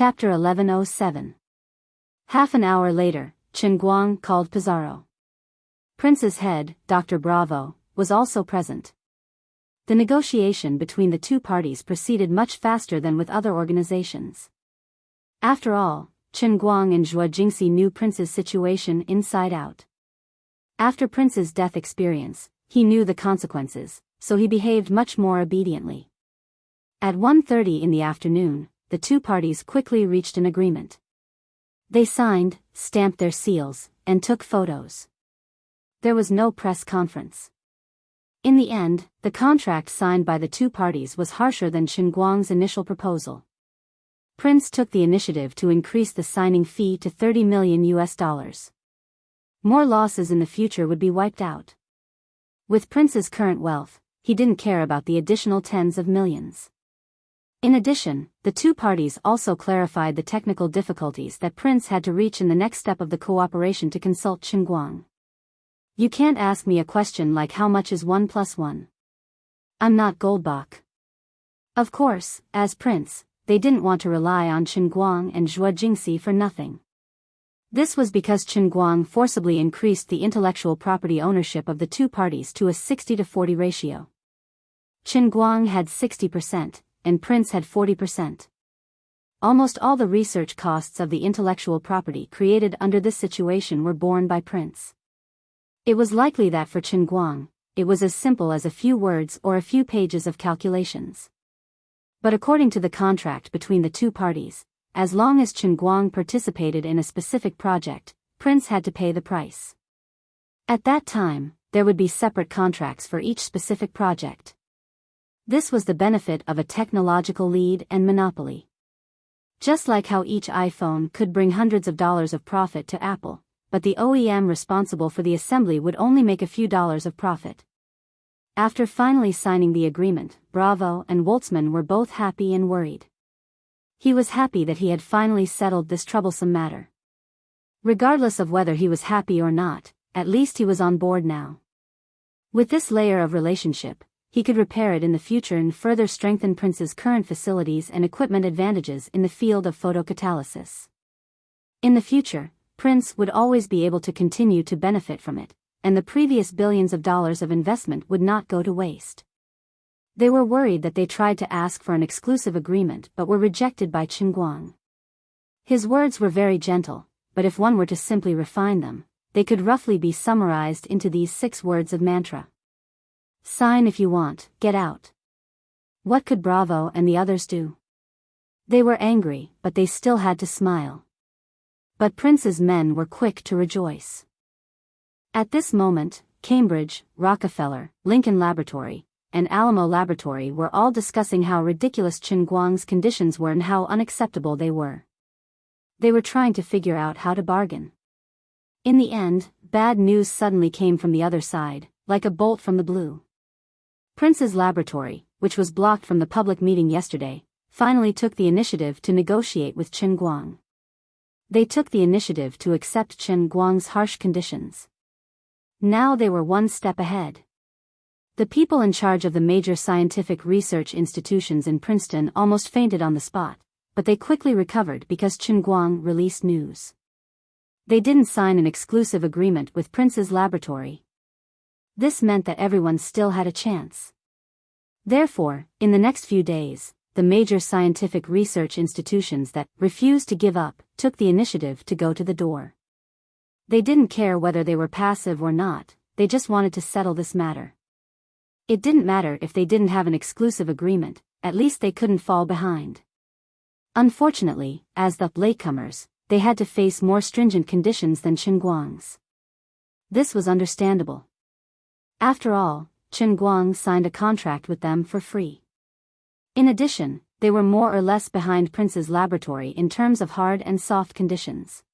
Chapter 1107. Half an hour later, Chen Guang called Pizarro. Prince's head, Dr. Bravo, was also present. The negotiation between the two parties proceeded much faster than with other organizations. After all, Chen Guang and Zhuo Jingxi knew Prince's situation inside out. After Prince's death experience, he knew the consequences, so he behaved much more obediently. At 1:30 in the afternoon, the two parties quickly reached an agreement. They signed, stamped their seals, and took photos. There was no press conference. In the end, the contract signed by the two parties was harsher than Chen Guang's initial proposal. Prince took the initiative to increase the signing fee to $30 million. More losses in the future would be wiped out. With Prince's current wealth, he didn't care about the additional tens of millions. In addition, the two parties also clarified the technical difficulties that Prince had to reach in the next step of the cooperation to consult Chen Guang. You can't ask me a question like how much is 1 + 1. I'm not Goldbach. Of course, as Prince, they didn't want to rely on Chen Guang and Zhuo Jingxi for nothing. This was because Chen Guang forcibly increased the intellectual property ownership of the two parties to a 60-40 ratio. Chen Guang had 60%, and Prince had 40%. Almost all the research costs of the intellectual property created under this situation were borne by Prince. It was likely that for Chen Guang, it was as simple as a few words or a few pages of calculations. But according to the contract between the two parties, as long as Chen Guang participated in a specific project, Prince had to pay the price. At that time, there would be separate contracts for each specific project. This was the benefit of a technological lead and monopoly. Just like how each iPhone could bring hundreds of dollars of profit to Apple, but the OEM responsible for the assembly would only make a few dollars of profit. After finally signing the agreement, Bravo and Woltzmann were both happy and worried. He was happy that he had finally settled this troublesome matter. Regardless of whether he was happy or not, at least he was on board now. With this layer of relationship, he could repair it in the future and further strengthen Prince's current facilities and equipment advantages in the field of photocatalysis. In the future, Prince would always be able to continue to benefit from it, and the previous billions of dollars of investment would not go to waste. They were worried that they tried to ask for an exclusive agreement but were rejected by Chen Guang. His words were very gentle, but if one were to simply refine them, they could roughly be summarized into these 6 words of mantra. Sign if you want, get out. What could Bravo and the others do? They were angry, but they still had to smile. But Prince's men were quick to rejoice. At this moment, Cambridge, Rockefeller, Lincoln Laboratory, and Alamo Laboratory were all discussing how ridiculous Chen Guang's conditions were and how unacceptable they were. They were trying to figure out how to bargain. In the end, bad news suddenly came from the other side, like a bolt from the blue. Prince's laboratory, which was blocked from the public meeting yesterday, finally took the initiative to negotiate with Chen Guang. They took the initiative to accept Chen Guang's harsh conditions. Now they were one step ahead. The people in charge of the major scientific research institutions in Princeton almost fainted on the spot, but they quickly recovered because Chen Guang released news. They didn't sign an exclusive agreement with Prince's laboratory. This meant that everyone still had a chance. Therefore, in the next few days, the major scientific research institutions that refused to give up took the initiative to go to the door. They didn't care whether they were passive or not, they just wanted to settle this matter. It didn't matter if they didn't have an exclusive agreement, at least they couldn't fall behind. Unfortunately, as the latecomers, they had to face more stringent conditions than Chen Guang's. This was understandable. After all, Chen Guang signed a contract with them for free. In addition, they were more or less behind Prince's laboratory in terms of hard and soft conditions.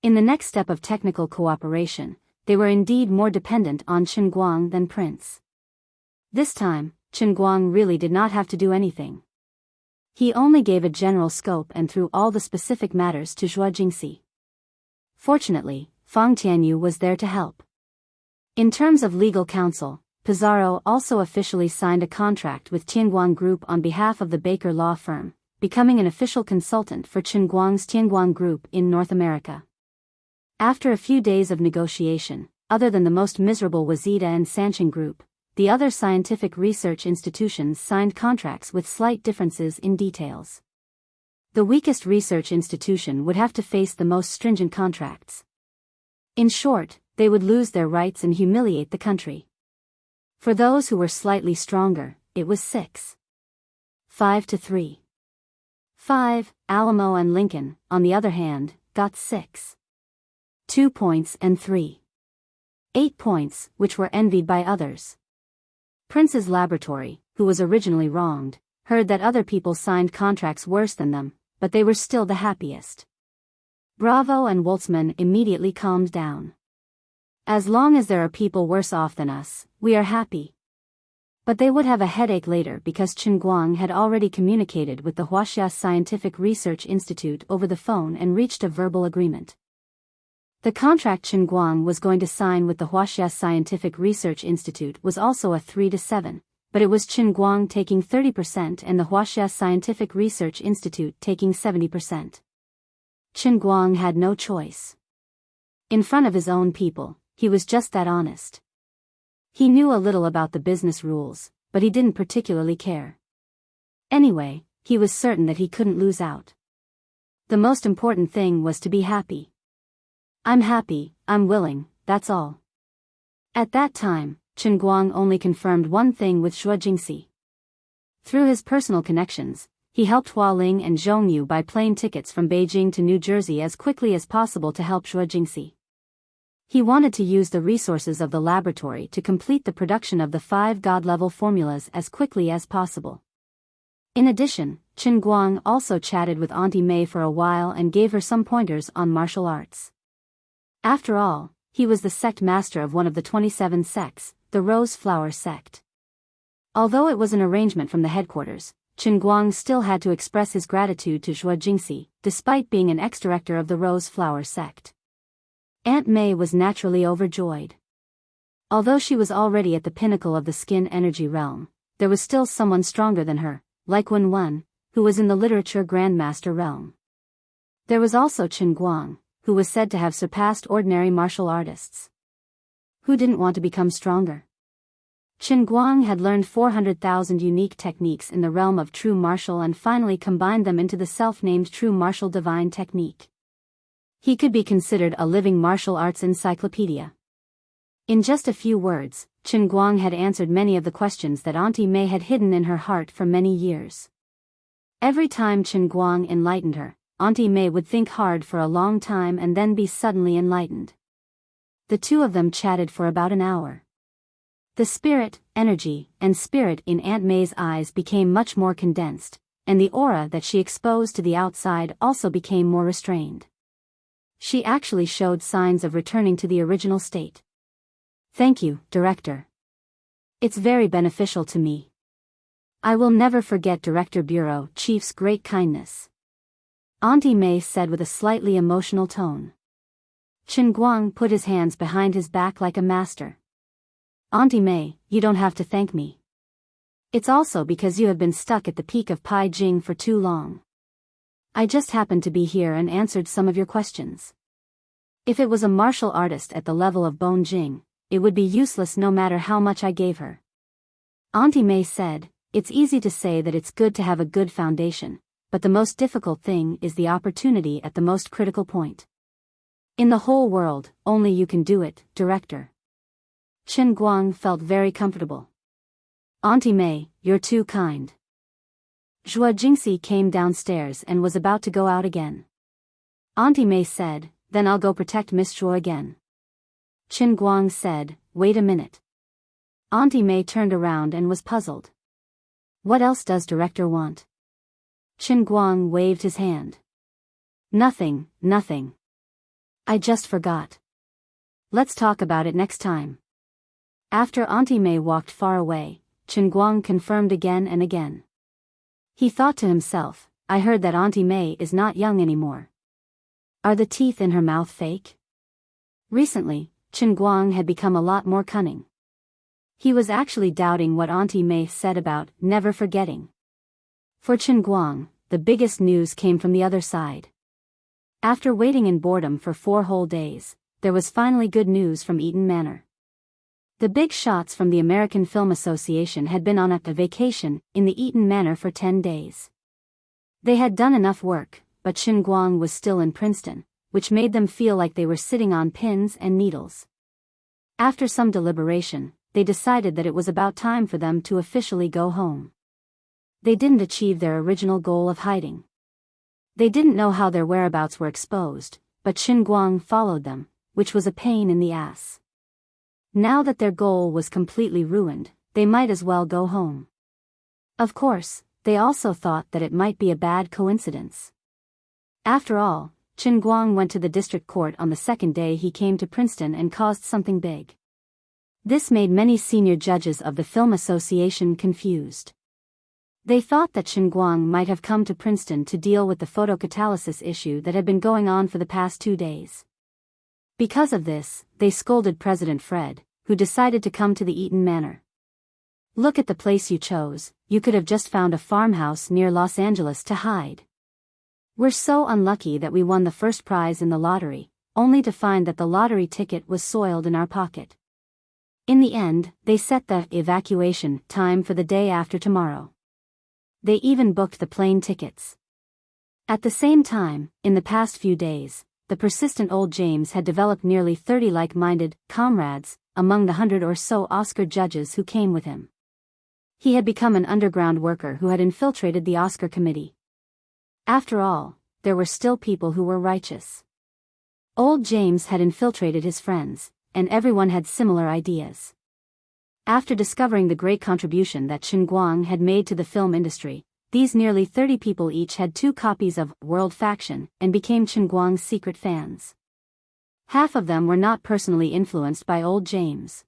In the next step of technical cooperation, they were indeed more dependent on Chen Guang than Prince. This time, Chen Guang really did not have to do anything. He only gave a general scope and threw all the specific matters to Zhuo Jingxi. Fortunately, Fang Tianyu was there to help. In terms of legal counsel, Pizarro also officially signed a contract with Tianguang Group on behalf of the Baker law firm, becoming an official consultant for Qinguang's Tianguang Group in North America. After a few days of negotiation, other than the most miserable Wazida and Sancheng Group, the other scientific research institutions signed contracts with slight differences in details. The weakest research institution would have to face the most stringent contracts. In short, they would lose their rights and humiliate the country. For those who were slightly stronger, it was 5-3. 5, Alamo and Lincoln, on the other hand, got 2 points and 8 points, which were envied by others. Prince's laboratory, who was originally wronged, heard that other people signed contracts worse than them, but they were still the happiest. Bravo and Woltzmann immediately calmed down. As long as there are people worse off than us, we are happy. But they would have a headache later because Qinguang had already communicated with the Huaxia Scientific Research Institute over the phone and reached a verbal agreement. The contract Qinguang was going to sign with the Huaxia Scientific Research Institute was also a 3-7, but it was Qinguang taking 30% and the Huaxia Scientific Research Institute taking 70%. Qinguang had no choice. In front of his own people, he was just that honest. He knew a little about the business rules, but he didn't particularly care. Anyway, he was certain that he couldn't lose out. The most important thing was to be happy. I'm happy, I'm willing, that's all. At that time, Qinguang only confirmed one thing with Zhuo Jingxi. Through his personal connections, he helped Hua Ling and Zhong Yu buy plane tickets from Beijing to New Jersey as quickly as possible to help Zhuo Jingxi. He wanted to use the resources of the laboratory to complete the production of the 5 God-level formulas as quickly as possible. In addition, Qinguang also chatted with Auntie Mei for a while and gave her some pointers on martial arts. After all, he was the sect master of one of the 27 sects, the Rose Flower sect. Although it was an arrangement from the headquarters, Qinguang still had to express his gratitude to Zhuo Jingxi, despite being an ex-director of the Rose Flower sect. Aunt Mei was naturally overjoyed. Although she was already at the pinnacle of the skin energy realm, there was still someone stronger than her, like Wen, who was in the literature grandmaster realm. There was also Qinguang, who was said to have surpassed ordinary martial artists. Who didn't want to become stronger? Qinguang had learned 400,000 unique techniques in the realm of true martial and finally combined them into the self-named True Martial Divine Technique. He could be considered a living martial arts encyclopedia. In just a few words, Qinguang had answered many of the questions that Auntie Mei had hidden in her heart for many years. Every time Qinguang enlightened her, Auntie Mei would think hard for a long time and then be suddenly enlightened. The two of them chatted for about an hour. The spirit, energy, and spirit in Aunt Mei's eyes became much more condensed, and the aura that she exposed to the outside also became more restrained. She actually showed signs of returning to the original state. Thank you, Director. It's very beneficial to me. I will never forget Director Bureau Chief's great kindness. Auntie Mei said with a slightly emotional tone. Qinguang put his hands behind his back like a master. Auntie Mei, you don't have to thank me. It's also because you have been stuck at the peak of Pai Jing for too long. I just happened to be here and answered some of your questions. If it was a martial artist at the level of Bone Jing, it would be useless no matter how much I gave her. Auntie Mei said, it's easy to say that it's good to have a good foundation, but the most difficult thing is the opportunity at the most critical point. In the whole world, only you can do it, Director. Qinguang felt very comfortable. Auntie Mei, you're too kind. Zhuo Jingxi came downstairs and was about to go out again. Auntie Mei said, then I'll go protect Miss Zhuo again. Qinguang said, wait a minute. Auntie Mei turned around and was puzzled. What else does Director want? Qinguang waved his hand. Nothing, nothing. I just forgot. Let's talk about it next time. After Auntie Mei walked far away, Qinguang confirmed again and again. He thought to himself, I heard that Auntie Mei is not young anymore. Are the teeth in her mouth fake? Recently, Qinguang had become a lot more cunning. He was actually doubting what Auntie Mei said about never forgetting. For Qinguang, the biggest news came from the other side. After waiting in boredom for 4 whole days, there was finally good news from Eaton Manor. The big shots from the American Film Association had been on a vacation in the Eaton Manor for 10 days. They had done enough work, but Chen Guang was still in Princeton, which made them feel like they were sitting on pins and needles. After some deliberation, they decided that it was about time for them to officially go home. They didn't achieve their original goal of hiding. They didn't know how their whereabouts were exposed, but Chen Guang followed them, which was a pain in the ass. Now that their goal was completely ruined, they might as well go home. Of course, they also thought that it might be a bad coincidence. After all, Chen Guang went to the district court on the second day he came to Princeton and caused something big. This made many senior judges of the Film Association confused. They thought that Chen Guang might have come to Princeton to deal with the photocatalysis issue that had been going on for the past 2 days. Because of this, they scolded President Fred, who decided to come to the Eaton Manor. Look at the place you chose, you could have just found a farmhouse near Los Angeles to hide. We're so unlucky that we won the first prize in the lottery, only to find that the lottery ticket was soiled in our pocket. In the end, they set the evacuation time for the day after tomorrow. They even booked the plane tickets. At the same time, in the past few days, the persistent old James had developed nearly 30 like-minded comrades among the 100 or so Oscar judges who came with him. He had become an underground worker who had infiltrated the Oscar committee. After all, there were still people who were righteous. Old James had infiltrated his friends, and everyone had similar ideas. After discovering the great contribution that Chen Guang had made to the film industry, these nearly 30 people each had 2 copies of World Faction and became Chen Guang's secret fans. Half of them were not personally influenced by old James.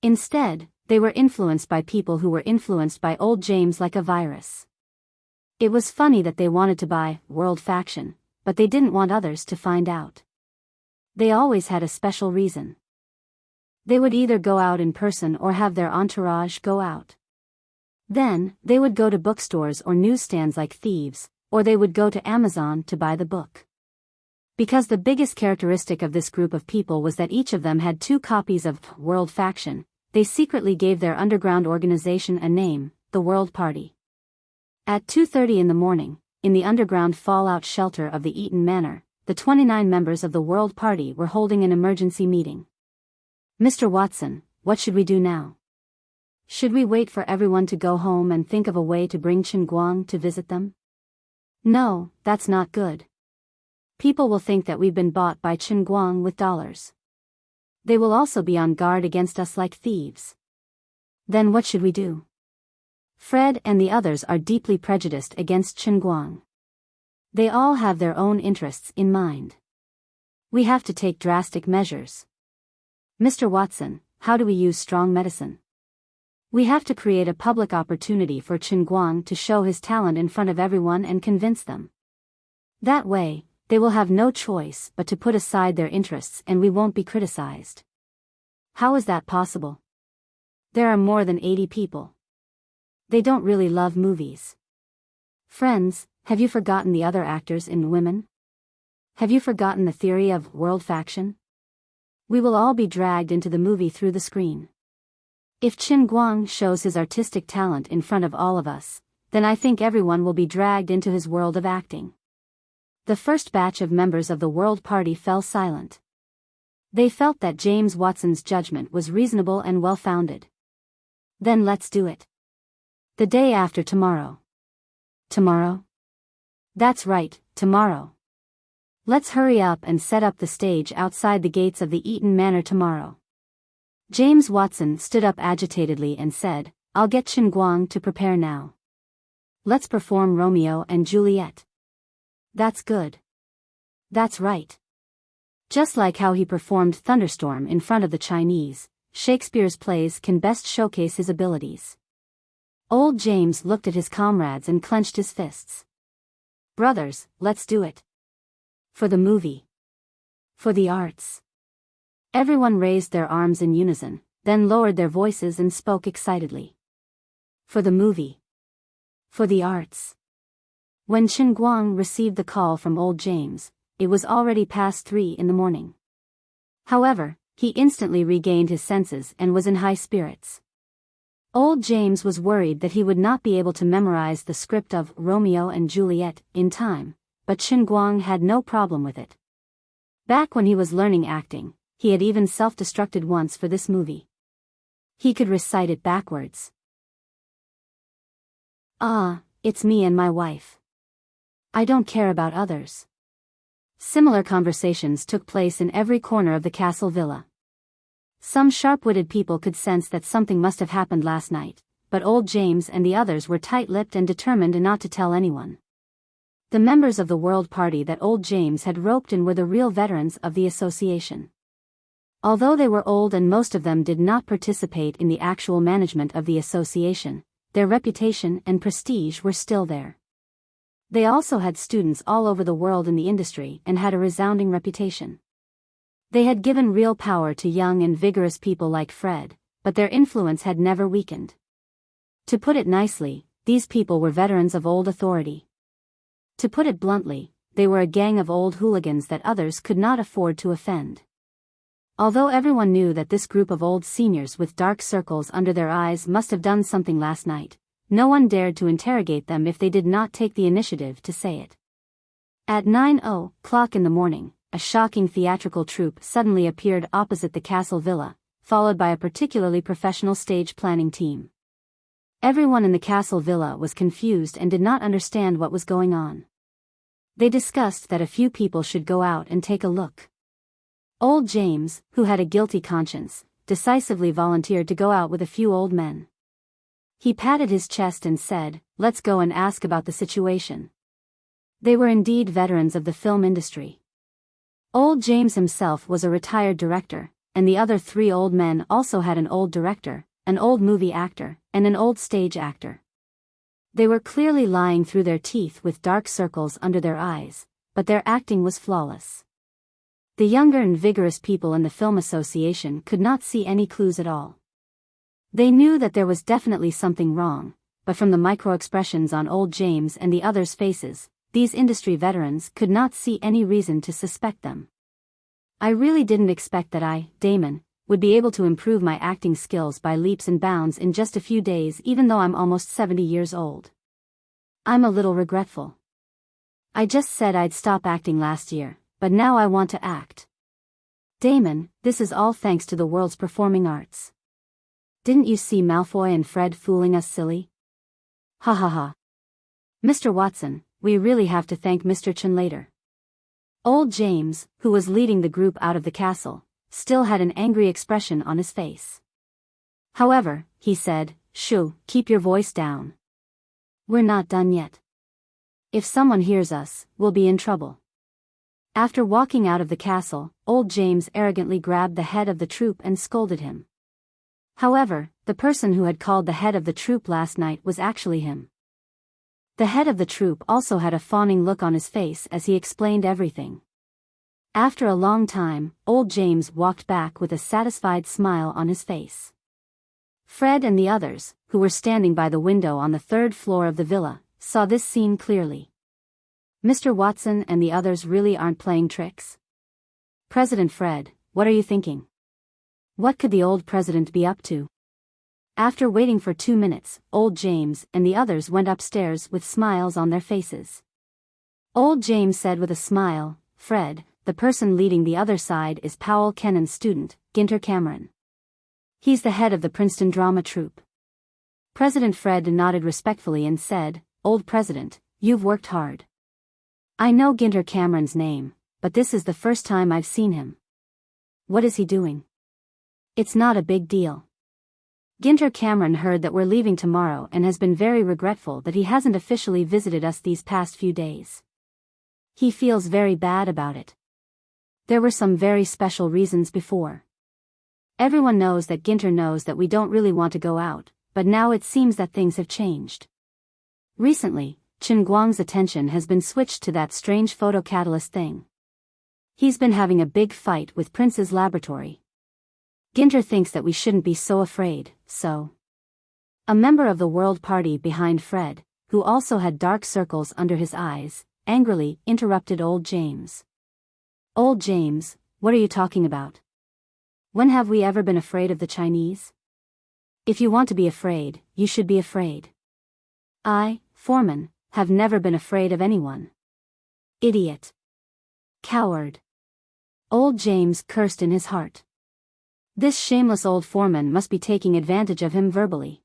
Instead, they were influenced by people who were influenced by old James like a virus. It was funny that they wanted to buy World Faction, but they didn't want others to find out. They always had a special reason. They would either go out in person or have their entourage go out. Then, they would go to bookstores or newsstands like thieves, or they would go to Amazon to buy the book. Because the biggest characteristic of this group of people was that each of them had 2 copies of World Faction, they secretly gave their underground organization a name, the World Party. At 2:30 in the morning, in the underground fallout shelter of the Eaton Manor, the 29 members of the World Party were holding an emergency meeting. Mr. Watson, what should we do now? Should we wait for everyone to go home and think of a way to bring Chen Guang to visit them? No, that's not good. People will think that we've been bought by Chen Guang with dollars. They will also be on guard against us like thieves. Then what should we do? Fred and the others are deeply prejudiced against Chen Guang. They all have their own interests in mind. We have to take drastic measures. Mr. Watson, how do we use strong medicine? We have to create a public opportunity for Chen Guang to show his talent in front of everyone and convince them. That way, they will have no choice but to put aside their interests and we won't be criticized. How is that possible? There are more than 80 people. They don't really love movies. Friends, have you forgotten the other actors in Women? Have you forgotten the theory of World Faction? We will all be dragged into the movie through the screen. If Chen Guang shows his artistic talent in front of all of us, then I think everyone will be dragged into his world of acting. The first batch of members of the World Party fell silent. They felt that James Watson's judgment was reasonable and well-founded. Then let's do it. The day after tomorrow. Tomorrow? That's right, tomorrow. Let's hurry up and set up the stage outside the gates of the Eaton Manor tomorrow. James Watson stood up agitatedly and said, I'll get Chen Guang to prepare now. Let's perform Romeo and Juliet. That's good. That's right. Just like how he performed Thunderstorm in front of the Chinese, Shakespeare's plays can best showcase his abilities. Old James looked at his comrades and clenched his fists. Brothers, let's do it. For the movie. For the arts. Everyone raised their arms in unison, then lowered their voices and spoke excitedly. For the movie. For the arts. When Chen Guang received the call from old James, it was already past 3 in the morning. However, he instantly regained his senses and was in high spirits. Old James was worried that he would not be able to memorize the script of Romeo and Juliet in time, but Chen Guang had no problem with it. Back when he was learning acting, he had even self-destructed once for this movie. He could recite it backwards. "Ah, it's me and my wife. I don't care about others." Similar conversations took place in every corner of the castle villa. Some sharp-witted people could sense that something must have happened last night, but old James and the others were tight-lipped and determined not to tell anyone. The members of the World Party that old James had roped in were the real veterans of the association. Although they were old and most of them did not participate in the actual management of the association, their reputation and prestige were still there. They also had students all over the world in the industry and had a resounding reputation. They had given real power to young and vigorous people like Fred, but their influence had never weakened. To put it nicely, these people were veterans of old authority. To put it bluntly, they were a gang of old hooligans that others could not afford to offend. Although everyone knew that this group of old seniors with dark circles under their eyes must have done something last night, no one dared to interrogate them if they did not take the initiative to say it. At 9:00 in the morning, a shocking theatrical troupe suddenly appeared opposite the castle villa, followed by a particularly professional stage planning team. Everyone in the castle villa was confused and did not understand what was going on. They discussed that a few people should go out and take a look. Old James, who had a guilty conscience, decisively volunteered to go out with a few old men. He patted his chest and said, "Let's go and ask about the situation." They were indeed veterans of the film industry. Old James himself was a retired director, and the other 3 old men also had an old director, an old movie actor, and an old stage actor. They were clearly lying through their teeth with dark circles under their eyes, but their acting was flawless. The younger and vigorous people in the film association could not see any clues at all. They knew that there was definitely something wrong, but from the micro-expressions on old James and the others' faces, these industry veterans could not see any reason to suspect them. "I really didn't expect that I, Damon, would be able to improve my acting skills by leaps and bounds in just a few days even though I'm almost 70 years old. I'm a little regretful. I just said I'd stop acting last year, but now I want to act. Damon, this is all thanks to the world's performing arts. Didn't you see Malfoy and Fred fooling us silly? Ha ha ha. Mr. Watson, we really have to thank Mr. Chen later." Old James, who was leading the group out of the castle, still had an angry expression on his face. However, he said, "Shoo, keep your voice down. We're not done yet. If someone hears us, we'll be in trouble." After walking out of the castle, old James arrogantly grabbed the head of the troupe and scolded him. However, the person who had called the head of the troupe last night was actually him. The head of the troupe also had a fawning look on his face as he explained everything. After a long time, old James walked back with a satisfied smile on his face. Fred and the others, who were standing by the window on the 3rd floor of the villa, saw this scene clearly. Mr. Watson and the others really aren't playing tricks? President Fred, what are you thinking? What could the old president be up to? After waiting for 2 minutes, old James and the others went upstairs with smiles on their faces. Old James said with a smile, "Fred, the person leading the other side is Powell Kennan's student, Ginter Cameron. He's the head of the Princeton drama troupe." President Fred nodded respectfully and said, "Old President, you've worked hard. I know Ginter Cameron's name, but this is the first time I've seen him. What is he doing?" "It's not a big deal. Ginter Cameron heard that we're leaving tomorrow and has been very regretful that he hasn't officially visited us these past few days. He feels very bad about it. There were some very special reasons before. Everyone knows that Ginter knows that we don't really want to go out, but now it seems that things have changed. Recently, Chen Guang's attention has been switched to that strange photocatalyst thing. He's been having a big fight with Prince's laboratory. Ginter thinks that we shouldn't be so afraid, so." A member of the World Party behind Fred, who also had dark circles under his eyes, angrily interrupted old James. "Old James, what are you talking about? When have we ever been afraid of the Chinese? If you want to be afraid, you should be afraid. I, Foreman, have never been afraid of anyone." "Idiot. Coward." Old James cursed in his heart. This shameless old foreman must be taking advantage of him verbally.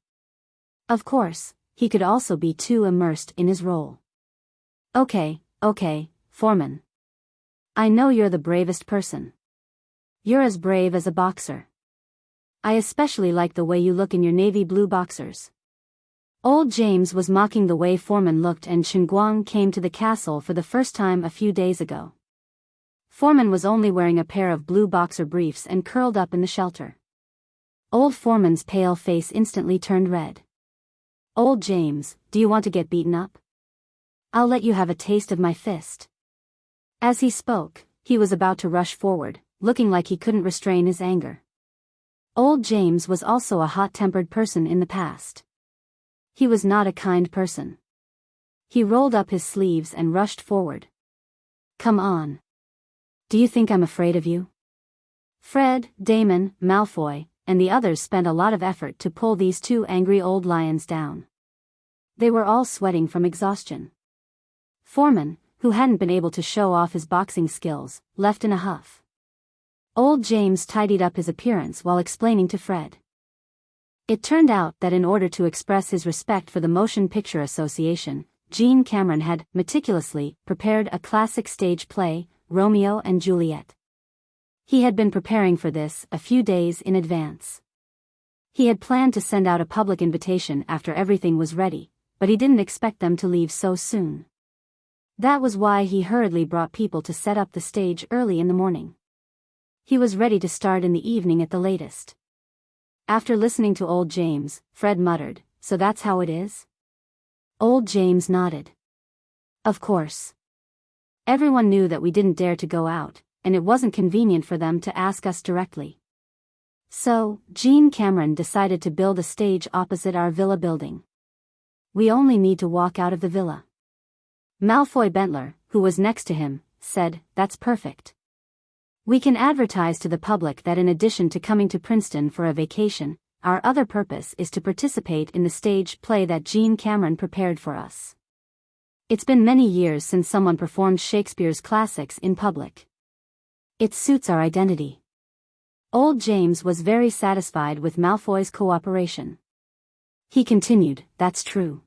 Of course, he could also be too immersed in his role. Okay, Foreman. I know you're the bravest person. You're as brave as a boxer. I especially like the way you look in your navy blue boxers. Old James was mocking the way Foreman looked, and Chen Guang came to the castle for the first time a few days ago. Foreman was only wearing a pair of blue boxer briefs and curled up in the shelter. Old Foreman's pale face instantly turned red. "Old James, do you want to get beaten up? I'll let you have a taste of my fist." As he spoke, he was about to rush forward, looking like he couldn't restrain his anger. Old James was also a hot-tempered person in the past. He was not a kind person. He rolled up his sleeves and rushed forward. "Come on. Do you think I'm afraid of you?" Fred, Damon, Malfoy, and the others spent a lot of effort to pull these two angry old lions down. They were all sweating from exhaustion. Foreman, who hadn't been able to show off his boxing skills, left in a huff. Old James tidied up his appearance while explaining to Fred. It turned out that in order to express his respect for the Motion Picture Association, Gene Cameron had meticulously prepared a classic stage play, Romeo and Juliet. He had been preparing for this a few days in advance. He had planned to send out a public invitation after everything was ready, but he didn't expect them to leave so soon. That was why he hurriedly brought people to set up the stage early in the morning. He was ready to start in the evening at the latest. After listening to old James, Fred muttered, "So that's how it is?" Old James nodded. "Of course. Everyone knew that we didn't dare to go out, and it wasn't convenient for them to ask us directly. So, Gene Cameron decided to build a stage opposite our villa building. We only need to walk out of the villa." Malfoy Bentler, who was next to him, said, "That's perfect. We can advertise to the public that in addition to coming to Princeton for a vacation, our other purpose is to participate in the stage play that Gene Cameron prepared for us. It's been many years since someone performed Shakespeare's classics in public. It suits our identity." Old James was very satisfied with Malfoy's cooperation. He continued, "That's true.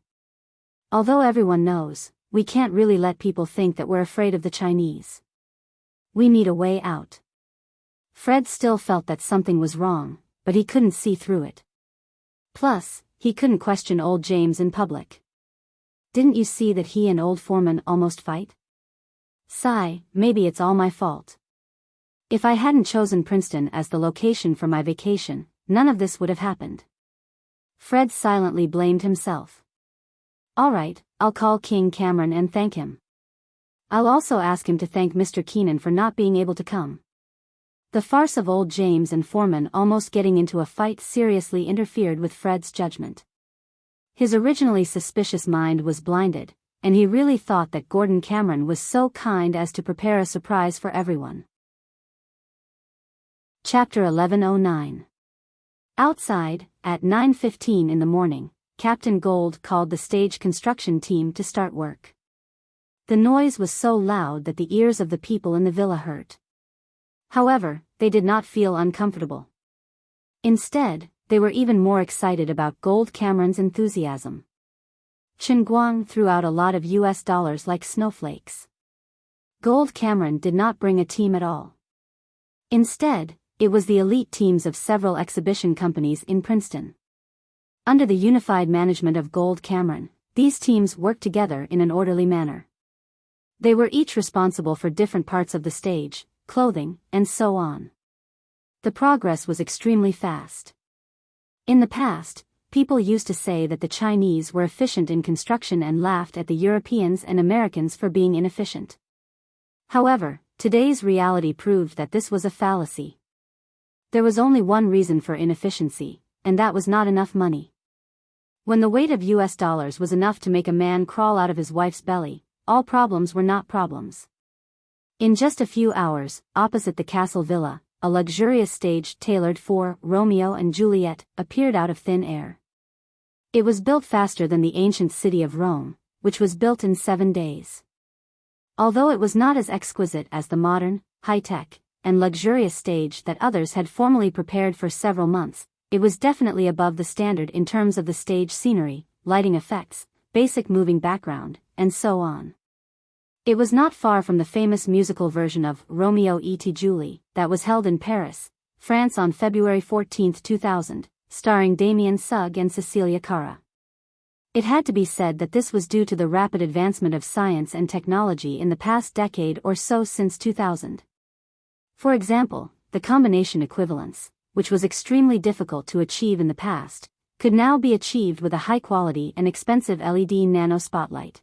Although everyone knows, we can't really let people think that we're afraid of the Chinese. We need a way out." Fred still felt that something was wrong, but he couldn't see through it. Plus, he couldn't question old James in public. Didn't you see that he and old Foreman almost fight? Sigh, maybe it's all my fault. If I hadn't chosen Princeton as the location for my vacation, none of this would have happened. Fred silently blamed himself. "All right, I'll call King Cameron and thank him. I'll also ask him to thank Mr. Keenan for not being able to come." The farce of old James and Foreman almost getting into a fight seriously interfered with Fred's judgment. His originally suspicious mind was blinded, and he really thought that Gordon Cameron was so kind as to prepare a surprise for everyone. Chapter 1109. Outside, at 9:15 in the morning, Captain Gold called the stage construction team to start work. The noise was so loud that the ears of the people in the villa hurt. However, they did not feel uncomfortable. Instead, they were even more excited about Gold Cameron's enthusiasm. Chen Guang threw out a lot of US dollars like snowflakes. Gold Cameron did not bring a team at all. Instead, it was the elite teams of several exhibition companies in Princeton. Under the unified management of Gold Cameron, these teams worked together in an orderly manner. They were each responsible for different parts of the stage, clothing, and so on. The progress was extremely fast. In the past, people used to say that the Chinese were efficient in construction and laughed at the Europeans and Americans for being inefficient. However, today's reality proved that this was a fallacy. There was only one reason for inefficiency, and that was not enough money. When the weight of US dollars was enough to make a man crawl out of his wife's belly, all problems were not problems. In just a few hours, opposite the castle villa, a luxurious stage tailored for Romeo and Juliet appeared out of thin air. It was built faster than the ancient city of Rome, which was built in 7 days. Although it was not as exquisite as the modern, high-tech, and luxurious stage that others had formally prepared for several months, it was definitely above the standard in terms of the stage scenery, lighting effects, basic moving background, and so on. It was not far from the famous musical version of Romeo et Julie that was held in Paris, France on February 14, 2000, starring Damien Sugg and Cecilia Cara. It had to be said that this was due to the rapid advancement of science and technology in the past decade or so since 2000. For example, the combination equivalence, which was extremely difficult to achieve in the past, could now be achieved with a high-quality and expensive LED nano spotlight.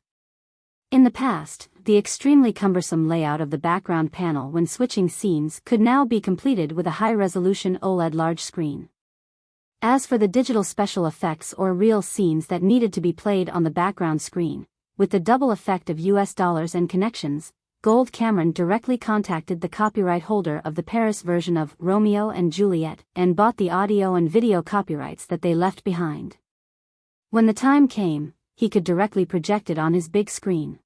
In the past, the extremely cumbersome layout of the background panel when switching scenes could now be completed with a high-resolution OLED large screen. As for the digital special effects or real scenes that needed to be played on the background screen, with the double effect of US dollars and connections, Gold Cameron directly contacted the copyright holder of the Paris version of Romeo and Juliet and bought the audio and video copyrights that they left behind. When the time came, he could directly project it on his big screen.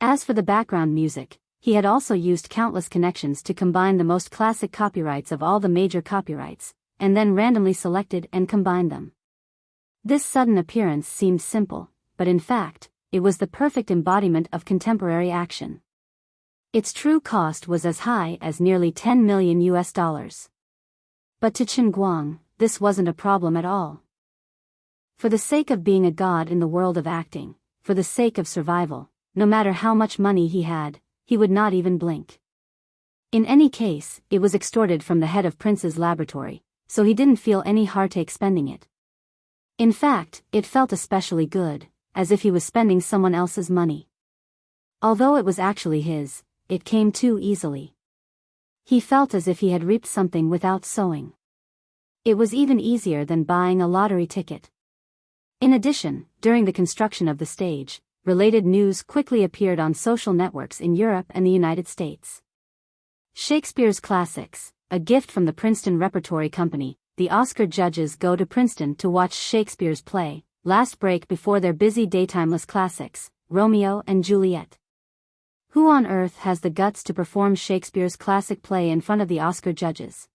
As for the background music, he had also used countless connections to combine the most classic copyrights of all the major copyrights, and then randomly selected and combined them. This sudden appearance seemed simple, but in fact, it was the perfect embodiment of contemporary action. Its true cost was as high as nearly 10 million US dollars. But to Chen Guang, this wasn't a problem at all. For the sake of being a god in the world of acting, for the sake of survival, no matter how much money he had, he would not even blink. In any case, it was extorted from the head of Prince's laboratory, so he didn't feel any heartache spending it. In fact, it felt especially good, as if he was spending someone else's money. Although it was actually his, it came too easily. He felt as if he had reaped something without sowing. It was even easier than buying a lottery ticket. In addition, during the construction of the stage, related news quickly appeared on social networks in Europe and the United States. Shakespeare's Classics, a gift from the Princeton Repertory Company. The Oscar judges go to Princeton to watch Shakespeare's play, last break before their busy daytimeless classics, Romeo and Juliet. Who on earth has the guts to perform Shakespeare's classic play in front of the Oscar judges?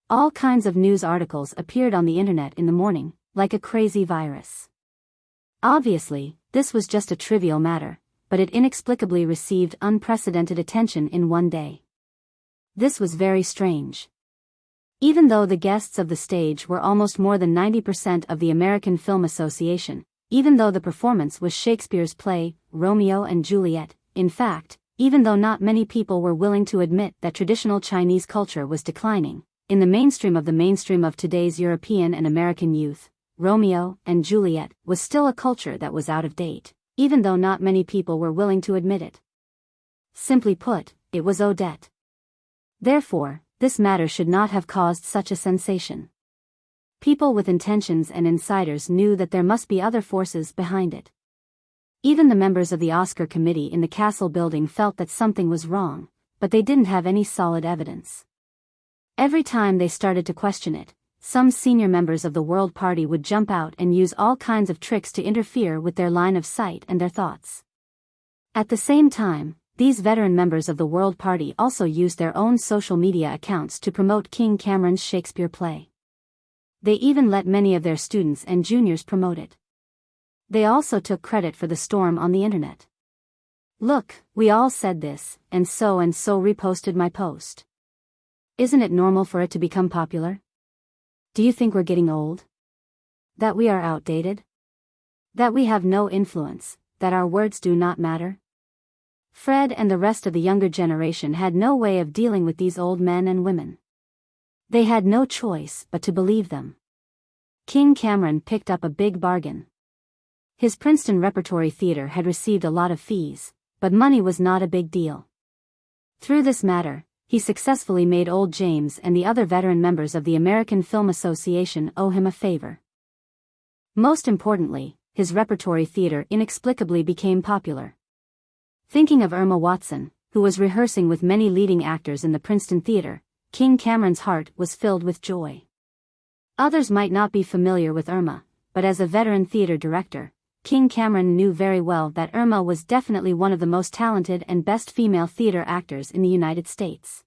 All kinds of news articles appeared on the internet in the morning, like a crazy virus. Obviously, this was just a trivial matter, but it inexplicably received unprecedented attention in one day. This was very strange. Even though the guests of the stage were almost more than 90% of the American Film Association, even though the performance was Shakespeare's play, Romeo and Juliet, in fact, even though not many people were willing to admit that traditional Chinese culture was declining, in the mainstream of today's European and American youth, Romeo and Juliet was still a culture that was out of date, even though not many people were willing to admit it. Simply put, it was Odette. Therefore, this matter should not have caused such a sensation. People with intentions and insiders knew that there must be other forces behind it. Even the members of the Oscar committee in the Castle building felt that something was wrong, but they didn't have any solid evidence. Every time they started to question it, some senior members of the World Party would jump out and use all kinds of tricks to interfere with their line of sight and their thoughts. At the same time, these veteran members of the World Party also used their own social media accounts to promote King Cameron's Shakespeare play. They even let many of their students and juniors promote it. They also took credit for the storm on the internet. Look, we all said this, and so reposted my post. Isn't it normal for it to become popular? Do you think we're getting old? That we are outdated? That we have no influence, that our words do not matter? Fred and the rest of the younger generation had no way of dealing with these old men and women. They had no choice but to believe them. King Cameron picked up a big bargain. His Princeton Repertory Theater had received a lot of fees, but money was not a big deal. Through this matter, he successfully made old James and the other veteran members of the American Film Association owe him a favor. Most importantly, his repertory theater inexplicably became popular. Thinking of Irma Watson, who was rehearsing with many leading actors in the Princeton Theater, King Cameron's heart was filled with joy. Others might not be familiar with Irma, but as a veteran theater director, King Cameron knew very well that Irma was definitely one of the most talented and best female theater actors in the United States.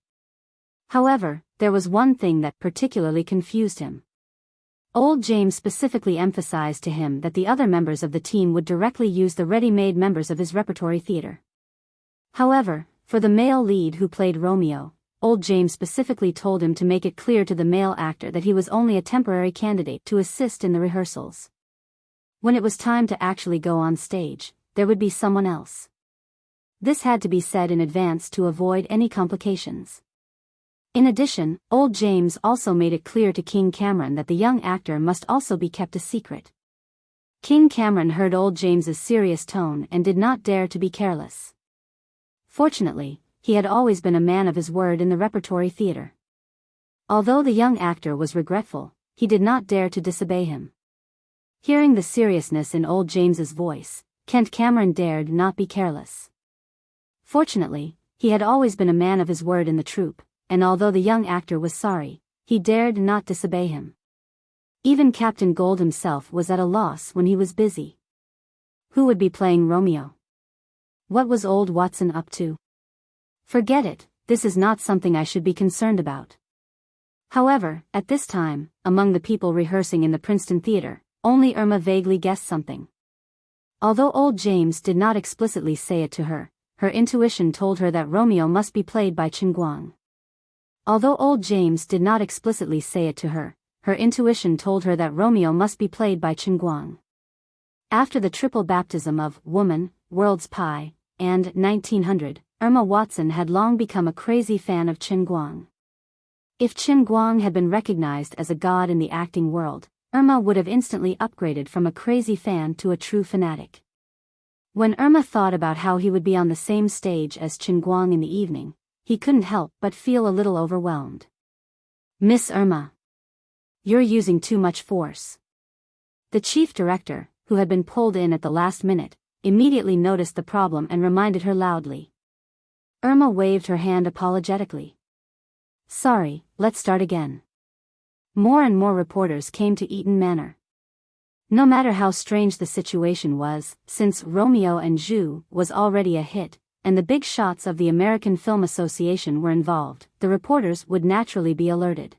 However, there was one thing that particularly confused him. Old James specifically emphasized to him that the other members of the team would directly use the ready-made members of his repertory theater. However, for the male lead who played Romeo, Old James specifically told him to make it clear to the male actor that he was only a temporary candidate to assist in the rehearsals. When it was time to actually go on stage, there would be someone else. This had to be said in advance to avoid any complications. In addition, Old James also made it clear to King Cameron that the young actor must also be kept a secret. King Cameron heard Old James's serious tone and did not dare to be careless. Fortunately, he had always been a man of his word in the repertory theater. Although the young actor was regretful, he did not dare to disobey him. Hearing the seriousness in Old James's voice, Kent Cameron dared not be careless. Fortunately, he had always been a man of his word in the troupe, and although the young actor was sorry, he dared not disobey him. Even Captain Gold himself was at a loss when he was busy. Who would be playing Romeo? What was old Watson up to? Forget it, this is not something I should be concerned about. However, at this time, among the people rehearsing in the Princeton Theater, only Irma vaguely guessed something. Although Old James did not explicitly say it to her, her intuition told her that Romeo must be played by Chen Guang. Although Old James did not explicitly say it to her, her intuition told her that Romeo must be played by Chen Guang. After the triple baptism of Woman, World's Pie, and 1900, Irma Watson had long become a crazy fan of Chen Guang. If Chen Guang had been recognized as a god in the acting world, Irma would have instantly upgraded from a crazy fan to a true fanatic. When Irma thought about how he would be on the same stage as Chen Guang in the evening, he couldn't help but feel a little overwhelmed. Miss Irma. You're using too much force. The chief director, who had been pulled in at the last minute, immediately noticed the problem and reminded her loudly. Irma waved her hand apologetically. Sorry, let's start again. More and more reporters came to Eaton Manor. No matter how strange the situation was, since Romeo and Juliet was already a hit, and the big shots of the American Film Association were involved, the reporters would naturally be alerted.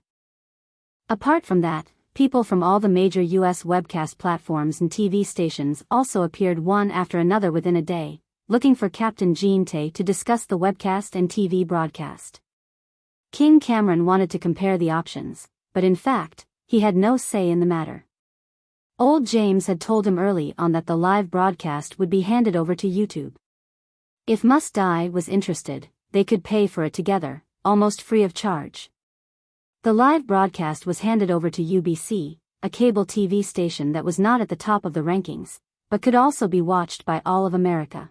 Apart from that, people from all the major U.S. webcast platforms and TV stations also appeared one after another within a day, looking for Captain Jean Tay to discuss the webcast and TV broadcast. King Cameron wanted to compare the options, but in fact, he had no say in the matter. Old James had told him early on that the live broadcast would be handed over to YouTube. If Must Die was interested, they could pay for it together, almost free of charge. The live broadcast was handed over to UBC, a cable TV station that was not at the top of the rankings, but could also be watched by all of America.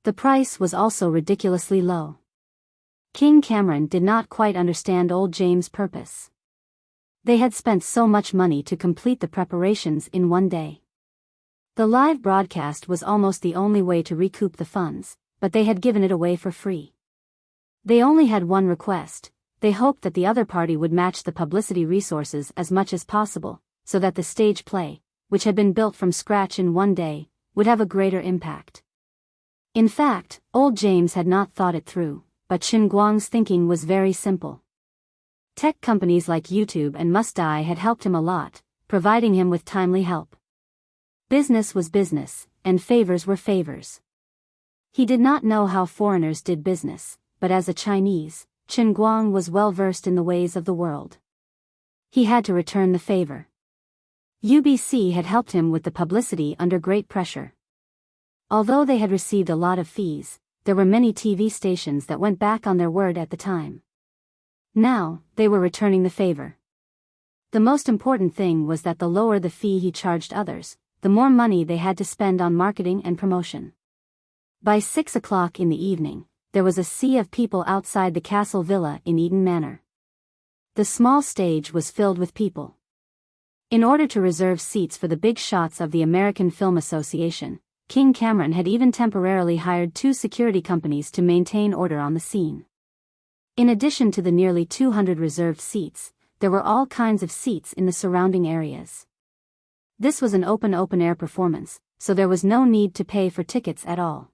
The price was also ridiculously low. King Cameron did not quite understand Old James' purpose. They had spent so much money to complete the preparations in one day. The live broadcast was almost the only way to recoup the funds, but they had given it away for free. They only had one request. They hoped that the other party would match the publicity resources as much as possible, so that the stage play, which had been built from scratch in one day, would have a greater impact. In fact, Old James had not thought it through, but Chen Guang's thinking was very simple. Tech companies like YouTube and Must Die had helped him a lot, providing him with timely help. Business was business, and favors were favors. He did not know how foreigners did business, but as a Chinese, Chen Guang was well versed in the ways of the world. He had to return the favor. UBC had helped him with the publicity under great pressure. Although they had received a lot of fees, there were many TV stations that went back on their word at the time. Now, they were returning the favor. The most important thing was that the lower the fee he charged others, the more money they had to spend on marketing and promotion. By 6 o'clock in the evening, there was a sea of people outside the castle villa in Eaton Manor. The small stage was filled with people. In order to reserve seats for the big shots of the American Film Association, King Cameron had even temporarily hired 2 security companies to maintain order on the scene. In addition to the nearly 200 reserved seats, there were all kinds of seats in the surrounding areas. This was an open-air performance, so there was no need to pay for tickets at all.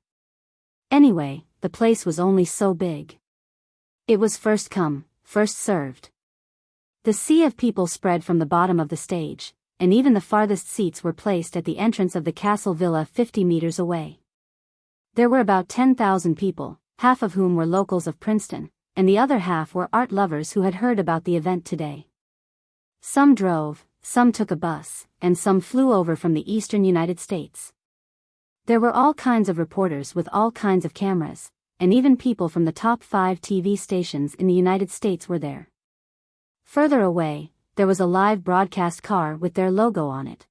Anyway, the place was only so big. It was first come, first served. The sea of people spread from the bottom of the stage, and even the farthest seats were placed at the entrance of the castle villa 50 meters away. There were about 10,000 people, half of whom were locals of Princeton, and the other half were art lovers who had heard about the event today. Some drove, some took a bus, and some flew over from the eastern United States. There were all kinds of reporters with all kinds of cameras, and even people from the top 5 TV stations in the United States were there. Further away, there was a live broadcast car with their logo on it.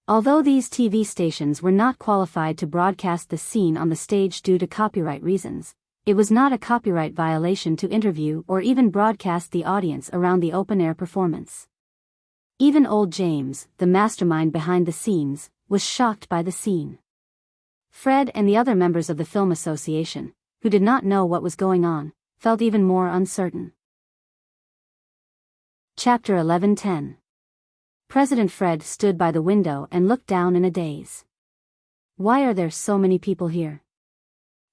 Although these TV stations were not qualified to broadcast the scene on the stage due to copyright reasons, it was not a copyright violation to interview or even broadcast the audience around the open-air performance. Even old James, the mastermind behind the scenes, was shocked by the scene. Fred and the other members of the Film Association, who did not know what was going on, felt even more uncertain. Chapter 11:10. President Fred stood by the window and looked down in a daze. Why are there so many people here?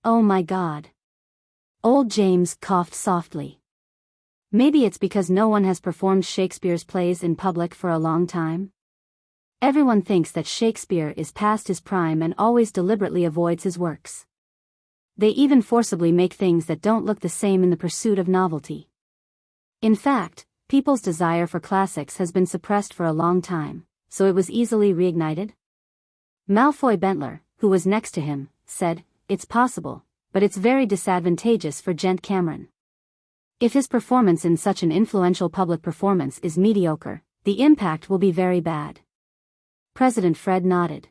Oh my God. Old James coughed softly. Maybe it's because no one has performed Shakespeare's plays in public for a long time? Everyone thinks that Shakespeare is past his prime and always deliberately avoids his works. They even forcibly make things that don't look the same in the pursuit of novelty. In fact, people's desire for classics has been suppressed for a long time, so it was easily reignited? Malfoy Bentler, who was next to him, said, "It's possible, but it's very disadvantageous for Gent Cameron. If his performance in such an influential public performance is mediocre, the impact will be very bad." President Fred nodded.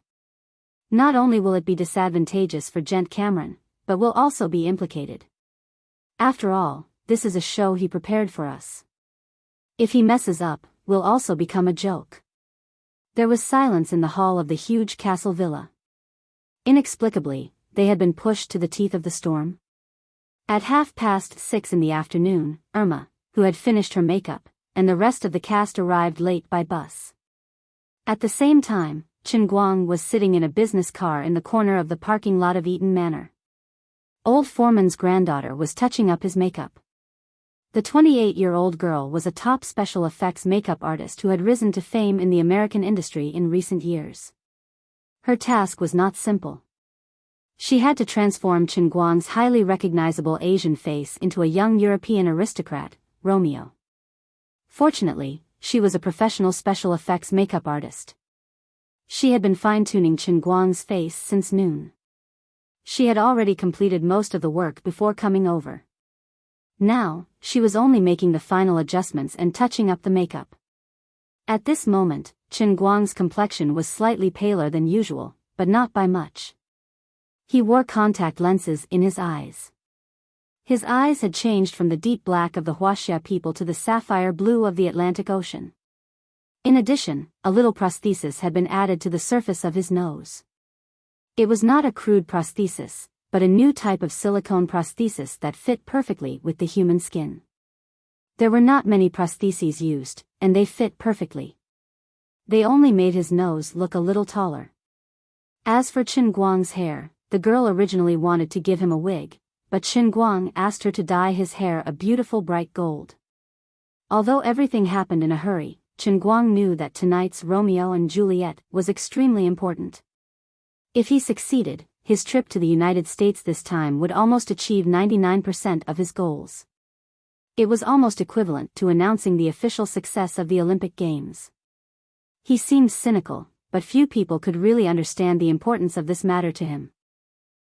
Not only will it be disadvantageous for Gent Cameron, but will also be implicated. After all, this is a show he prepared for us. If he messes up, we'll also become a joke. There was silence in the hall of the huge castle villa. Inexplicably, they had been pushed to the teeth of the storm. At 6:30 in the afternoon, Irma, who had finished her makeup, and the rest of the cast arrived late by bus. At the same time, Chen Guang was sitting in a business car in the corner of the parking lot of Eaton Manor. Old Foreman's granddaughter was touching up his makeup. The 28-year-old girl was a top special effects makeup artist who had risen to fame in the American industry in recent years. Her task was not simple. She had to transform Chen Guang's highly recognizable Asian face into a young European aristocrat, Romeo. Fortunately, she was a professional special effects makeup artist. She had been fine-tuning Chen Guang's face since noon. She had already completed most of the work before coming over. Now, she was only making the final adjustments and touching up the makeup. At this moment, Chen Guang's complexion was slightly paler than usual, but not by much. He wore contact lenses in his eyes. His eyes had changed from the deep black of the Huaxia people to the sapphire blue of the Atlantic Ocean. In addition, a little prosthesis had been added to the surface of his nose. It was not a crude prosthesis, but a new type of silicone prosthesis that fit perfectly with the human skin. There were not many prostheses used, and they fit perfectly. They only made his nose look a little taller. As for Chen Guang's hair, the girl originally wanted to give him a wig, but Chen Guang asked her to dye his hair a beautiful bright gold. Although everything happened in a hurry, Chen Guang knew that tonight's Romeo and Juliet was extremely important. If he succeeded, his trip to the United States this time would almost achieve 99% of his goals. It was almost equivalent to announcing the official success of the Olympic Games. He seemed cynical, but few people could really understand the importance of this matter to him.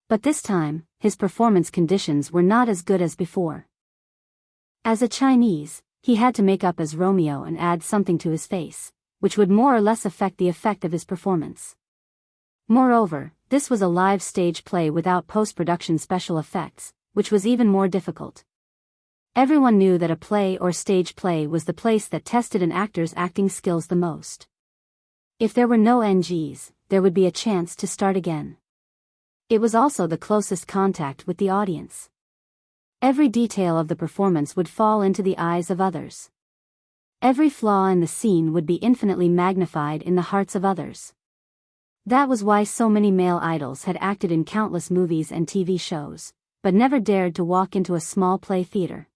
But this time, his performance conditions were not as good as before. As a Chinese, he had to make up as Romeo and add something to his face, which would more or less affect the effect of his performance. Moreover, this was a live stage play without post-production special effects, which was even more difficult. Everyone knew that a play or stage play was the place that tested an actor's acting skills the most. If there were no NGs, there would be a chance to start again. It was also the closest contact with the audience. Every detail of the performance would fall into the eyes of others. Every flaw in the scene would be infinitely magnified in the hearts of others. That was why so many male idols had acted in countless movies and TV shows, but never dared to walk into a small play theater.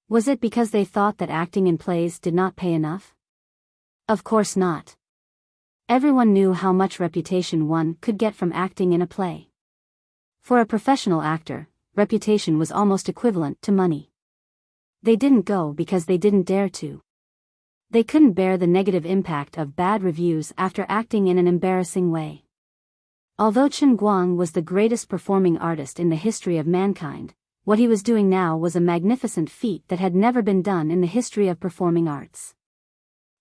Was it because they thought that acting in plays did not pay enough? Of course not. Everyone knew how much reputation one could get from acting in a play. For a professional actor, reputation was almost equivalent to money. They didn't go because they didn't dare to. They couldn't bear the negative impact of bad reviews after acting in an embarrassing way. Although Chen Guang was the greatest performing artist in the history of mankind, what he was doing now was a magnificent feat that had never been done in the history of performing arts.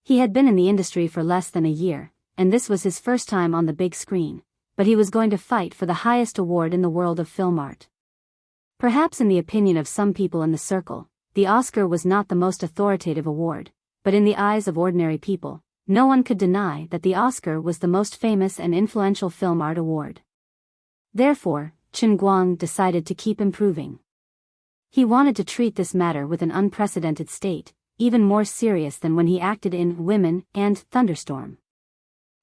He had been in the industry for less than a year, and this was his first time on the big screen, but he was going to fight for the highest award in the world of film art. Perhaps in the opinion of some people in the circle, the Oscar was not the most authoritative award, but in the eyes of ordinary people, no one could deny that the Oscar was the most famous and influential film art award. Therefore, Chen Guang decided to keep improving. He wanted to treat this matter with an unprecedented state, even more serious than when he acted in Women and Thunderstorm.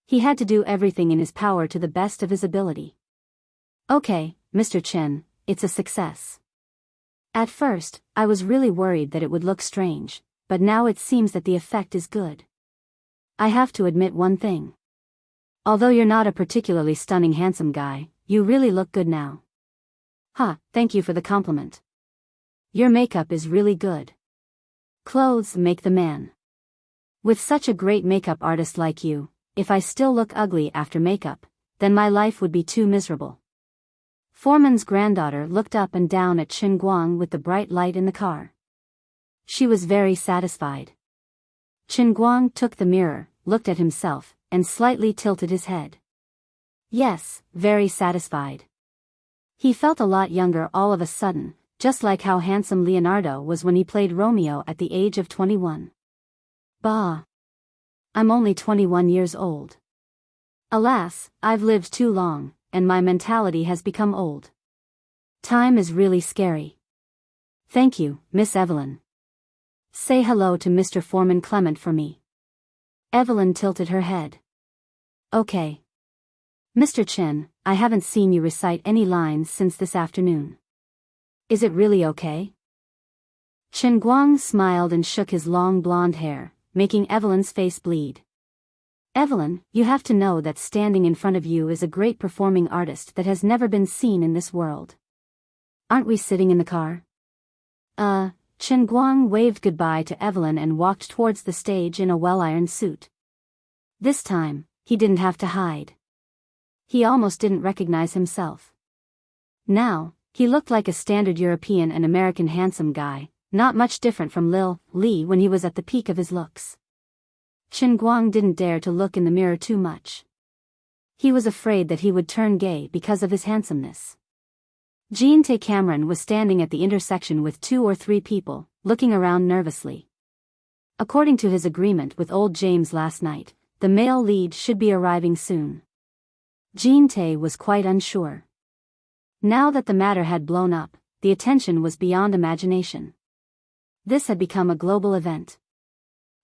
He had to do everything in his power to the best of his ability. Okay, Mr. Chen, it's a success. At first, I was really worried that it would look strange, but now it seems that the effect is good. I have to admit one thing. Although you're not a particularly stunning handsome guy, you really look good now. Thank you for the compliment. Your makeup is really good. Clothes make the man. With such a great makeup artist like you, if I still look ugly after makeup, then my life would be too miserable. Foreman's granddaughter looked up and down at Chen Guang with the bright light in the car. She was very satisfied. Chen Guang took the mirror, looked at himself, and slightly tilted his head. Yes, very satisfied. He felt a lot younger all of a sudden, just like how handsome Leonardo was when he played Romeo at the age of 21. Bah! I'm only 21 years old. Alas, I've lived too long, and my mentality has become old. Time is really scary. Thank you, Miss Evelyn. Say hello to Mr. Foreman Clement for me. Evelyn tilted her head. Okay. Mr. Chen, I haven't seen you recite any lines since this afternoon. Is it really okay? Chen Guang smiled and shook his long blonde hair, making Evelyn's face bleed. Evelyn, you have to know that standing in front of you is a great performing artist that has never been seen in this world. Aren't we sitting in the car? Chen Guang waved goodbye to Evelyn and walked towards the stage in a well-ironed suit. This time, he didn't have to hide. He almost didn't recognize himself. Now, he looked like a standard European and American handsome guy, not much different from Lil Li when he was at the peak of his looks. Chen Guang didn't dare to look in the mirror too much. He was afraid that he would turn gay because of his handsomeness. Jean-Tay Cameron was standing at the intersection with 2 or 3 people, looking around nervously. According to his agreement with old James last night, the male lead should be arriving soon. Jean-Tay was quite unsure. Now that the matter had blown up, the attention was beyond imagination. This had become a global event.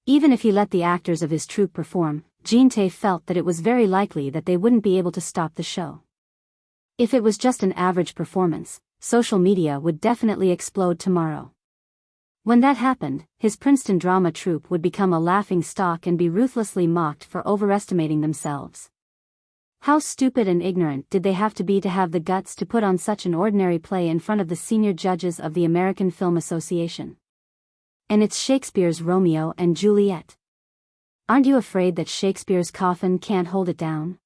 Even if he let the actors of his troupe perform, Jean-Tay felt that it was very likely that they wouldn't be able to stop the show. If it was just an average performance, social media would definitely explode tomorrow. When that happened, his Princeton drama troupe would become a laughing stock and be ruthlessly mocked for overestimating themselves. How stupid and ignorant did they have to have the guts to put on such an ordinary play in front of the senior judges of the American Film Association? And it's Shakespeare's Romeo and Juliet. Aren't you afraid that Shakespeare's coffin can't hold it down?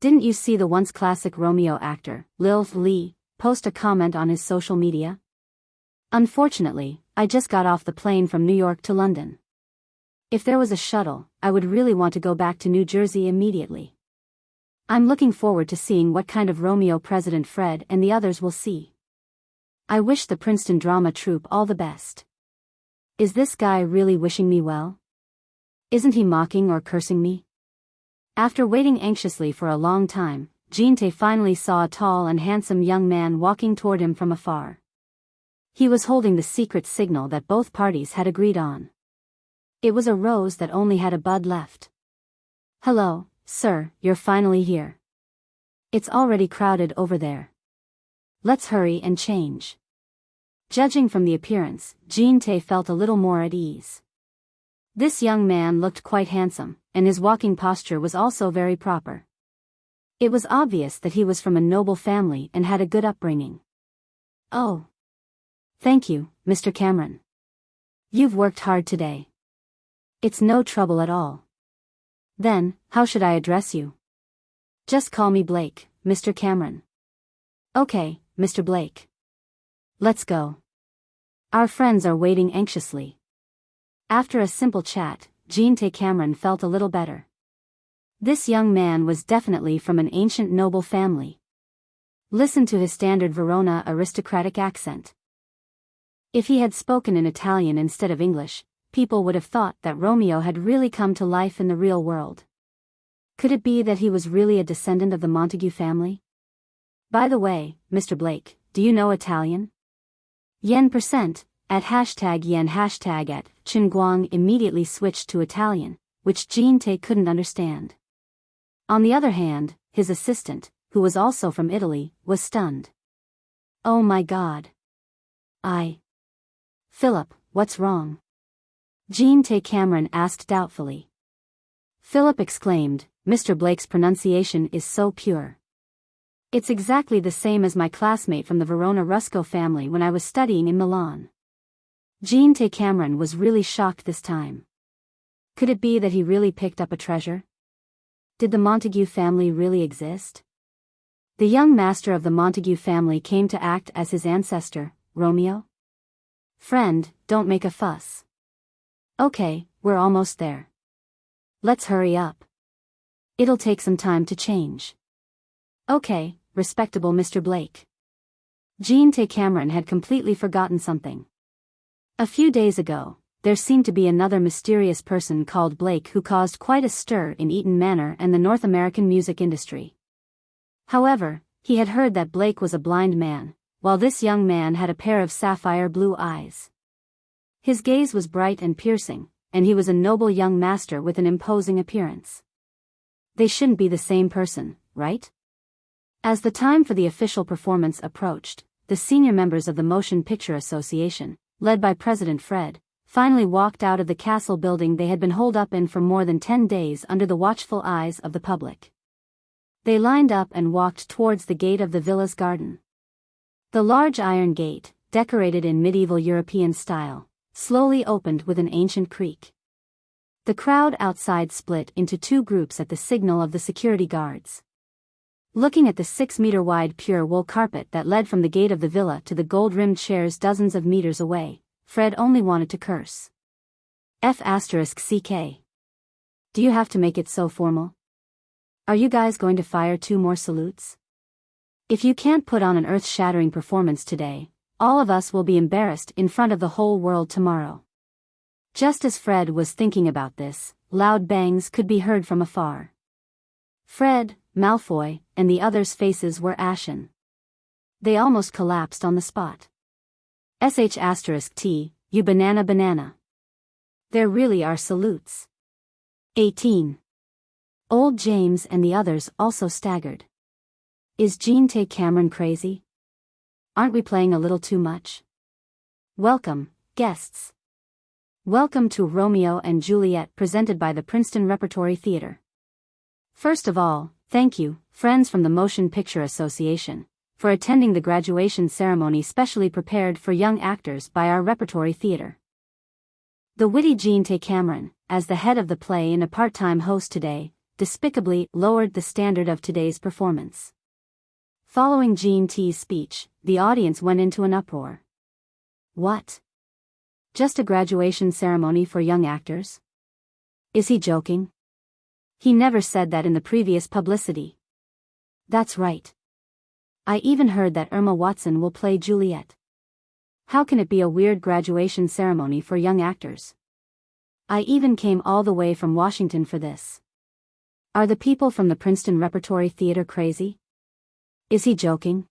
Didn't you see the once classic Romeo actor, Lil Li, post a comment on his social media? Unfortunately, I just got off the plane from New York to London. If there was a shuttle, I would really want to go back to New Jersey immediately. I'm looking forward to seeing what kind of Romeo President Fred and the others will see. I wish the Princeton drama troupe all the best. Is this guy really wishing me well? Isn't he mocking or cursing me? After waiting anxiously for a long time, Jean-Tae finally saw a tall and handsome young man walking toward him from afar. He was holding the secret signal that both parties had agreed on. It was a rose that only had a bud left. Hello, sir, you're finally here. It's already crowded over there. Let's hurry and change. Judging from the appearance, Jean-Tae felt a little more at ease. This young man looked quite handsome, and his walking posture was also very proper. It was obvious that he was from a noble family and had a good upbringing. Oh. Thank you, Mr. Cameron. You've worked hard today. It's no trouble at all. Then, how should I address you? Just call me Blake, Mr. Cameron. Okay, Mr. Blake. Let's go. Our friends are waiting anxiously. After a simple chat, Jean-Tae Cameron felt a little better. This young man was definitely from an ancient noble family. Listen to his standard Verona aristocratic accent. If he had spoken in Italian instead of English, people would have thought that Romeo had really come to life in the real world. Could it be that he was really a descendant of the Montague family? By the way, Mr. Blake, do you know Italian? Yen% at #yen #at Chinguang immediately switched to Italian, which Jean-Tae couldn't understand. On the other hand, his assistant, who was also from Italy, was stunned. Oh my God. Philip, what's wrong? Jean-Tae Cameron asked doubtfully. Philip exclaimed, Mr. Blake's pronunciation is so pure. It's exactly the same as my classmate from the Verona Rusco family when I was studying in Milan. Jean-Tae Cameron was really shocked this time. Could it be that he really picked up a treasure? Did the Montague family really exist? The young master of the Montague family came to act as his ancestor, Romeo? Friend, don't make a fuss. Okay, we're almost there. Let's hurry up. It'll take some time to change. Okay, respectable Mr. Blake. Jean-Tae Cameron had completely forgotten something. A few days ago, there seemed to be another mysterious person called Blake who caused quite a stir in Eaton Manor and the North American music industry. However, he had heard that Blake was a blind man, while this young man had a pair of sapphire blue eyes. His gaze was bright and piercing, and he was a noble young master with an imposing appearance. They shouldn't be the same person, right? As the time for the official performance approached, the senior members of the Motion Picture Association, led by President Fred, finally walked out of the castle building they had been holed up in for more than 10 days under the watchful eyes of the public. They lined up and walked towards the gate of the villa's garden. The large iron gate, decorated in medieval European style, slowly opened with an ancient creak. The crowd outside split into two groups at the signal of the security guards. Looking at the 6-meter-wide pure wool carpet that led from the gate of the villa to the gold-rimmed chairs dozens of meters away, Fred only wanted to curse. F***CK. Do you have to make it so formal? Are you guys going to fire 2 more salutes? If you can't put on an earth-shattering performance today, all of us will be embarrassed in front of the whole world tomorrow. Just as Fred was thinking about this, loud bangs could be heard from afar. Fred, Malfoy, and the others' faces were ashen. They almost collapsed on the spot. **T, you banana. There really are salutes. 18. Old James and the others also staggered. Is Jean-Tae Cameron crazy? Aren't we playing a little too much? Welcome, guests. Welcome to Romeo and Juliet presented by the Princeton Repertory Theater. First of all, thank you, friends from the Motion Picture Association, for attending the graduation ceremony specially prepared for young actors by our repertory theater. The witty Jean-Tae Cameron, as the head of the play and a part-time host today, despicably lowered the standard of today's performance. Following Jean-Tae's speech, the audience went into an uproar. What? Just a graduation ceremony for young actors? Is he joking? He never said that in the previous publicity. That's right. I even heard that Emma Watson will play Juliet. How can it be a weird graduation ceremony for young actors? I even came all the way from Washington for this. Are the people from the Princeton Repertory Theater crazy? Is he joking?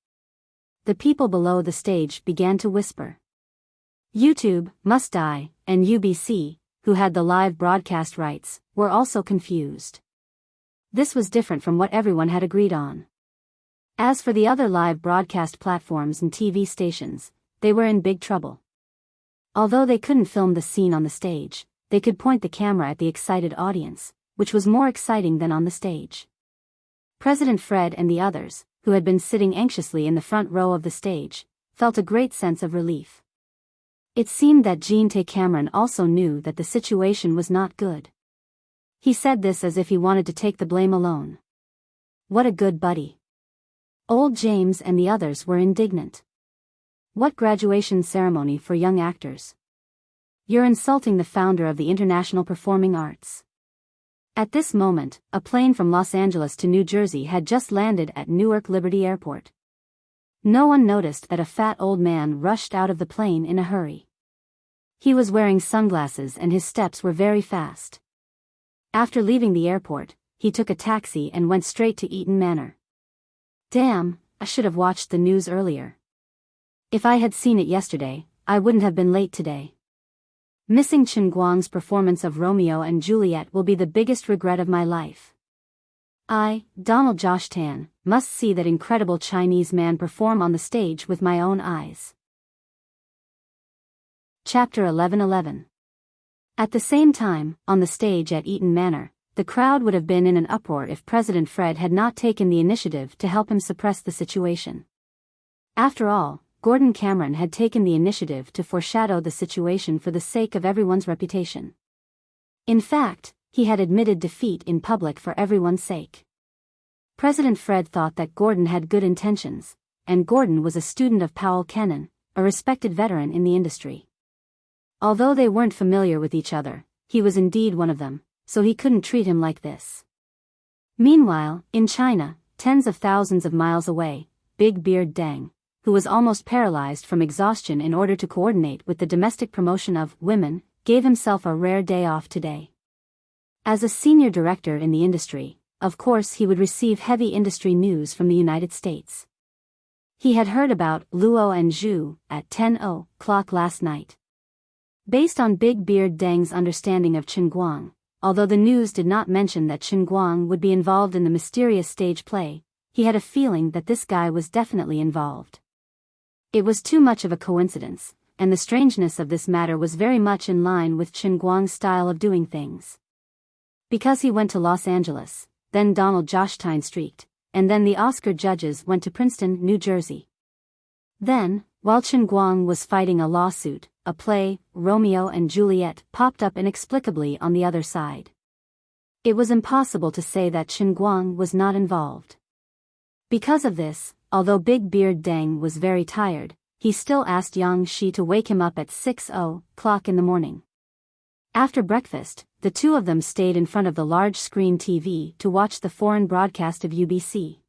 The people below the stage began to whisper. YouTube, Must Die, and UBC, who had the live broadcast rights, were also confused. This was different from what everyone had agreed on. As for the other live broadcast platforms and TV stations, they were in big trouble. Although they couldn't film the scene on the stage, they could point the camera at the excited audience, which was more exciting than on the stage. President Fred and the others, who had been sitting anxiously in the front row of the stage, felt a great sense of relief. It seemed that Jean-Tay Cameron also knew that the situation was not good. He said this as if he wanted to take the blame alone. What a good buddy. Old James and the others were indignant. What graduation ceremony for young actors? You're insulting the founder of the International Performing Arts. At this moment, a plane from Los Angeles to New Jersey had just landed at Newark Liberty Airport. No one noticed that a fat old man rushed out of the plane in a hurry. He was wearing sunglasses and his steps were very fast. After leaving the airport, he took a taxi and went straight to Eaton Manor. Damn, I should have watched the news earlier. If I had seen it yesterday, I wouldn't have been late today. Missing Chen Guang's performance of Romeo and Juliet will be the biggest regret of my life. I, Donald Josh Tan, must see that incredible Chinese man perform on the stage with my own eyes. Chapter 11:11. At the same time, on the stage at Eaton Manor, the crowd would have been in an uproar if President Fred had not taken the initiative to help him suppress the situation. After all, Gordon Cameron had taken the initiative to foreshadow the situation for the sake of everyone's reputation. In fact, he had admitted defeat in public for everyone's sake. President Fred thought that Gordon had good intentions, and Gordon was a student of Powell Kennan, a respected veteran in the industry. Although they weren't familiar with each other, he was indeed one of them, so he couldn't treat him like this. Meanwhile, in China, tens of thousands of miles away, Big Beard Deng, who was almost paralyzed from exhaustion in order to coordinate with the domestic promotion of Women, gave himself a rare day off today. As a senior director in the industry, of course he would receive heavy industry news from the United States. He had heard about Luo and Zhu at 10:00 last night. Based on Big Beard Deng's understanding of Chen Guang, although the news did not mention that Chen Guang would be involved in the mysterious stage play, he had a feeling that this guy was definitely involved. It was too much of a coincidence, and the strangeness of this matter was very much in line with Chen Guang's style of doing things. Because he went to Los Angeles, then Donald Josh Tyne streaked, and then the Oscar judges went to Princeton, New Jersey. Then, while Chen Guang was fighting a lawsuit, a play, Romeo and Juliet, popped up inexplicably on the other side. It was impossible to say that Chen Guang was not involved. Because of this, although Big Beard Deng was very tired, he still asked Yang Shi to wake him up at 6:00 in the morning. After breakfast, the two of them stayed in front of the large-screen TV to watch the foreign broadcast of UBC.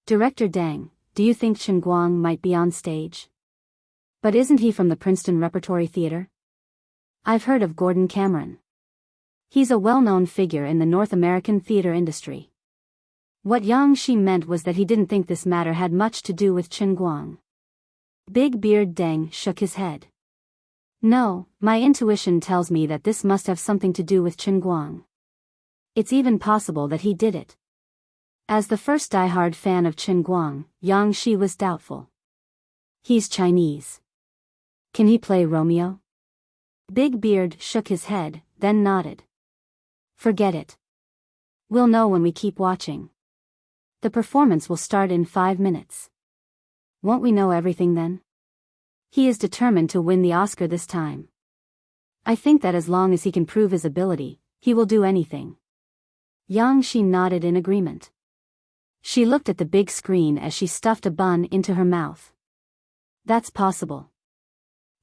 Director Deng, do you think Chen Guang might be on stage? But isn't he from the Princeton Repertory Theater? I've heard of Gordon Cameron. He's a well-known figure in the North American theater industry. What Yang Shi meant was that he didn't think this matter had much to do with Chen Guang. Big Beard Deng shook his head. No, my intuition tells me that this must have something to do with Chen Guang. It's even possible that he did it. As the first diehard fan of Chen Guang, Yang Shi was doubtful. He's Chinese. Can he play Romeo? Big Beard shook his head, then nodded. Forget it. We'll know when we keep watching. The performance will start in 5 minutes. Won't we know everything then? He is determined to win the Oscar this time. I think that as long as he can prove his ability, he will do anything. Yang Shi nodded in agreement. She looked at the big screen as she stuffed a bun into her mouth. That's possible.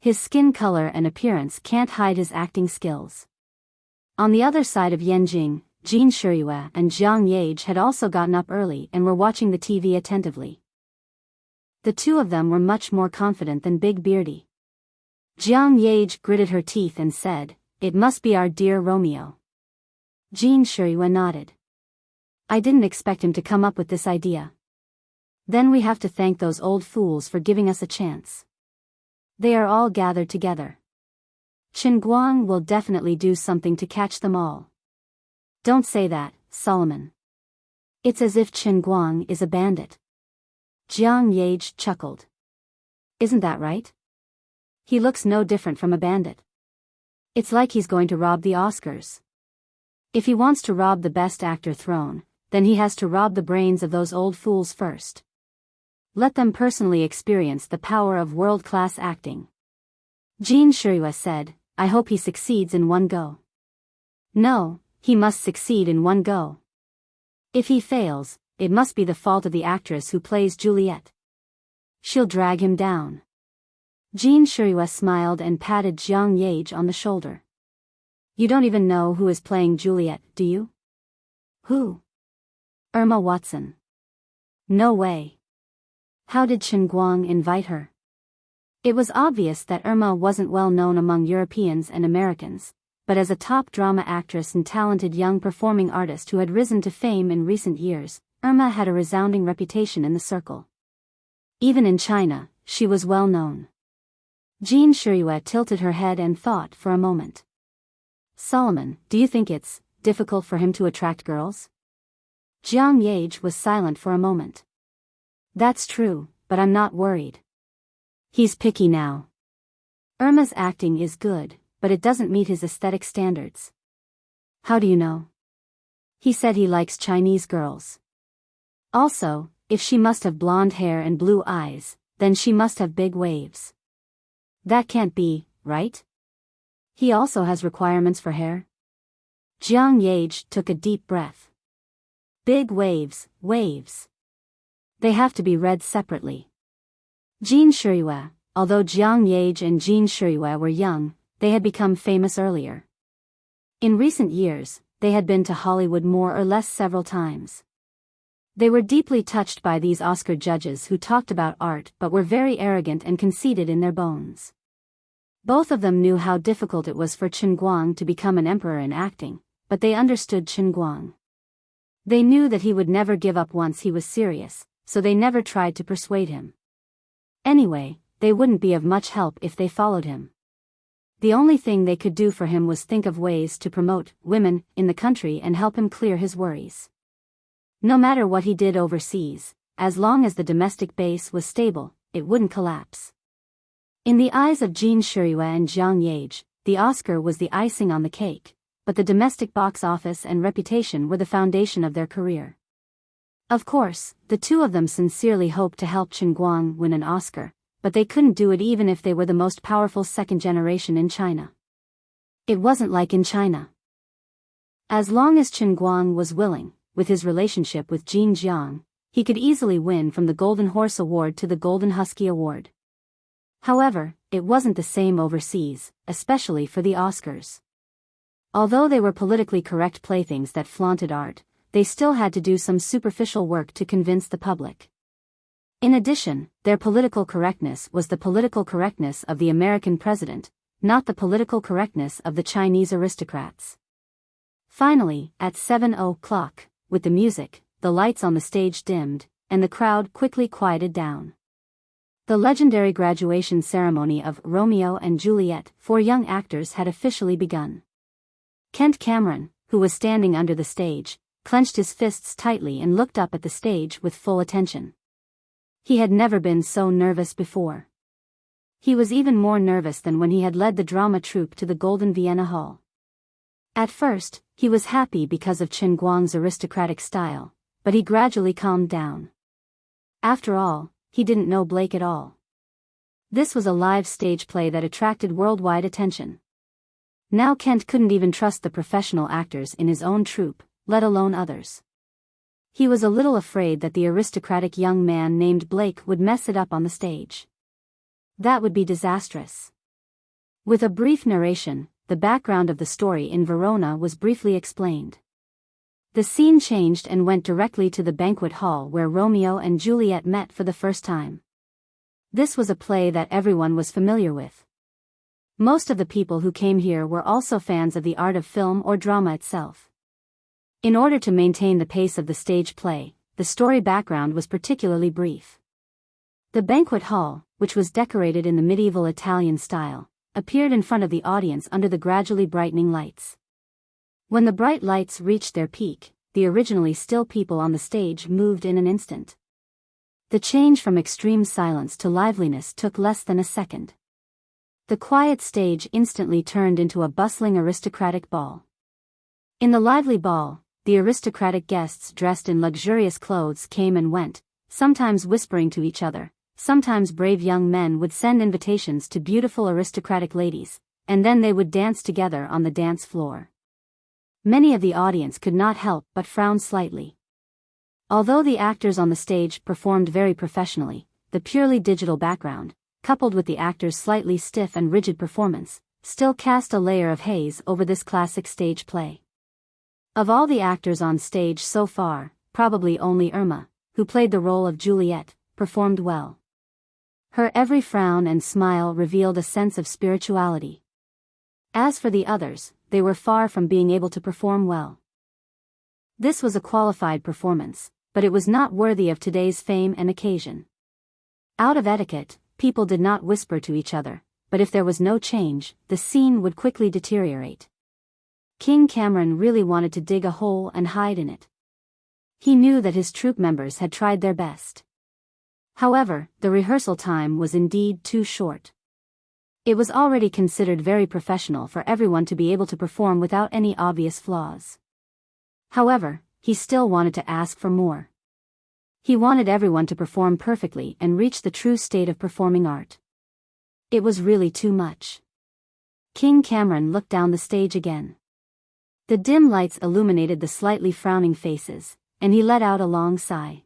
His skin color and appearance can't hide his acting skills. On the other side of Yanjing, Jean Shiyue and Jiang Yage had also gotten up early and were watching the TV attentively. The two of them were much more confident than Big Beardy. Jiang Yage gritted her teeth and said, "It must be our dear Romeo." Jean Shirihua nodded. "I didn't expect him to come up with this idea. Then we have to thank those old fools for giving us a chance. They are all gathered together. Chen Guang will definitely do something to catch them all." "Don't say that, Solomon. It's as if Chen Guang is a bandit." Jiang Yage chuckled. "Isn't that right? He looks no different from a bandit. It's like he's going to rob the Oscars. If he wants to rob the Best Actor throne, then he has to rob the brains of those old fools first. Let them personally experience the power of world-class acting." Jean Shirihua said, "I hope he succeeds in one go." "No, he must succeed in one go. If he fails, it must be the fault of the actress who plays Juliet. She'll drag him down." Jean Shirihua smiled and patted Jiang Yage on the shoulder. "You don't even know who is playing Juliet, do you?" "Who?" "Irma Watson." "No way. How did Chen Guang invite her?" It was obvious that Irma wasn't well known among Europeans and Americans, but as a top drama actress and talented young performing artist who had risen to fame in recent years, Irma had a resounding reputation in the circle. Even in China, she was well known. Jean Shirihua tilted her head and thought for a moment. "Solomon, do you think it's difficult for him to attract girls?" Jiang Yage was silent for a moment. "That's true, but I'm not worried. He's picky now. Irma's acting is good, but it doesn't meet his aesthetic standards." "How do you know?" "He said he likes Chinese girls. Also, if she must have blonde hair and blue eyes, then she must have big waves. That can't be, right? He also has requirements for hair." Jiang Yage took a deep breath. "Big waves, waves. They have to be read separately." Jean Shirihua, although Jiang Yage and Jean Shirihua were young, they had become famous earlier. In recent years, they had been to Hollywood more or less several times. They were deeply touched by these Oscar judges who talked about art but were very arrogant and conceited in their bones. Both of them knew how difficult it was for Chen Guang to become an emperor in acting, but they understood Chen Guang. They knew that he would never give up once he was serious, so they never tried to persuade him. Anyway, they wouldn't be of much help if they followed him. The only thing they could do for him was think of ways to promote women in the country and help him clear his worries. No matter what he did overseas, as long as the domestic base was stable, it wouldn't collapse. In the eyes of Jean Shirihua and Jiang Yage, the Oscar was the icing on the cake, but the domestic box office and reputation were the foundation of their career. Of course, the two of them sincerely hoped to help Chen Guang win an Oscar, but they couldn't do it even if they were the most powerful second generation in China. It wasn't like in China. As long as Chen Guang was willing, with his relationship with Jin Jiang, he could easily win from the Golden Horse Award to the Golden Husky Award. However, it wasn't the same overseas, especially for the Oscars. Although they were politically correct playthings that flaunted art, they still had to do some superficial work to convince the public. In addition, their political correctness was the political correctness of the American president, not the political correctness of the Chinese aristocrats. Finally, at 7:00, with the music, the lights on the stage dimmed, and the crowd quickly quieted down. The legendary graduation ceremony of Romeo and Juliet, 4 young actors, had officially begun. Kent Cameron, who was standing under the stage, clenched his fists tightly and looked up at the stage with full attention. He had never been so nervous before. He was even more nervous than when he had led the drama troupe to the Golden Vienna Hall. At first, he was happy because of Chen Guang's aristocratic style, but he gradually calmed down. After all, he didn't know Blake at all. This was a live stage play that attracted worldwide attention. Now Kent couldn't even trust the professional actors in his own troupe, let alone others. He was a little afraid that the aristocratic young man named Blake would mess it up on the stage. That would be disastrous. With a brief narration, the background of the story in Verona was briefly explained. The scene changed and went directly to the banquet hall where Romeo and Juliet met for the first time. This was a play that everyone was familiar with. Most of the people who came here were also fans of the art of film or drama itself. In order to maintain the pace of the stage play, the story background was particularly brief. The banquet hall, which was decorated in the medieval Italian style, appeared in front of the audience under the gradually brightening lights. When the bright lights reached their peak, the originally still people on the stage moved in an instant. The change from extreme silence to liveliness took less than a second. The quiet stage instantly turned into a bustling aristocratic ball. In the lively ball, the aristocratic guests dressed in luxurious clothes came and went, sometimes whispering to each other. Sometimes brave young men would send invitations to beautiful aristocratic ladies, and then they would dance together on the dance floor. Many of the audience could not help but frown slightly. Although the actors on the stage performed very professionally, the purely digital background, coupled with the actors' slightly stiff and rigid performance, still cast a layer of haze over this classic stage play. Of all the actors on stage so far, probably only Irma, who played the role of Juliet, performed well. Her every frown and smile revealed a sense of spirituality. As for the others, they were far from being able to perform well. This was a qualified performance, but it was not worthy of today's fame and occasion. Out of etiquette, people did not whisper to each other, but if there was no change, the scene would quickly deteriorate. King Cameron really wanted to dig a hole and hide in it. He knew that his troupe members had tried their best. However, the rehearsal time was indeed too short. It was already considered very professional for everyone to be able to perform without any obvious flaws. However, he still wanted to ask for more. He wanted everyone to perform perfectly and reach the true state of performing art. It was really too much. King Cameron looked down the stage again. The dim lights illuminated the slightly frowning faces, and he let out a long sigh.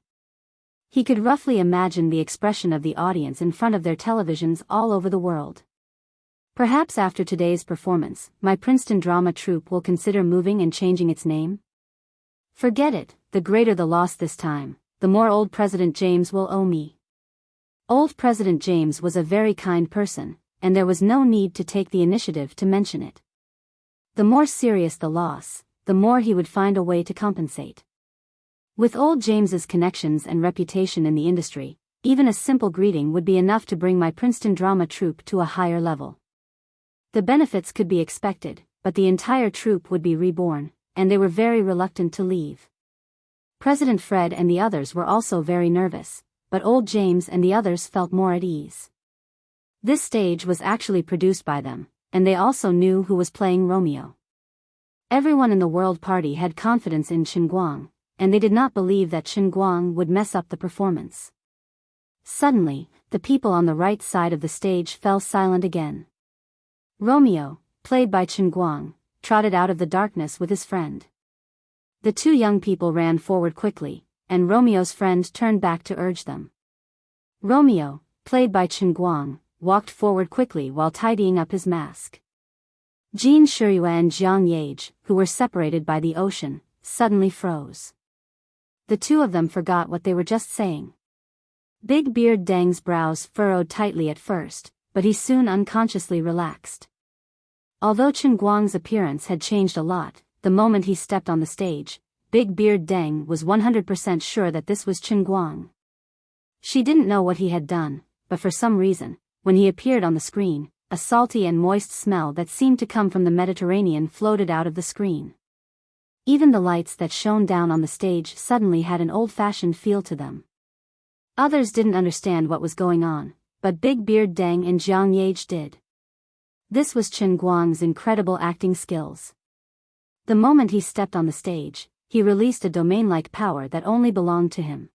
He could roughly imagine the expression of the audience in front of their televisions all over the world. Perhaps after today's performance, my Princeton drama troupe will consider moving and changing its name? Forget it, the greater the loss this time, the more old President James will owe me. Old President James was a very kind person, and there was no need to take the initiative to mention it. The more serious the loss, the more he would find a way to compensate. With old James's connections and reputation in the industry, even a simple greeting would be enough to bring my Princeton drama troupe to a higher level. The benefits could be expected, but the entire troupe would be reborn, and they were very reluctant to leave. President Fred and the others were also very nervous, but old James and the others felt more at ease. This stage was actually produced by them, and they also knew who was playing Romeo. Everyone in the World Party had confidence in Chen Guang, and they did not believe that Chen Guang would mess up the performance. Suddenly, the people on the right side of the stage fell silent again. Romeo, played by Chen Guang, trotted out of the darkness with his friend. The two young people ran forward quickly, and Romeo's friend turned back to urge them. Romeo, played by Chen Guang, walked forward quickly while tidying up his mask. Jean Shiyue and Jiang Yage, who were separated by the ocean, suddenly froze. The two of them forgot what they were just saying. Big Beard Deng's brows furrowed tightly at first, but he soon unconsciously relaxed. Although Chen Guang's appearance had changed a lot, the moment he stepped on the stage, Big Beard Deng was 100% sure that this was Chen Guang. She didn't know what he had done, but for some reason, when he appeared on the screen, a salty and moist smell that seemed to come from the Mediterranean floated out of the screen. Even the lights that shone down on the stage suddenly had an old-fashioned feel to them. Others didn't understand what was going on, but Big Beard Deng and Jiang Yage did. This was Chen Guang's incredible acting skills. The moment he stepped on the stage, he released a domain-like power that only belonged to him.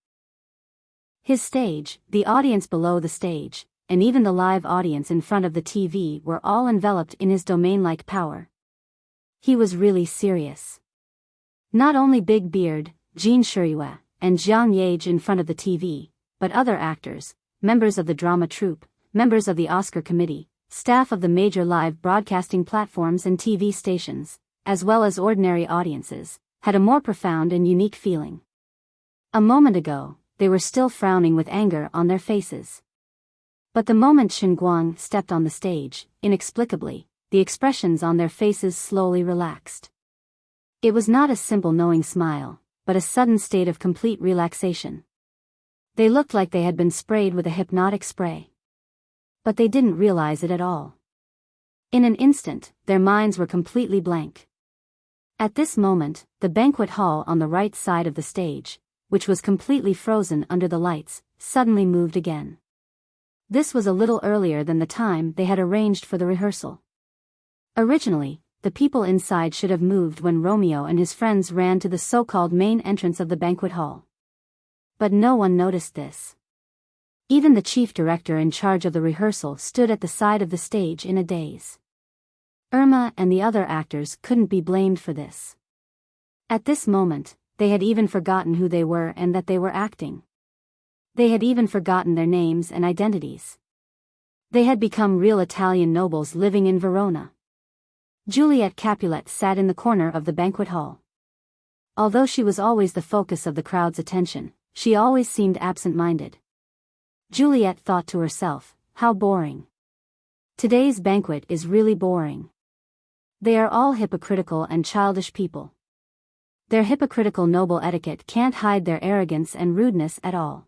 His stage, the audience below the stage, and even the live audience in front of the TV were all enveloped in his domain-like power. He was really serious. Not only Big Beard, Jean Shiyue, and Jiang Yage in front of the TV, but other actors, members of the drama troupe, members of the Oscar committee, staff of the major live broadcasting platforms and TV stations, as well as ordinary audiences, had a more profound and unique feeling. A moment ago, they were still frowning with anger on their faces. But the moment Xinguang stepped on the stage, inexplicably, the expressions on their faces slowly relaxed. It was not a simple knowing smile, but a sudden state of complete relaxation. They looked like they had been sprayed with a hypnotic spray. But they didn't realize it at all. In an instant, their minds were completely blank. At this moment, the banquet hall on the right side of the stage, which was completely frozen under the lights, suddenly moved again. This was a little earlier than the time they had arranged for the rehearsal. Originally, the people inside should have moved when Romeo and his friends ran to the so-called main entrance of the banquet hall. But no one noticed this. Even the chief director in charge of the rehearsal stood at the side of the stage in a daze. Irma and the other actors couldn't be blamed for this. At this moment, they had even forgotten who they were and that they were acting. They had even forgotten their names and identities. They had become real Italian nobles living in Verona. Juliet Capulet sat in the corner of the banquet hall. Although she was always the focus of the crowd's attention, she always seemed absent-minded. Juliet thought to herself, how boring. Today's banquet is really boring. They are all hypocritical and childish people. Their hypocritical noble etiquette can't hide their arrogance and rudeness at all.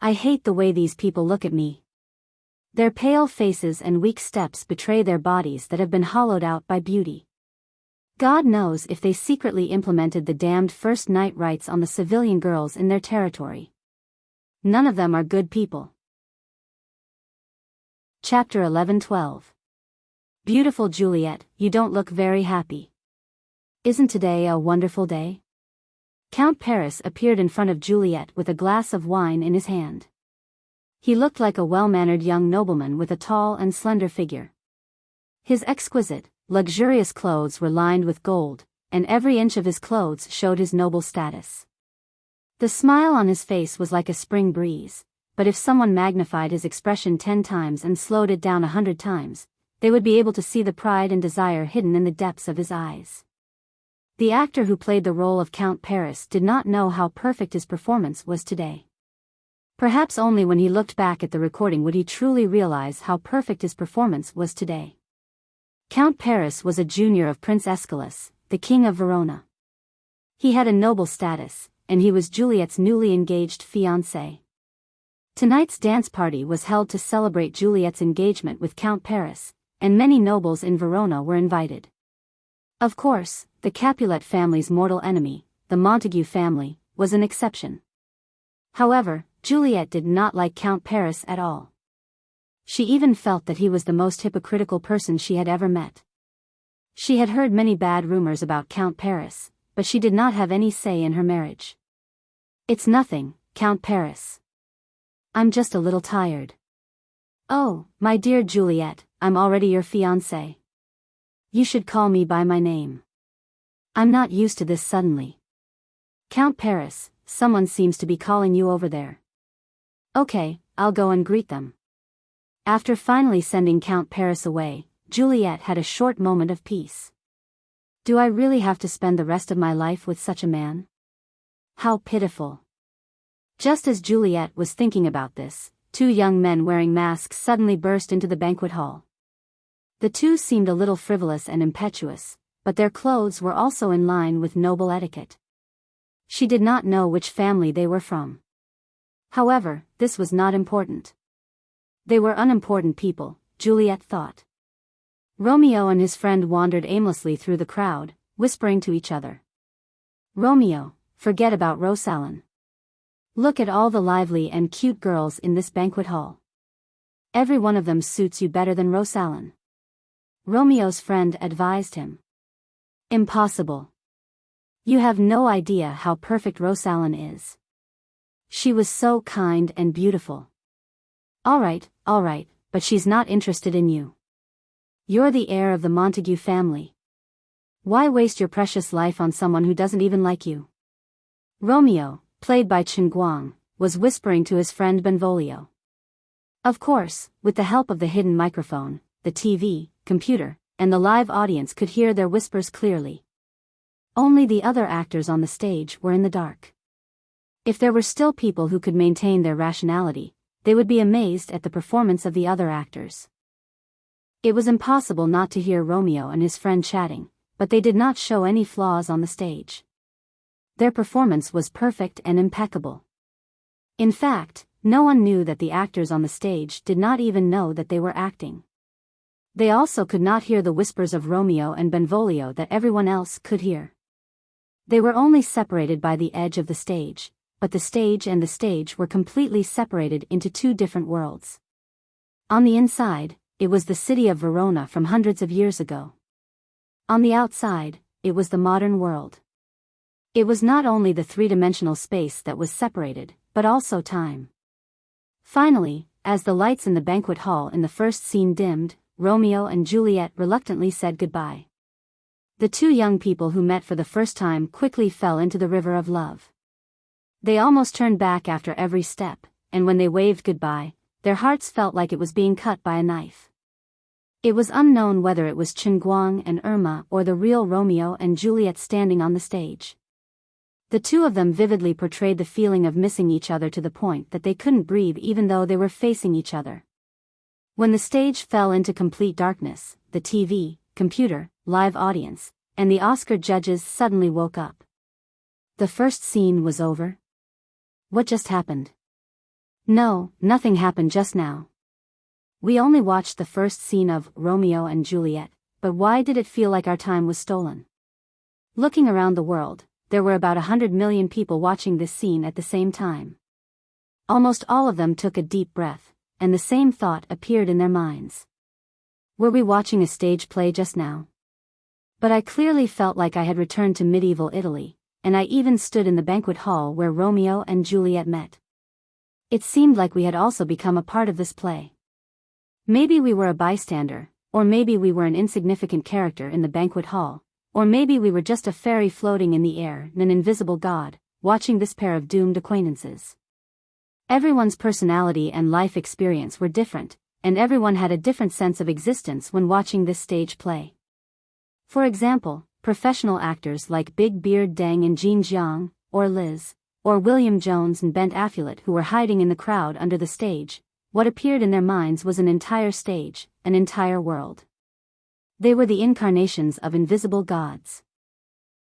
I hate the way these people look at me. Their pale faces and weak steps betray their bodies that have been hollowed out by beauty. God knows if they secretly implemented the damned first night rites on the civilian girls in their territory. None of them are good people. Chapter 11-12. Beautiful Juliet, you don't look very happy. Isn't today a wonderful day? Count Paris appeared in front of Juliet with a glass of wine in his hand. He looked like a well-mannered young nobleman with a tall and slender figure. His exquisite, luxurious clothes were lined with gold, and every inch of his clothes showed his noble status. The smile on his face was like a spring breeze, but if someone magnified his expression 10 times and slowed it down 100 times, they would be able to see the pride and desire hidden in the depths of his eyes. The actor who played the role of Count Paris did not know how perfect his performance was today. Perhaps only when he looked back at the recording would he truly realize how perfect his performance was today. Count Paris was a junior of Prince Aeschylus, the king of Verona. He had a noble status, and he was Juliet's newly engaged fiancé. Tonight's dance party was held to celebrate Juliet's engagement with Count Paris, and many nobles in Verona were invited. Of course, the Capulet family's mortal enemy, the Montague family, was an exception. However, Juliet did not like Count Paris at all. She even felt that he was the most hypocritical person she had ever met. She had heard many bad rumors about Count Paris, but she did not have any say in her marriage. It's nothing, Count Paris. I'm just a little tired. Oh, my dear Juliet, I'm already your fiancé. You should call me by my name. I'm not used to this suddenly. Count Paris, someone seems to be calling you over there. Okay, I'll go and greet them. After finally sending Count Paris away, Juliet had a short moment of peace. Do I really have to spend the rest of my life with such a man? How pitiful. Just as Juliet was thinking about this, 2 young men wearing masks suddenly burst into the banquet hall. The 2 seemed a little frivolous and impetuous, but their clothes were also in line with noble etiquette. She did not know which family they were from. However, this was not important. They were unimportant people, Juliet thought. Romeo and his friend wandered aimlessly through the crowd, whispering to each other. Romeo, forget about Rosalyn. Look at all the lively and cute girls in this banquet hall. Every one of them suits you better than Rosalyn. Romeo's friend advised him. Impossible. You have no idea how perfect Rosalyn is. She was so kind and beautiful. All right, but she's not interested in you. You're the heir of the Montague family. Why waste your precious life on someone who doesn't even like you? Romeo, played by Xinguang, was whispering to his friend Benvolio. Of course, with the help of the hidden microphone, the TV, computer, and the live audience could hear their whispers clearly. Only the other actors on the stage were in the dark. If there were still people who could maintain their rationality, they would be amazed at the performance of the other actors. It was impossible not to hear Romeo and his friend chatting, but they did not show any flaws on the stage. Their performance was perfect and impeccable. In fact, no one knew that the actors on the stage did not even know that they were acting. They also could not hear the whispers of Romeo and Benvolio that everyone else could hear. They were only separated by the edge of the stage, but the stage and the stage were completely separated into two different worlds. On the inside, it was the city of Verona from hundreds of years ago. On the outside, it was the modern world. It was not only the three-dimensional space that was separated, but also time. Finally, as the lights in the banquet hall in the first scene dimmed, Romeo and Juliet reluctantly said goodbye. The two young people who met for the first time quickly fell into the river of love. They almost turned back after every step, and when they waved goodbye, their hearts felt like it was being cut by a knife. It was unknown whether it was Chen Guang and Irma or the real Romeo and Juliet standing on the stage. The two of them vividly portrayed the feeling of missing each other to the point that they couldn't breathe even though they were facing each other. When the stage fell into complete darkness, the TV, computer, live audience, and the Oscar judges suddenly woke up. The first scene was over. What just happened? No, nothing happened just now. We only watched the first scene of Romeo and Juliet, but why did it feel like our time was stolen? Looking around the world, there were about 100 million people watching this scene at the same time. Almost all of them took a deep breath, and the same thought appeared in their minds. Were we watching a stage play just now? But I clearly felt like I had returned to medieval Italy, and I even stood in the banquet hall where Romeo and Juliet met. It seemed like we had also become a part of this play. Maybe we were a bystander, or maybe we were an insignificant character in the banquet hall, or maybe we were just a fairy floating in the air, an invisible god, watching this pair of doomed acquaintances. Everyone's personality and life experience were different, and everyone had a different sense of existence when watching this stage play. For example, professional actors like Big Beard Deng and Jean Jiang, or Liz, or William Jones and Ben Affleck who were hiding in the crowd under the stage, what appeared in their minds was an entire stage, an entire world. They were the incarnations of invisible gods.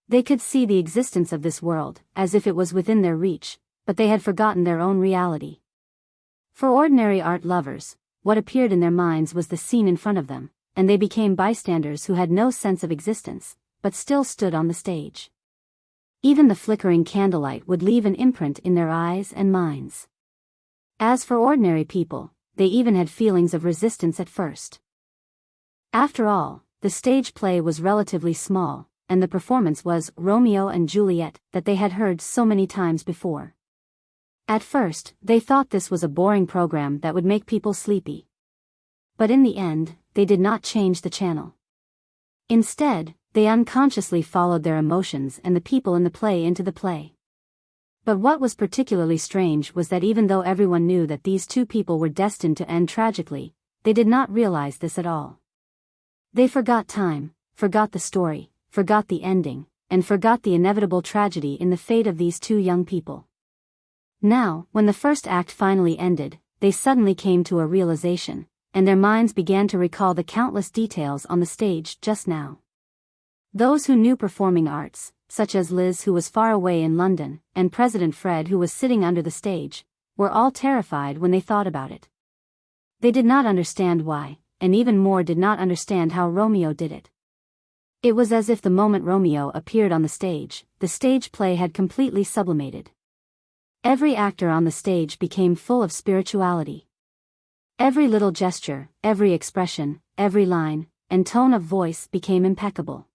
They could see the existence of this world, as if it was within their reach, but they had forgotten their own reality. For ordinary art lovers, what appeared in their minds was the scene in front of them, and they became bystanders who had no sense of existence, but still stood on the stage. Even the flickering candlelight would leave an imprint in their eyes and minds. As for ordinary people, they even had feelings of resistance at first. After all, the stage play was relatively small, and the performance was Romeo and Juliet that they had heard so many times before. At first, they thought this was a boring program that would make people sleepy. But in the end, they did not change the channel. Instead, they unconsciously followed their emotions and the people in the play into the play. But what was particularly strange was that even though everyone knew that these two people were destined to end tragically, they did not realize this at all. They forgot time, forgot the story, forgot the ending, and forgot the inevitable tragedy in the fate of these two young people. Now, when the first act finally ended, they suddenly came to a realization, and their minds began to recall the countless details on the stage just now. Those who knew performing arts, such as Liz who was far away in London, and President Fred who was sitting under the stage, were all terrified when they thought about it. They did not understand why, and even more did not understand how Romeo did it. It was as if the moment Romeo appeared on the stage play had completely sublimated. Every actor on the stage became full of spirituality. Every little gesture, every expression, every line, and tone of voice became impeccable.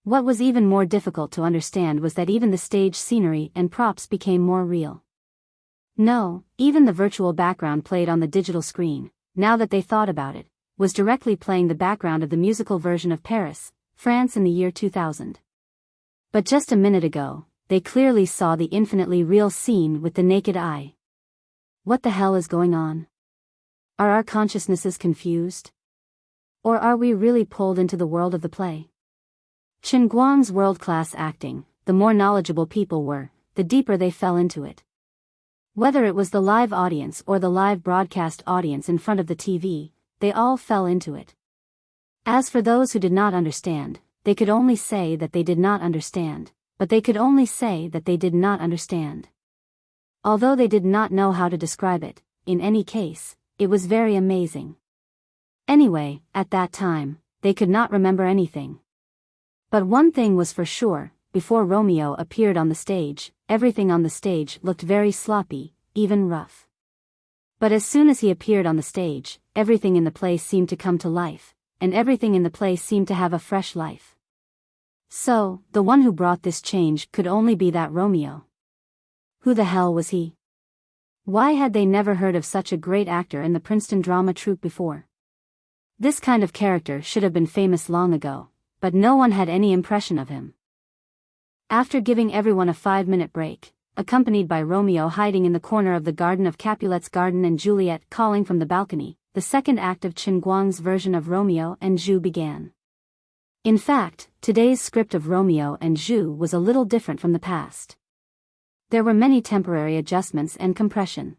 What was even more difficult to understand was that even the stage scenery and props became more real. No, even the virtual background played on the digital screen, now that they thought about it, was directly playing the background of the musical version of Paris, France in the year 2000. But just a minute ago, they clearly saw the infinitely real scene with the naked eye. What the hell is going on? Are our consciousnesses confused? Or are we really pulled into the world of the play? Chen Guang's world-class acting, the more knowledgeable people were, the deeper they fell into it. Whether it was the live audience or the live broadcast audience in front of the TV, they all fell into it. As for those who did not understand, they could only say that they did not understand, but they could only say that they did not understand. Although they did not know how to describe it, in any case, it was very amazing. Anyway, at that time, they could not remember anything. But one thing was for sure, before Romeo appeared on the stage, everything on the stage looked very sloppy, even rough. But as soon as he appeared on the stage, everything in the place seemed to come to life, and everything in the place seemed to have a fresh life. So, the one who brought this change could only be that Romeo. Who the hell was he? Why had they never heard of such a great actor in the Princeton drama troupe before? This kind of character should have been famous long ago, but no one had any impression of him. After giving everyone a 5-minute break, accompanied by Romeo hiding in the corner of the garden of Capulet's garden and Juliet calling from the balcony, the second act of Chen Guang's version of Romeo and Zhu began. In fact, today's script of Romeo and Zhu was a little different from the past. There were many temporary adjustments and compression.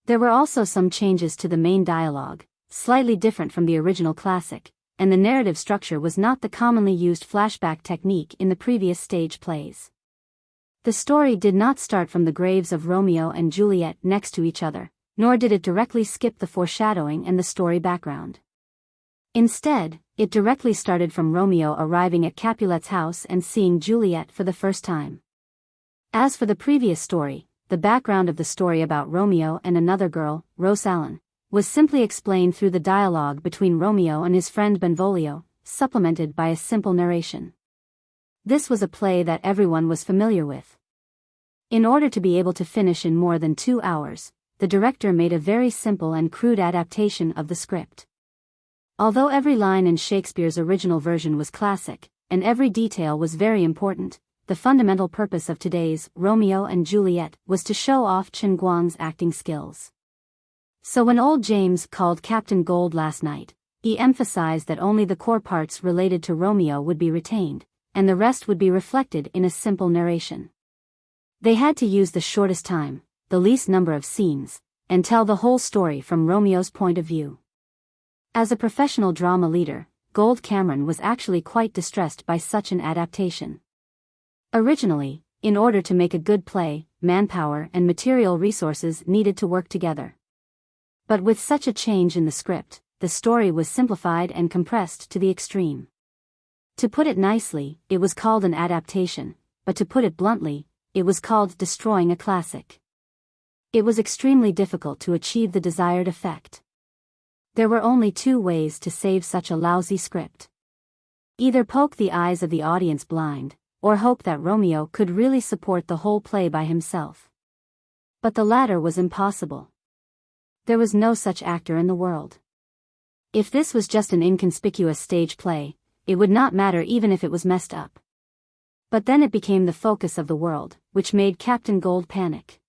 There were also some changes to the main dialogue, slightly different from the original classic, and the narrative structure was not the commonly used flashback technique in the previous stage plays. The story did not start from the graves of Romeo and Juliet next to each other, nor did it directly skip the foreshadowing and the story background. Instead, it directly started from Romeo arriving at Capulet's house and seeing Juliet for the first time. As for the previous story, the background of the story about Romeo and another girl, Rose Allen, was simply explained through the dialogue between Romeo and his friend Benvolio, supplemented by a simple narration. This was a play that everyone was familiar with. In order to be able to finish in more than 2 hours, the director made a very simple and crude adaptation of the script. Although every line in Shakespeare's original version was classic, and every detail was very important, the fundamental purpose of today's Romeo and Juliet was to show off Chen Guang's acting skills. So when old James called Captain Gold last night, he emphasized that only the core parts related to Romeo would be retained, and the rest would be reflected in a simple narration. They had to use the shortest time, the least number of scenes, and tell the whole story from Romeo's point of view. As a professional drama leader, Gold Cameron was actually quite distressed by such an adaptation. Originally, in order to make a good play, manpower and material resources needed to work together. But with such a change in the script, the story was simplified and compressed to the extreme. To put it nicely, it was called an adaptation, but to put it bluntly, it was called destroying a classic. It was extremely difficult to achieve the desired effect. There were only 2 ways to save such a lousy script. Either poke the eyes of the audience blind, or hope that Romeo could really support the whole play by himself. But the latter was impossible. There was no such actor in the world. If this was just an inconspicuous stage play, it would not matter even if it was messed up. But then it became the focus of the world, which made Captain Gold panic.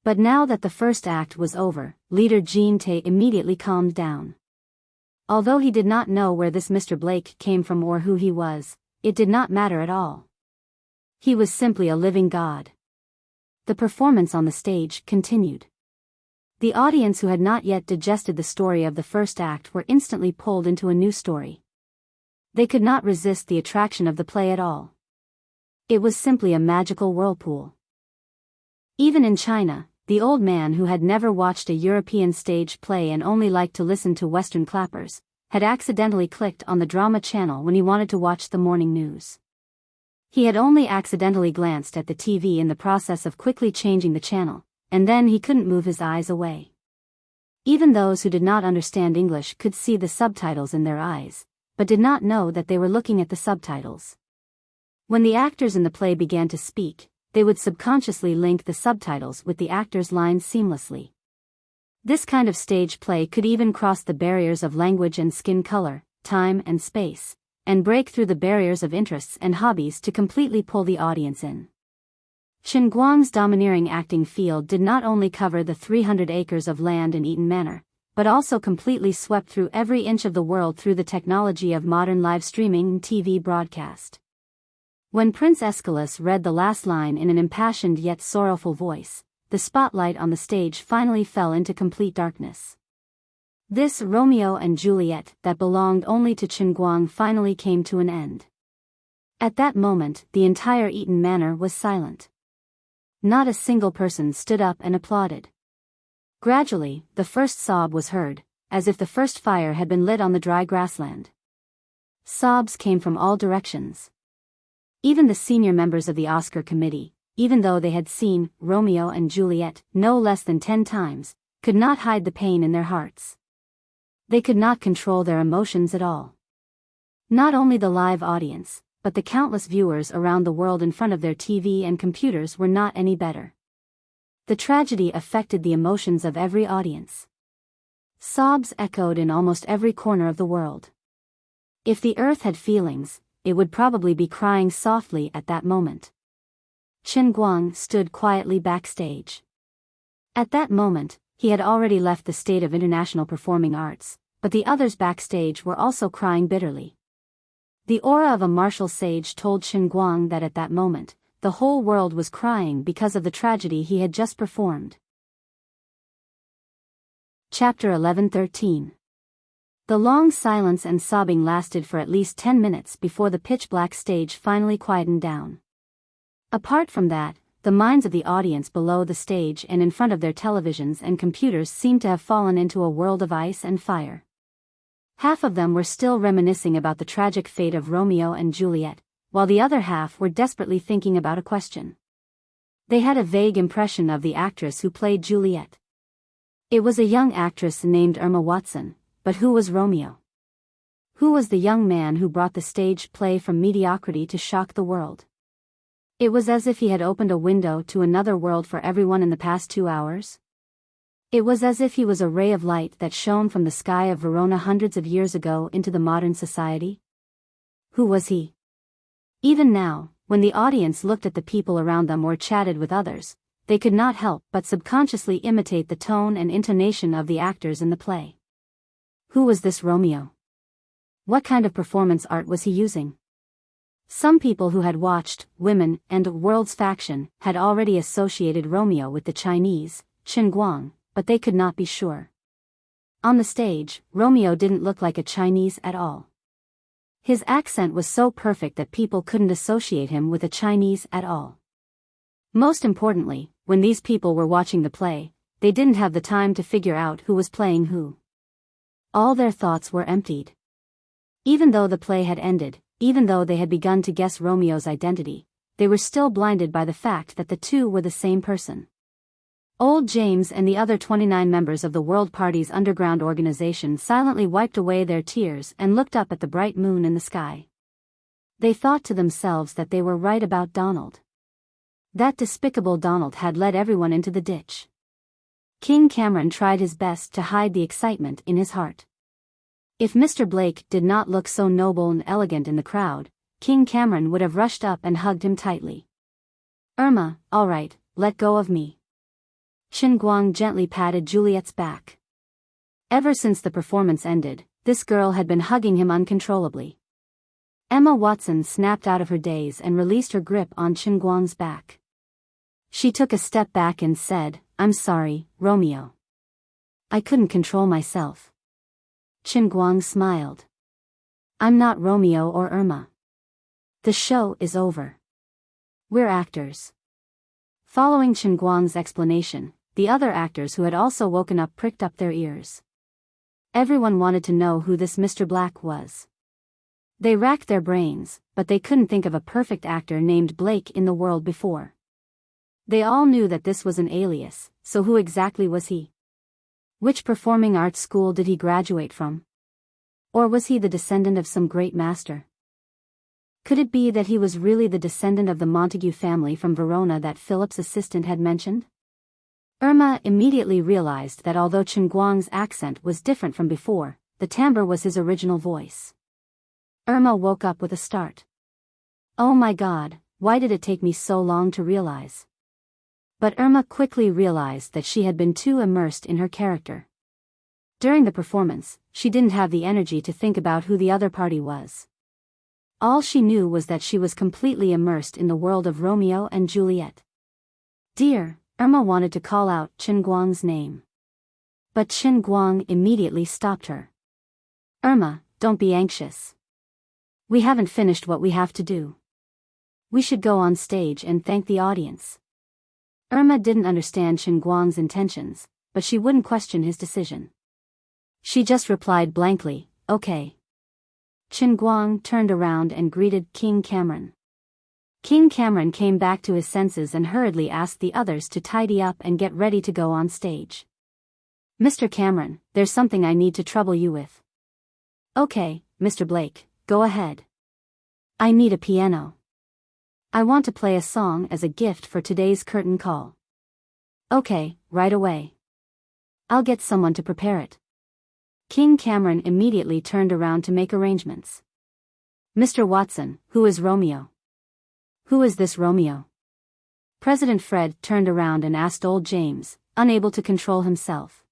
But now that the first act was over, leader Jean Tay immediately calmed down. Although he did not know where this Mr. Blake came from or who he was, it did not matter at all. He was simply a living god. The performance on the stage continued. The audience who had not yet digested the story of the first act were instantly pulled into a new story. They could not resist the attraction of the play at all. It was simply a magical whirlpool. Even in China, the old man who had never watched a European stage play and only liked to listen to Western clappers, had accidentally clicked on the drama channel when he wanted to watch the morning news. He had only accidentally glanced at the TV in the process of quickly changing the channel, and then he couldn't move his eyes away. Even those who did not understand English could see the subtitles in their eyes, but did not know that they were looking at the subtitles. When the actors in the play began to speak, they would subconsciously link the subtitles with the actors' lines seamlessly. This kind of stage play could even cross the barriers of language and skin color, time and space, and break through the barriers of interests and hobbies to completely pull the audience in. Chen Guang's domineering acting field did not only cover the 300 acres of land in Eaton Manor, but also completely swept through every inch of the world through the technology of modern live streaming and TV broadcast. When Prince Aeschylus read the last line in an impassioned yet sorrowful voice, the spotlight on the stage finally fell into complete darkness. This Romeo and Juliet that belonged only to Chen Guang finally came to an end. At that moment, the entire Eaton Manor was silent. Not a single person stood up and applauded. Gradually, the first sob was heard, as if the first fire had been lit on the dry grassland. Sobs came from all directions. Even the senior members of the Oscar committee, even though they had seen Romeo and Juliet no less than 10 times, could not hide the pain in their hearts. They could not control their emotions at all. Not only the live audience, but the countless viewers around the world in front of their TV and computers were not any better. The tragedy affected the emotions of every audience. Sobs echoed in almost every corner of the world. If the earth had feelings, it would probably be crying softly at that moment. Chen Guang stood quietly backstage. At that moment, he had already left the state of international performing arts, but the others backstage were also crying bitterly. The aura of a martial sage told Chen Guang that at that moment, the whole world was crying because of the tragedy he had just performed. Chapter 11:13. The long silence and sobbing lasted for at least 10 minutes before the pitch-black stage finally quietened down. Apart from that, the minds of the audience below the stage and in front of their televisions and computers seemed to have fallen into a world of ice and fire. Half of them were still reminiscing about the tragic fate of Romeo and Juliet, while the other half were desperately thinking about a question. They had a vague impression of the actress who played Juliet. It was a young actress named Emma Watson, but who was Romeo? Who was the young man who brought the stage play from mediocrity to shock the world? It was as if he had opened a window to another world for everyone in the past 2 hours. It was as if he was a ray of light that shone from the sky of Verona hundreds of years ago into the modern society. Who was he? Even now, when the audience looked at the people around them or chatted with others, they could not help but subconsciously imitate the tone and intonation of the actors in the play. Who was this Romeo? What kind of performance art was he using? Some people who had watched Women and World's Faction had already associated Romeo with the Chinese, Chen Guang, but they could not be sure. On the stage, Romeo didn't look like a Chinese at all. His accent was so perfect that people couldn't associate him with a Chinese at all. Most importantly, when these people were watching the play, they didn't have the time to figure out who was playing who. All their thoughts were emptied. Even though the play had ended, even though they had begun to guess Romeo's identity, they were still blinded by the fact that the two were the same person. Old James and the other 29 members of the World Party's underground organization silently wiped away their tears and looked up at the bright moon in the sky. They thought to themselves that they were right about Donald. That despicable Donald had led everyone into the ditch. King Cameron tried his best to hide the excitement in his heart. If Mr. Blake did not look so noble and elegant in the crowd, King Cameron would have rushed up and hugged him tightly. Irma, all right, let go of me. Chen Guang gently patted Juliet's back. Ever since the performance ended, this girl had been hugging him uncontrollably. Emma Watson snapped out of her daze and released her grip on Chen Guang's back. She took a step back and said, "I'm sorry, Romeo. I couldn't control myself." Chen Guang smiled. "I'm not Romeo or Irma. The show is over. We're actors." Following Chen Guang's explanation, the other actors who had also woken up pricked up their ears. Everyone wanted to know who this Mr. Black was. They racked their brains, but they couldn't think of a perfect actor named Blake in the world before. They all knew that this was an alias, so who exactly was he? Which performing arts school did he graduate from? Or was he the descendant of some great master? Could it be that he was really the descendant of the Montague family from Verona that Philip's assistant had mentioned? Irma immediately realized that although Chen Guang's accent was different from before, the timbre was his original voice. Irma woke up with a start. Oh my God, why did it take me so long to realize? But Irma quickly realized that she had been too immersed in her character. During the performance, she didn't have the energy to think about who the other party was. All she knew was that she was completely immersed in the world of Romeo and Juliet. "Dear, Irma wanted to call out Chen Guang's name. But Chen Guang immediately stopped her. Irma, don't be anxious. We haven't finished what we have to do. We should go on stage and thank the audience. Irma didn't understand Chen Guang's intentions, but she wouldn't question his decision. She just replied blankly, okay. Chen Guang turned around and greeted King Cameron. King Cameron came back to his senses and hurriedly asked the others to tidy up and get ready to go on stage. Mr. Cameron, there's something I need to trouble you with. Okay, Mr. Blake, go ahead. I need a piano. I want to play a song as a gift for today's curtain call. Okay, right away. I'll get someone to prepare it. King Cameron immediately turned around to make arrangements. Mr. Watson, who is Romeo? Who is this Romeo? President Fred turned around and asked old James, unable to control himself.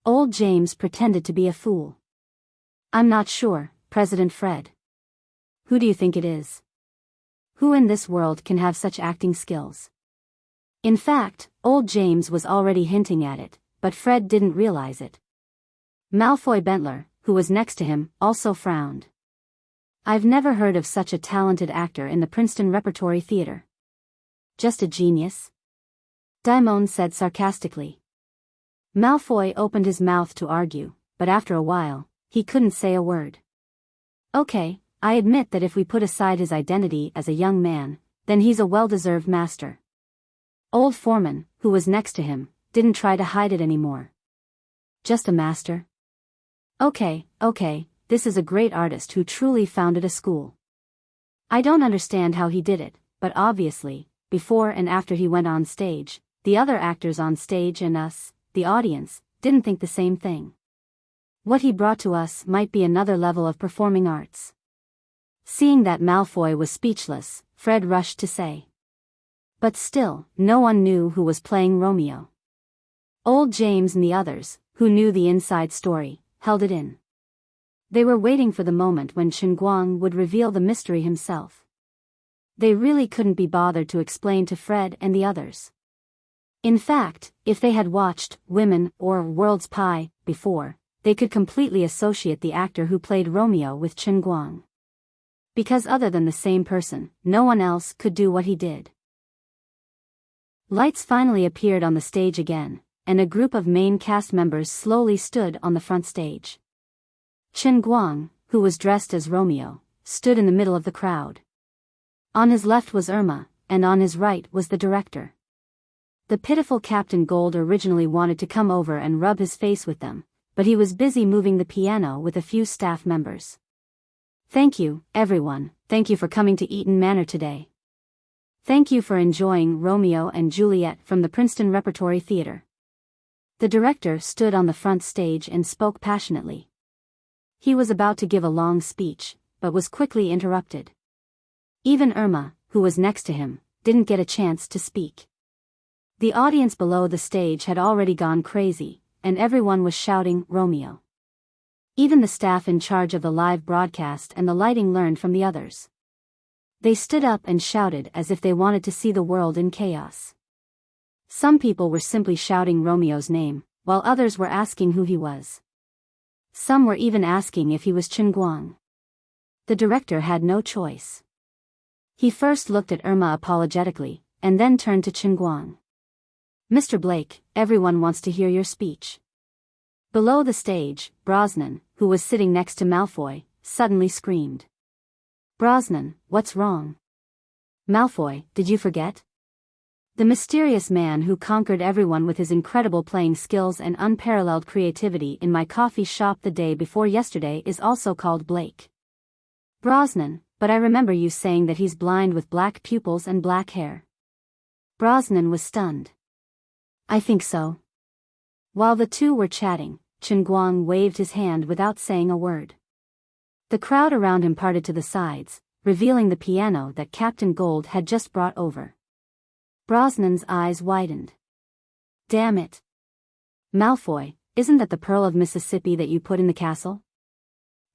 Old James pretended to be a fool. I'm not sure, President Fred. Who do you think it is? Who in this world can have such acting skills? In fact, old James was already hinting at it, but Fred didn't realize it. Malfoy Bentler, who was next to him, also frowned. I've never heard of such a talented actor in the Princeton Repertory Theater. Just a genius? Daimon said sarcastically. Malfoy opened his mouth to argue, but after a while, he couldn't say a word. Okay, I admit that if we put aside his identity as a young man, then he's a well-deserved master. Old Foreman, who was next to him, didn't try to hide it anymore. Just a master? Okay, this is a great artist who truly founded a school. I don't understand how he did it, but obviously, before and after he went on stage, the other actors on stage and us, the audience, didn't think the same thing. What he brought to us might be another level of performing arts. Seeing that Malfoy was speechless, Fred rushed to say. But still, no one knew who was playing Romeo. Old James and the others, who knew the inside story, held it in. They were waiting for the moment when Chen Guang would reveal the mystery himself. They really couldn't be bothered to explain to Fred and the others. In fact, if they had watched Women or World's Pie before, they could completely associate the actor who played Romeo with Chen Guang. Because other than the same person, no one else could do what he did. Lights finally appeared on the stage again, and a group of main cast members slowly stood on the front stage. Chen Guang, who was dressed as Romeo, stood in the middle of the crowd. On his left was Irma, and on his right was the director. The pitiful Captain Gold originally wanted to come over and rub his face with them, but he was busy moving the piano with a few staff members. Thank you, everyone, thank you for coming to Eaton Manor today. Thank you for enjoying Romeo and Juliet from the Princeton Repertory Theater. The director stood on the front stage and spoke passionately. He was about to give a long speech, but was quickly interrupted. Even Irma, who was next to him, didn't get a chance to speak. The audience below the stage had already gone crazy, and everyone was shouting Romeo. Even the staff in charge of the live broadcast and the lighting learned from the others. They stood up and shouted as if they wanted to see the world in chaos. Some people were simply shouting Romeo's name, while others were asking who he was. Some were even asking if he was Chen Guang. The director had no choice. He first looked at Irma apologetically, and then turned to Chen Guang. Mr. Blake, everyone wants to hear your speech. Below the stage, Brosnan, who was sitting next to Malfoy, suddenly screamed. Brosnan, what's wrong? Malfoy, did you forget? The mysterious man who conquered everyone with his incredible playing skills and unparalleled creativity in my coffee shop the day before yesterday is also called Blake. Brosnan, but I remember you saying that he's blind with black pupils and black hair. Brosnan was stunned. I think so. While the two were chatting, Chen Guang waved his hand without saying a word. The crowd around him parted to the sides, revealing the piano that Captain Gold had just brought over. Brosnan's eyes widened. Damn it. Malfoy, isn't that the Pearl of Mississippi that you put in the castle?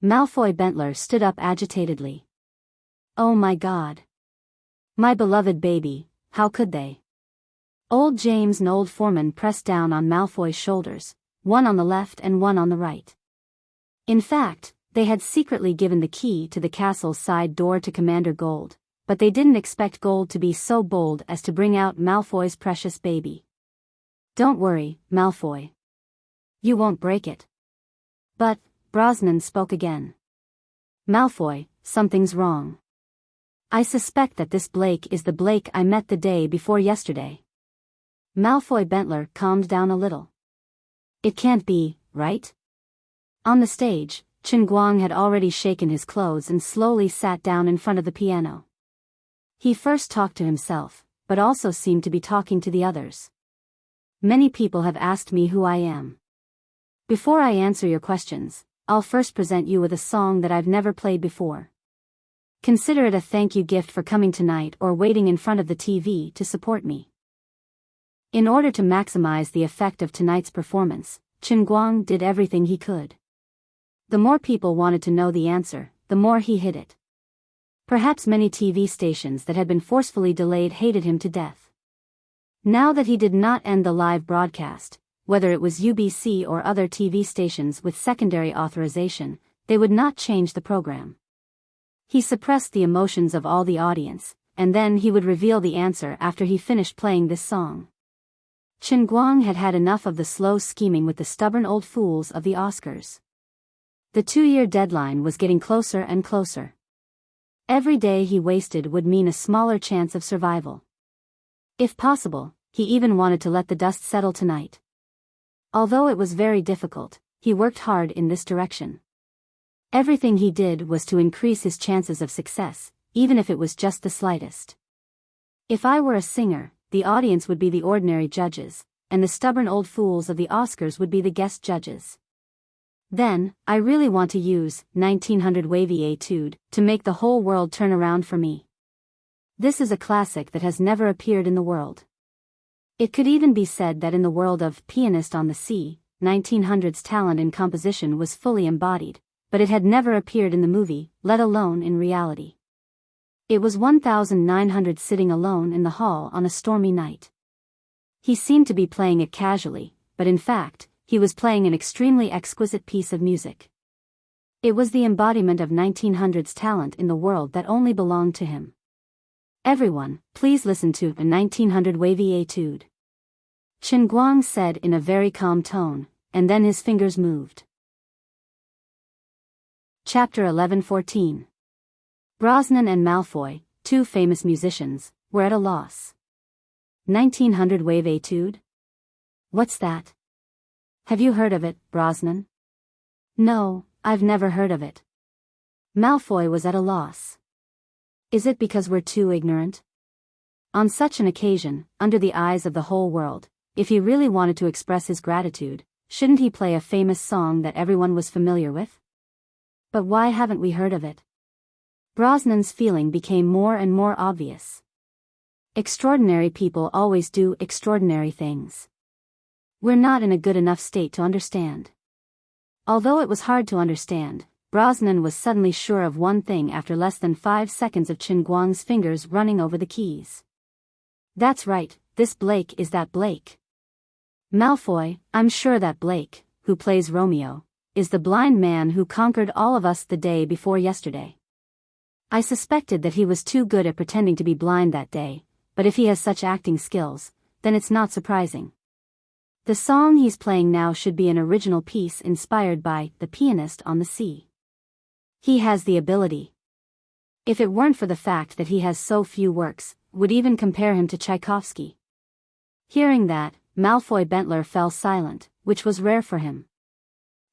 Malfoy Bentler stood up agitatedly. Oh my God. My beloved baby, how could they? Old James and Old Foreman pressed down on Malfoy's shoulders, one on the left and one on the right. In fact, they had secretly given the key to the castle's side door to Commander Gold, but they didn't expect Gold to be so bold as to bring out Malfoy's precious baby. "Don't worry, Malfoy. You won't break it." "But," Brosnan spoke again. "Malfoy, something's wrong. I suspect that this Blake is the Blake I met the day before yesterday." Malfoy Bentler calmed down a little. "It can't be, right?" On the stage, Chen Guang had already shaken his clothes and slowly sat down in front of the piano. He first talked to himself, but also seemed to be talking to the others. "Many people have asked me who I am. Before I answer your questions, I'll first present you with a song that I've never played before. Consider it a thank you gift for coming tonight or waiting in front of the TV to support me." In order to maximize the effect of tonight's performance, Chen Guang did everything he could. The more people wanted to know the answer, the more he hid it. Perhaps many TV stations that had been forcefully delayed hated him to death. Now that he did not end the live broadcast, whether it was UBC or other TV stations with secondary authorization, they would not change the program. He suppressed the emotions of all the audience, and then he would reveal the answer after he finished playing this song. Chen Guang had had enough of the slow scheming with the stubborn old fools of the Oscars. The 2-year deadline was getting closer and closer. Every day he wasted would mean a smaller chance of survival. If possible, he even wanted to let the dust settle tonight. Although it was very difficult, he worked hard in this direction. Everything he did was to increase his chances of success, even if it was just the slightest. "If I were a singer, the audience would be the ordinary judges, and the stubborn old fools of the Oscars would be the guest judges. Then, I really want to use 1900 Wavy Etude to make the whole world turn around for me. This is a classic that has never appeared in the world. It could even be said that in the world of Pianist on the Sea, 1900's talent in composition was fully embodied, but it had never appeared in the movie, let alone in reality. It was 1900 sitting alone in the hall on a stormy night. He seemed to be playing it casually, but in fact, he was playing an extremely exquisite piece of music. It was the embodiment of 1900's talent in the world that only belonged to him. "Everyone, please listen to a 1900 Wavy Etude," Chen Guang said in a very calm tone, and then his fingers moved. Chapter 11-14. Brosnan and Malfoy, two famous musicians, were at a loss. 1900 Wave Etude? What's that? Have you heard of it, Brosnan? No, I've never heard of it. Malfoy was at a loss. Is it because we're too ignorant? On such an occasion, under the eyes of the whole world, if he really wanted to express his gratitude, shouldn't he play a famous song that everyone was familiar with? But why haven't we heard of it? Brosnan's feeling became more and more obvious. Extraordinary people always do extraordinary things. We're not in a good enough state to understand. Although it was hard to understand, Brosnan was suddenly sure of one thing after less than 5 seconds of Chen Guang's fingers running over the keys. That's right, this Blake is that Blake. Malfoy, I'm sure that Blake, who plays Romeo, is the blind man who conquered all of us the day before yesterday. I suspected that he was too good at pretending to be blind that day, but if he has such acting skills, then it's not surprising. The song he's playing now should be an original piece inspired by The Pianist on the Sea. He has the ability. If it weren't for the fact that he has so few works, would even compare him to Tchaikovsky. Hearing that, Malfoy Bentler fell silent, which was rare for him.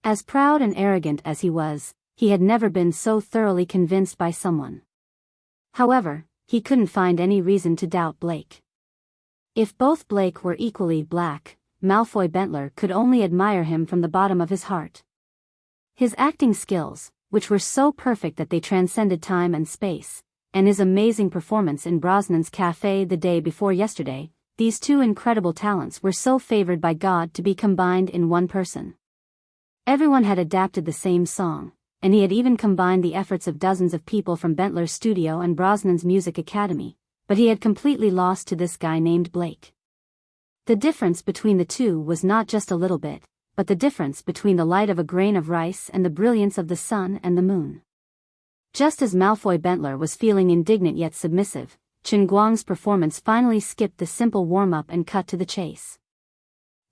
As proud and arrogant as he was, he had never been so thoroughly convinced by someone. However, he couldn't find any reason to doubt Blake. If both Blake were equally black, Malfoy Bentler could only admire him from the bottom of his heart. His acting skills, which were so perfect that they transcended time and space, and his amazing performance in Brosnan's cafe the day before yesterday, these two incredible talents were so favored by God to be combined in one person. Everyone had adapted the same song, and he had even combined the efforts of dozens of people from Bentler's studio and Brosnan's music academy, but he had completely lost to this guy named Blake. The difference between the two was not just a little bit, but the difference between the light of a grain of rice and the brilliance of the sun and the moon. Just as Malfoy Bentler was feeling indignant yet submissive, Chen Guang's performance finally skipped the simple warm-up and cut to the chase.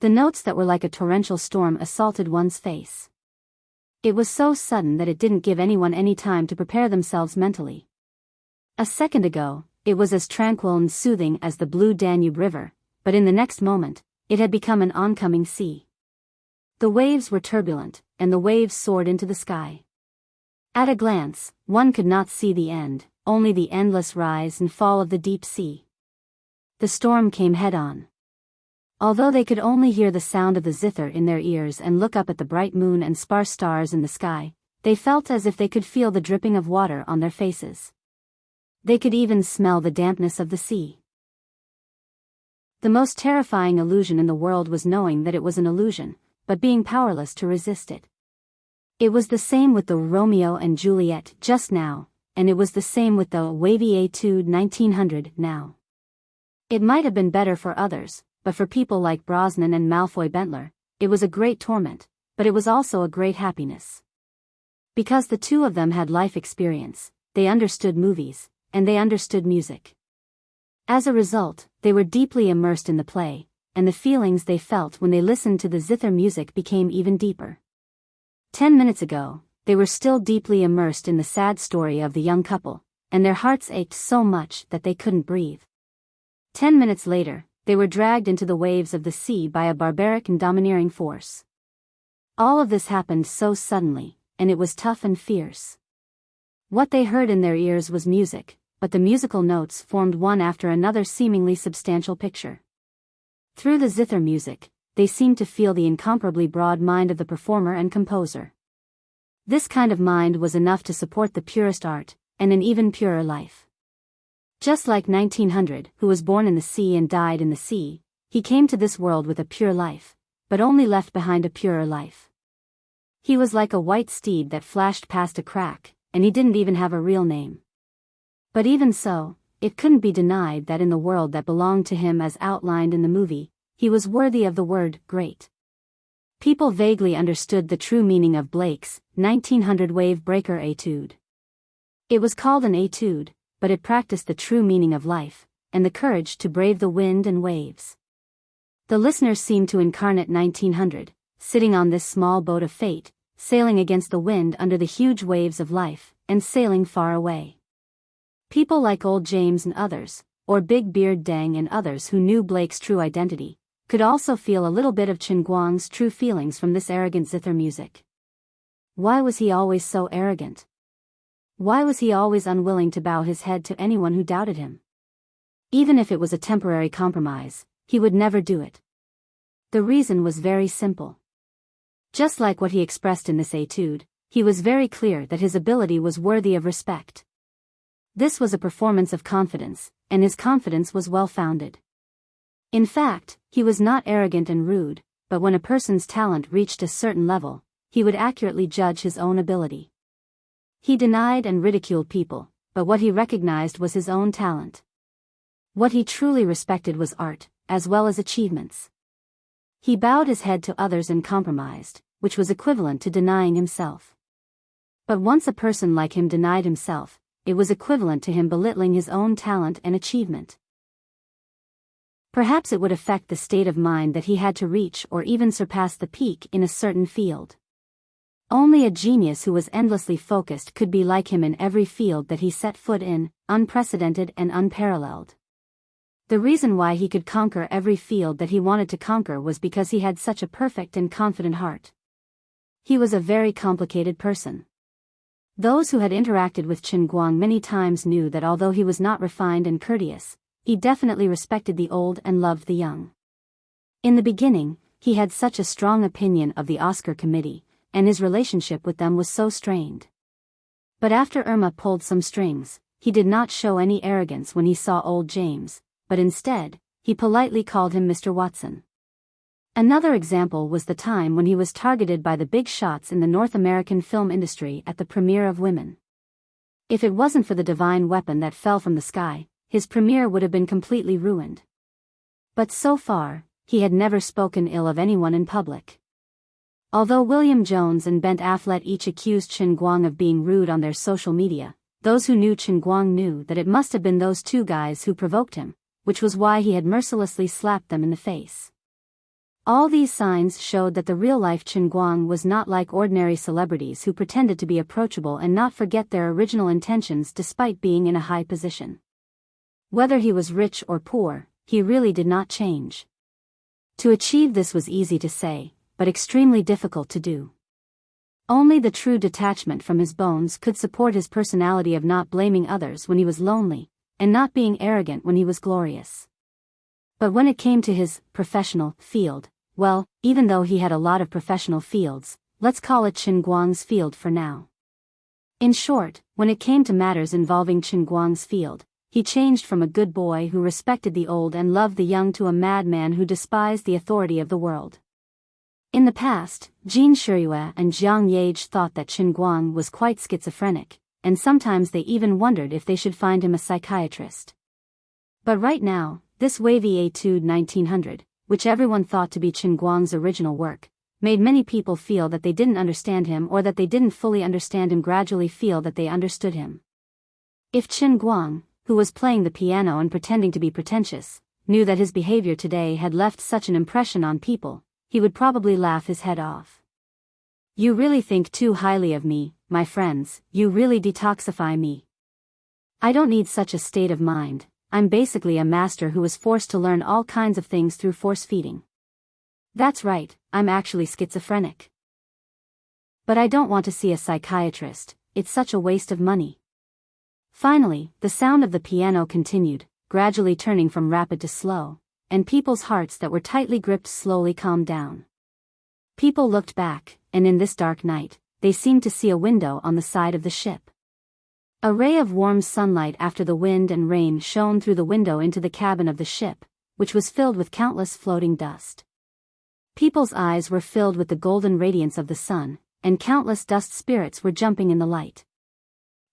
The notes that were like a torrential storm assaulted one's face. It was so sudden that it didn't give anyone any time to prepare themselves mentally. A second ago, it was as tranquil and soothing as the blue Danube River, but in the next moment, it had become an oncoming sea. The waves were turbulent, and the waves soared into the sky. At a glance, one could not see the end, only the endless rise and fall of the deep sea. The storm came head-on. Although they could only hear the sound of the zither in their ears and look up at the bright moon and sparse stars in the sky, they felt as if they could feel the dripping of water on their faces. They could even smell the dampness of the sea. The most terrifying illusion in the world was knowing that it was an illusion, but being powerless to resist it. It was the same with the Romeo and Juliet just now, and it was the same with the wavy Etude 1900 now. It might have been better for others, but for people like Brosnan and Malfoy Bentler, it was a great torment, but it was also a great happiness. Because the two of them had life experience, they understood movies, and they understood music. As a result, they were deeply immersed in the play, and the feelings they felt when they listened to the zither music became even deeper. 10 minutes ago, they were still deeply immersed in the sad story of the young couple, and their hearts ached so much that they couldn't breathe. 10 minutes later, they were dragged into the waves of the sea by a barbaric and domineering force. All of this happened so suddenly, and it was tough and fierce. What they heard in their ears was music, but the musical notes formed one after another seemingly substantial picture. Through the zither music, they seemed to feel the incomparably broad mind of the performer and composer. This kind of mind was enough to support the purest art, and an even purer life. Just like 1900, who was born in the sea and died in the sea, he came to this world with a pure life, but only left behind a purer life. He was like a white steed that flashed past a crack, and he didn't even have a real name. But even so, it couldn't be denied that in the world that belonged to him as outlined in the movie, he was worthy of the word great. People vaguely understood the true meaning of Blake's 1900 wave breaker etude. It was called an etude, but it practiced the true meaning of life, and the courage to brave the wind and waves. The listeners seemed to incarnate 1900, sitting on this small boat of fate, sailing against the wind under the huge waves of life, and sailing far away. People like Old James and others, or Big Beard Dang and others who knew Blake's true identity, could also feel a little bit of Chen Guang's true feelings from this arrogant zither music. Why was he always so arrogant? Why was he always unwilling to bow his head to anyone who doubted him? Even if it was a temporary compromise, he would never do it. The reason was very simple. Just like what he expressed in this etude, he was very clear that his ability was worthy of respect. This was a performance of confidence, and his confidence was well-founded. In fact, he was not arrogant and rude, but when a person's talent reached a certain level, he would accurately judge his own ability. He denied and ridiculed people, but what he recognized was his own talent. What he truly respected was art, as well as achievements. He bowed his head to others and compromised, which was equivalent to denying himself. But once a person like him denied himself, it was equivalent to him belittling his own talent and achievement. Perhaps it would affect the state of mind that he had to reach or even surpass the peak in a certain field. Only a genius who was endlessly focused could be like him in every field that he set foot in, unprecedented and unparalleled. The reason why he could conquer every field that he wanted to conquer was because he had such a perfect and confident heart. He was a very complicated person. Those who had interacted with Chen Guang many times knew that although he was not refined and courteous, he definitely respected the old and loved the young. In the beginning, he had such a strong opinion of the Oscar committee, and his relationship with them was so strained. But after Irma pulled some strings, he did not show any arrogance when he saw old James, but instead, he politely called him Mr. Watson. Another example was the time when he was targeted by the big shots in the North American film industry at the premiere of Women. If it wasn't for the divine weapon that fell from the sky, his premiere would have been completely ruined. But so far, he had never spoken ill of anyone in public. Although William Jones and Ben Affleck each accused Chen Guang of being rude on their social media, those who knew Chen Guang knew that it must have been those two guys who provoked him, which was why he had mercilessly slapped them in the face. All these signs showed that the real-life Chen Guang was not like ordinary celebrities who pretended to be approachable and not forget their original intentions despite being in a high position. Whether he was rich or poor, he really did not change. To achieve this was easy to say, but extremely difficult to do. Only the true detachment from his bones could support his personality of not blaming others when he was lonely, and not being arrogant when he was glorious. But when it came to his professional field, well, even though he had a lot of professional fields, let's call it Chen Guang's field for now. In short, when it came to matters involving Chen Guang's field, he changed from a good boy who respected the old and loved the young to a madman who despised the authority of the world. In the past, Jin Shiyue and Jiang Yage thought that Chen Guang was quite schizophrenic, and sometimes they even wondered if they should find him a psychiatrist. But right now, this wavy Etude 1900, which everyone thought to be Chen Guang's original work, made many people feel that they didn't understand him or that they didn't fully understand him gradually feel that they understood him. If Chen Guang, who was playing the piano and pretending to be pretentious, knew that his behavior today had left such an impression on people, he would probably laugh his head off. You really think too highly of me, my friends, you really detoxify me. I don't need such a state of mind. I'm basically a master who was forced to learn all kinds of things through force feeding. That's right, I'm actually schizophrenic. But I don't want to see a psychiatrist, it's such a waste of money. Finally, the sound of the piano continued, gradually turning from rapid to slow, and people's hearts that were tightly gripped slowly calmed down. People looked back, and in this dark night, they seemed to see a window on the side of the ship. A ray of warm sunlight after the wind and rain shone through the window into the cabin of the ship, which was filled with countless floating dust. People's eyes were filled with the golden radiance of the sun, and countless dust spirits were jumping in the light.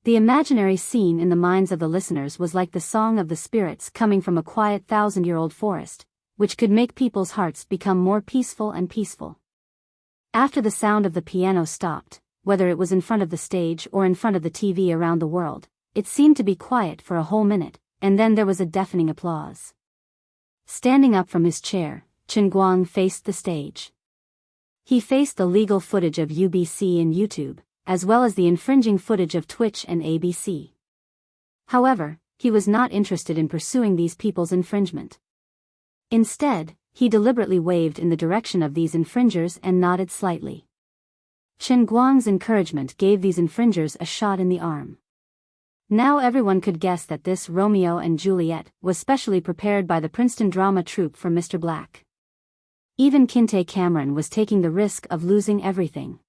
The imaginary scene in the minds of the listeners was like the song of the spirits coming from a quiet 1,000-year-old forest, which could make people's hearts become more peaceful and peaceful. After the sound of the piano stopped, whether it was in front of the stage or in front of the TV around the world, it seemed to be quiet for a whole minute, and then there was a deafening applause. Standing up from his chair, Chen Guang faced the stage. He faced the legal footage of UBC and YouTube, as well as the infringing footage of Twitch and ABC. However, he was not interested in pursuing these people's infringement. Instead, he deliberately waved in the direction of these infringers and nodded slightly. Chen Guang's encouragement gave these infringers a shot in the arm. Now everyone could guess that this Romeo and Juliet was specially prepared by the Princeton drama troupe for Mr. Black. Even Kinte Cameron was taking the risk of losing everything.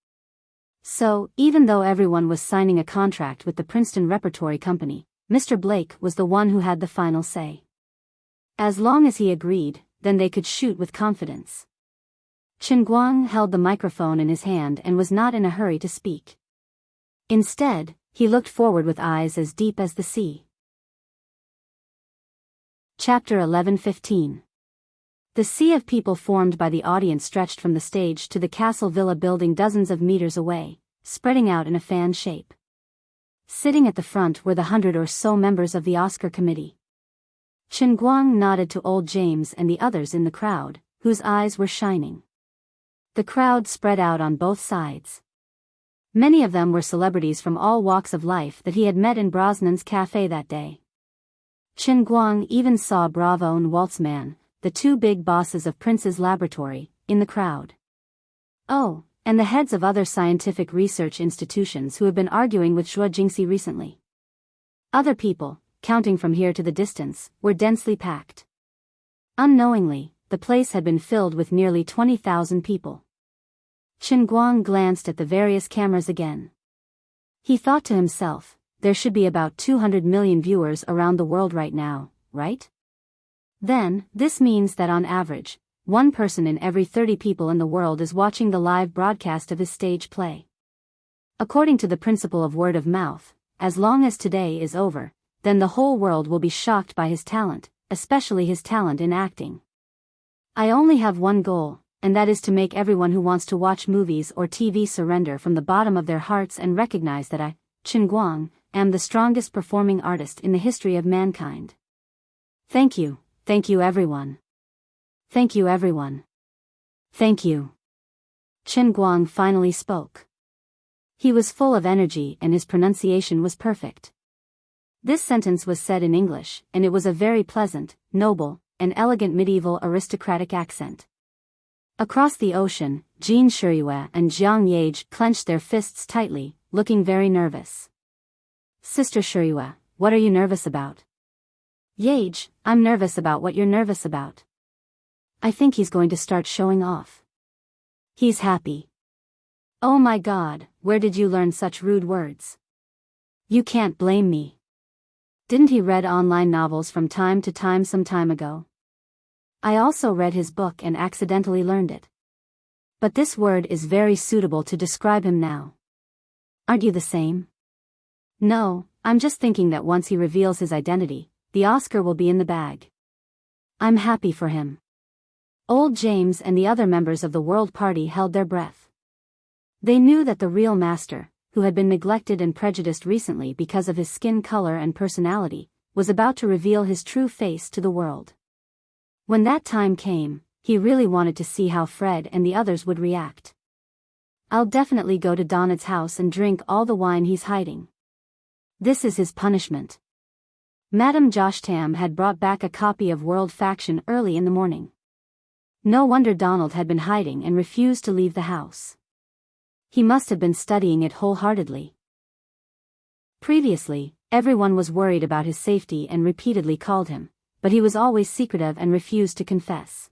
So, even though everyone was signing a contract with the Princeton Repertory Company, Mr. Blake was the one who had the final say. As long as he agreed, then they could shoot with confidence. Chen Guang held the microphone in his hand and was not in a hurry to speak. Instead, he looked forward with eyes as deep as the sea. Chapter 11:15. The sea of people formed by the audience stretched from the stage to the Castle Villa building dozens of meters away, spreading out in a fan shape. Sitting at the front were the 100 or so members of the Oscar committee. Chen Guang nodded to old James and the others in the crowd, whose eyes were shining. The crowd spread out on both sides. Many of them were celebrities from all walks of life that he had met in Brosnan's cafe that day. Chen Guang even saw Bravo and Waltzman, the two big bosses of Prince's laboratory, in the crowd. Oh, and the heads of other scientific research institutions who had been arguing with Zhuo Jingxi recently. Other people, counting from here to the distance, were densely packed. Unknowingly, the place had been filled with nearly 20,000 people. Chen Guang glanced at the various cameras again. He thought to himself, there should be about 200 million viewers around the world right now, right? Then, this means that on average, one person in every 30 people in the world is watching the live broadcast of his stage play. According to the principle of word of mouth, as long as today is over, then the whole world will be shocked by his talent, especially his talent in acting. I only have one goal, and that is to make everyone who wants to watch movies or TV surrender from the bottom of their hearts and recognize that I, Chen Guang, am the strongest performing artist in the history of mankind. Thank you everyone. Thank you everyone. Thank you. Chen Guang finally spoke. He was full of energy and his pronunciation was perfect. This sentence was said in English, and it was a very pleasant, noble, and elegant medieval aristocratic accent. Across the ocean, Jean Shiriyue and Jiang Yage clenched their fists tightly, looking very nervous. Sister Shiriyue, what are you nervous about? Yage, I'm nervous about what you're nervous about. I think he's going to start showing off. He's happy. Oh my God, where did you learn such rude words? You can't blame me. Didn't he read online novels from time to time some time ago? I also read his book and accidentally learned it. But this word is very suitable to describe him now. Aren't you the same? No, I'm just thinking that once he reveals his identity, the Oscar will be in the bag. I'm happy for him. Old James and the other members of the World Party held their breath. They knew that the real master, who had been neglected and prejudiced recently because of his skin color and personality, was about to reveal his true face to the world. When that time came, he really wanted to see how Fred and the others would react. I'll definitely go to Donald's house and drink all the wine he's hiding. This is his punishment. Madame Josh Tam had brought back a copy of World Faction early in the morning. No wonder Donald had been hiding and refused to leave the house. He must have been studying it wholeheartedly. Previously, everyone was worried about his safety and repeatedly called him, but he was always secretive and refused to confess.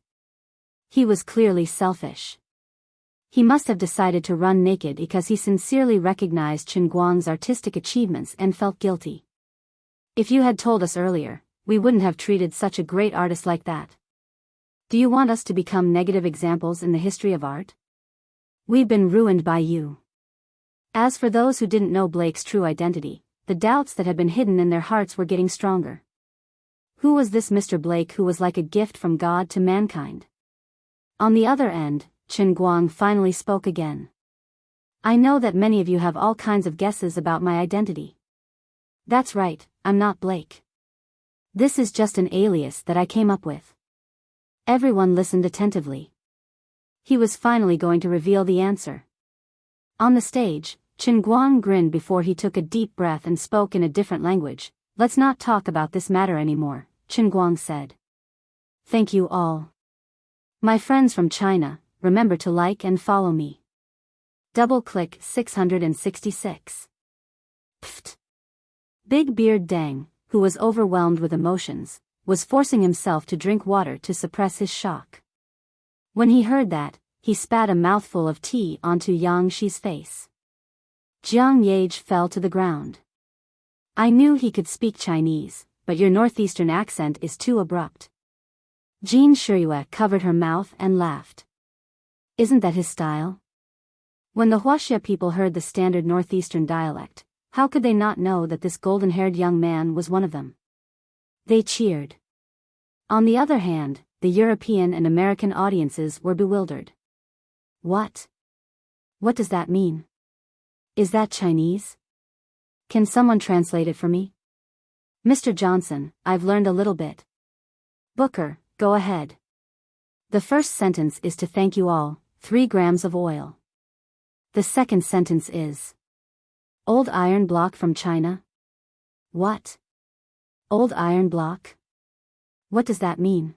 He was clearly selfish. He must have decided to run naked because he sincerely recognized Chen Guang's artistic achievements and felt guilty. If you had told us earlier, we wouldn't have treated such a great artist like that. Do you want us to become negative examples in the history of art? We've been ruined by you. As for those who didn't know Blake's true identity, the doubts that had been hidden in their hearts were getting stronger. Who was this Mr. Blake who was like a gift from God to mankind? On the other end, Chen Guang finally spoke again. I know that many of you have all kinds of guesses about my identity. That's right, I'm not Blake. This is just an alias that I came up with. Everyone listened attentively. He was finally going to reveal the answer. On the stage, Chen Guang grinned before he took a deep breath and spoke in a different language. Let's not talk about this matter anymore, Chen Guang said. Thank you all. My friends from China, remember to like and follow me. Double-click 666. Pfft. Big Beard Deng, who was overwhelmed with emotions, was forcing himself to drink water to suppress his shock. When he heard that, he spat a mouthful of tea onto Yang Shi's face. Jiang Yage fell to the ground. I knew he could speak Chinese, but your northeastern accent is too abrupt. Jean Shiriyue covered her mouth and laughed. Isn't that his style? When the Huaxia people heard the standard northeastern dialect, how could they not know that this golden-haired young man was one of them? They cheered. On the other hand, the European and American audiences were bewildered. What? What does that mean? Is that Chinese? Can someone translate it for me? Mr. Johnson, I've learned a little bit. Booker, go ahead. The first sentence is to thank you all, 3 grams of oil. The second sentence is old iron block from China? What? Old iron block? What does that mean?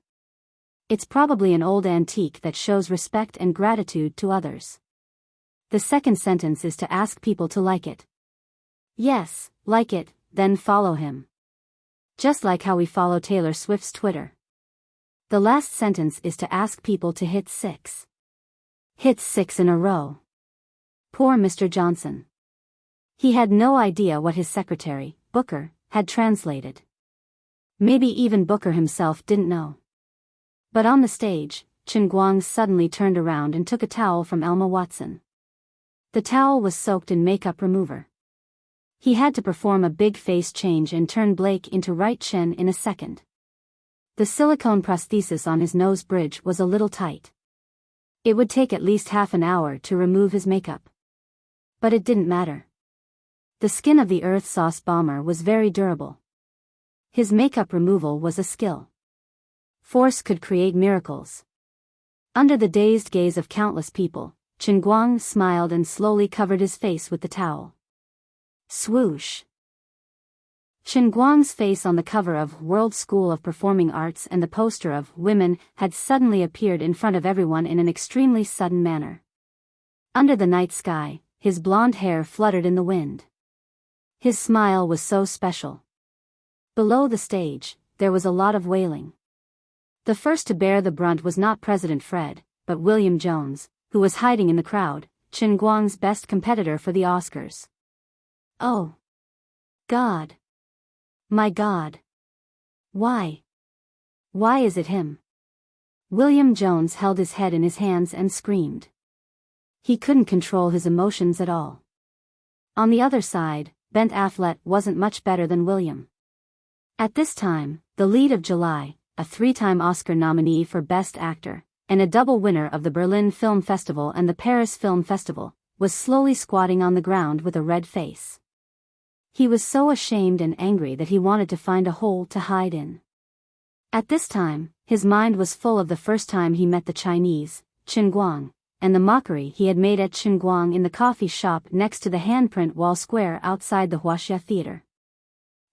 It's probably an old antique that shows respect and gratitude to others. The second sentence is to ask people to like it. Yes, like it, then follow him. Just like how we follow Taylor Swift's Twitter. The last sentence is to ask people to hit 6. Hit 6 in a row. Poor Mr. Johnson. He had no idea what his secretary, Booker, had translated. Maybe even Booker himself didn't know. But on the stage, Chen Guang suddenly turned around and took a towel from Elma Watson. The towel was soaked in makeup remover. He had to perform a big face change and turn Blake into Right Chen in a second. The silicone prosthesis on his nose bridge was a little tight. It would take at least half an hour to remove his makeup. But it didn't matter. The skin of the Earth Sauce Bomber was very durable. His makeup removal was a skill. Force could create miracles. Under the dazed gaze of countless people, Chen Guang smiled and slowly covered his face with the towel. Swoosh! Chen Guang's face on the cover of World School of Performing Arts and the poster of Women had suddenly appeared in front of everyone in an extremely sudden manner. Under the night sky, his blonde hair fluttered in the wind. His smile was so special. Below the stage, there was a lot of wailing. The first to bear the brunt was not President Fred, but William Jones, who was hiding in the crowd, Chen Guang's best competitor for the Oscars. Oh! God! My God! Why? Why is it him? William Jones held his head in his hands and screamed. He couldn't control his emotions at all. On the other side, Ben Affleck wasn't much better than William. At this time, the lead of July, a 3-time Oscar nominee for Best Actor, and a double winner of the Berlin Film Festival and the Paris Film Festival, was slowly squatting on the ground with a red face. He was so ashamed and angry that he wanted to find a hole to hide in. At this time, his mind was full of the first time he met the Chinese, Chen Guang, and the mockery he had made at Chen Guang in the coffee shop next to the handprint wall square outside the Huaxia Theater.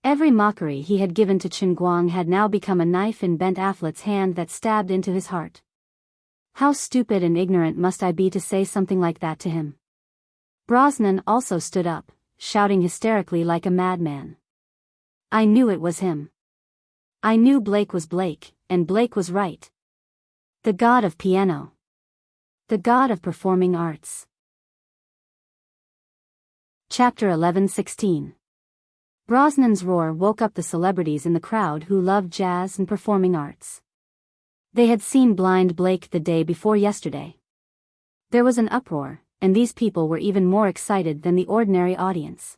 Every mockery he had given to Chen Guang had now become a knife in Ben Affleck's hand that stabbed into his heart. How stupid and ignorant must I be to say something like that to him? Brosnan also stood up, shouting hysterically like a madman. I knew it was him. I knew Blake was Blake, and Blake was right. The god of piano. The god of performing arts. Chapter 11:16. Brosnan's roar woke up the celebrities in the crowd who loved jazz and performing arts. They had seen Blind Blake the day before yesterday. There was an uproar, and these people were even more excited than the ordinary audience.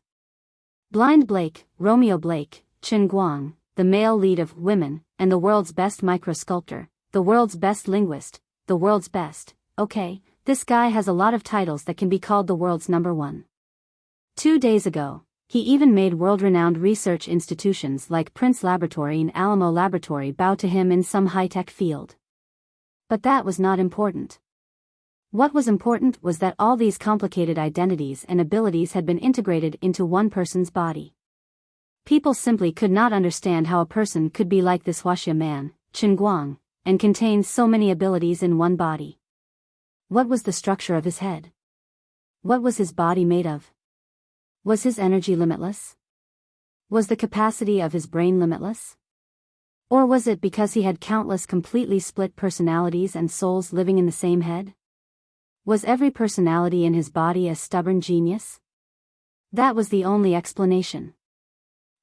Blind Blake, Romeo Blake, Chen Guang, the male lead of Women, and the world's best microsculptor, the world's best linguist, the world's best, okay, this guy has a lot of titles that can be called the world's #1. 2 days ago, he even made world-renowned research institutions like Prince Laboratory and Alamo Laboratory bow to him in some high-tech field. But that was not important. What was important was that all these complicated identities and abilities had been integrated into one person's body. People simply could not understand how a person could be like this Huaxia man, Chen Guang, and contain so many abilities in one body. What was the structure of his head? What was his body made of? Was his energy limitless? Was the capacity of his brain limitless? Or was it because he had countless completely split personalities and souls living in the same head? Was every personality in his body a stubborn genius? That was the only explanation.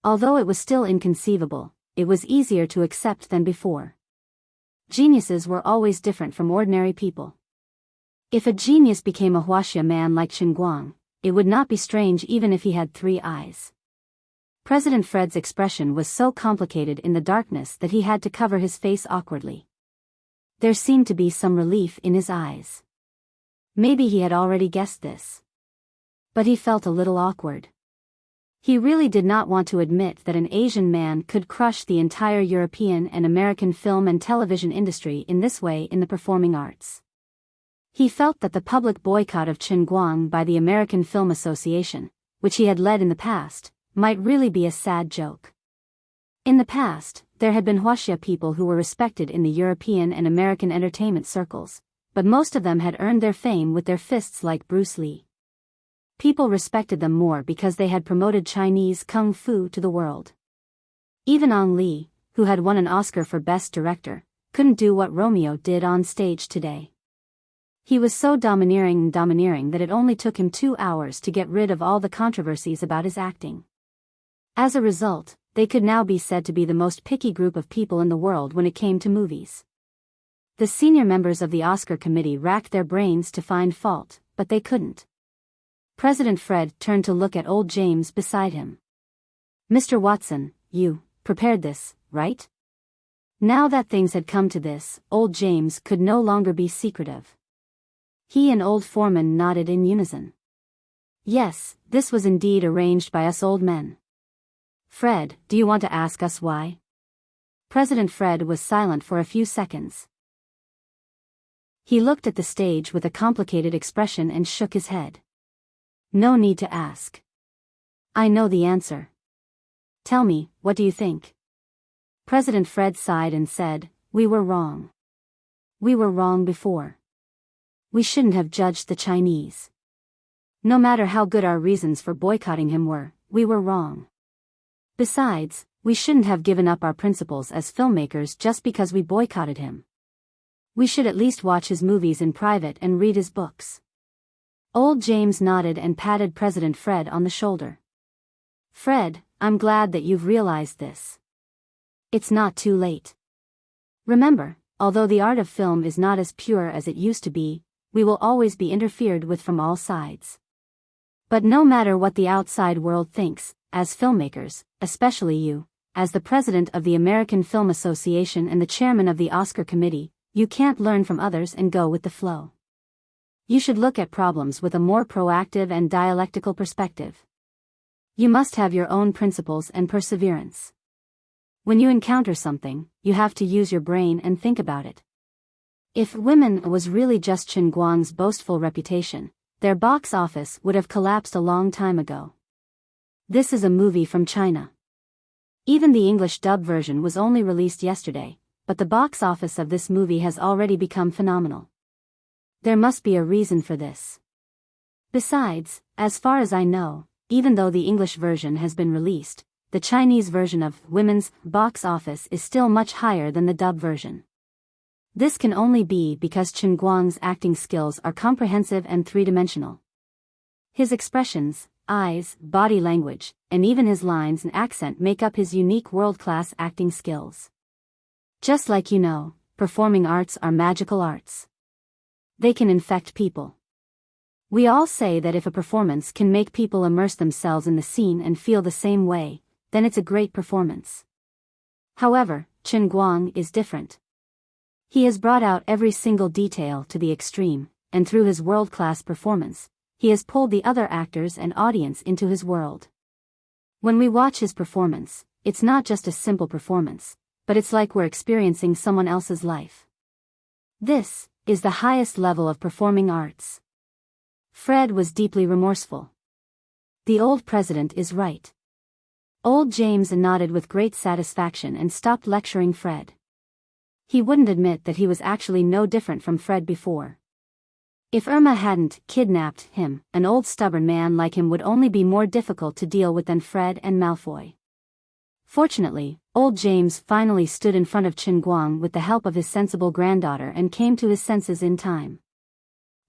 Although it was still inconceivable, it was easier to accept than before. Geniuses were always different from ordinary people. If a genius became a Huaxia man like Chen Guang, it would not be strange even if he had 3 eyes. President Fred's expression was so complicated in the darkness that he had to cover his face awkwardly. There seemed to be some relief in his eyes. Maybe he had already guessed this. But he felt a little awkward. He really did not want to admit that an Asian man could crush the entire European and American film and television industry in this way in the performing arts. He felt that the public boycott of Chen Guang by the American Film Association, which he had led in the past, might really be a sad joke. In the past, there had been Huaxia people who were respected in the European and American entertainment circles, but most of them had earned their fame with their fists like Bruce Lee. People respected them more because they had promoted Chinese kung fu to the world. Even Ang Lee, who had won an Oscar for Best Director, couldn't do what Romeo did on stage today. He was so domineering that it only took him 2 hours to get rid of all the controversies about his acting. As a result, they could now be said to be the most picky group of people in the world when it came to movies. The senior members of the Oscar committee racked their brains to find fault, but they couldn't. President Fred turned to look at old James beside him. Mr. Watson, you prepared this, right? Now that things had come to this, old James could no longer be secretive. He and old Foreman nodded in unison. Yes, this was indeed arranged by us old men. Fred, do you want to ask us why? President Fred was silent for a few seconds. He looked at the stage with a complicated expression and shook his head. No need to ask. I know the answer. Tell me, what do you think? President Fred sighed and said, we were wrong. We were wrong before. We shouldn't have judged the Chinese. No matter how good our reasons for boycotting him were, we were wrong. Besides, we shouldn't have given up our principles as filmmakers just because we boycotted him. We should at least watch his movies in private and read his books. Old James nodded and patted President Fred on the shoulder. Fred, I'm glad that you've realized this. It's not too late. Remember, although the art of film is not as pure as it used to be, we will always be interfered with from all sides. But no matter what the outside world thinks, as filmmakers, especially you, as the president of the American Film Association and the chairman of the Oscar Committee, you can't learn from others and go with the flow. You should look at problems with a more proactive and dialectical perspective. You must have your own principles and perseverance. When you encounter something, you have to use your brain and think about it. If Women was really just Chen Guang's boastful reputation, their box office would have collapsed a long time ago. This is a movie from China. Even the English dub version was only released yesterday, but the box office of this movie has already become phenomenal. There must be a reason for this. Besides, as far as I know, even though the English version has been released, the Chinese version of Women's box office is still much higher than the dub version. This can only be because Chen Guang's acting skills are comprehensive and three-dimensional. His expressions, eyes, body language, and even his lines and accent make up his unique world-class acting skills. Just like you know, performing arts are magical arts. They can infect people. We all say that if a performance can make people immerse themselves in the scene and feel the same way, then it's a great performance. However, Chen Guang is different. He has brought out every single detail to the extreme, and through his world-class performance, he has pulled the other actors and audience into his world. When we watch his performance, it's not just a simple performance, but it's like we're experiencing someone else's life. This is the highest level of performing arts. Fred was deeply remorseful. The old president is right. Old James nodded with great satisfaction and stopped lecturing Fred. He wouldn't admit that he was actually no different from Fred before. If Irma hadn't kidnapped him, an old stubborn man like him would only be more difficult to deal with than Fred and Malfoy. Fortunately, old James finally stood in front of Chen Guang with the help of his sensible granddaughter and came to his senses in time.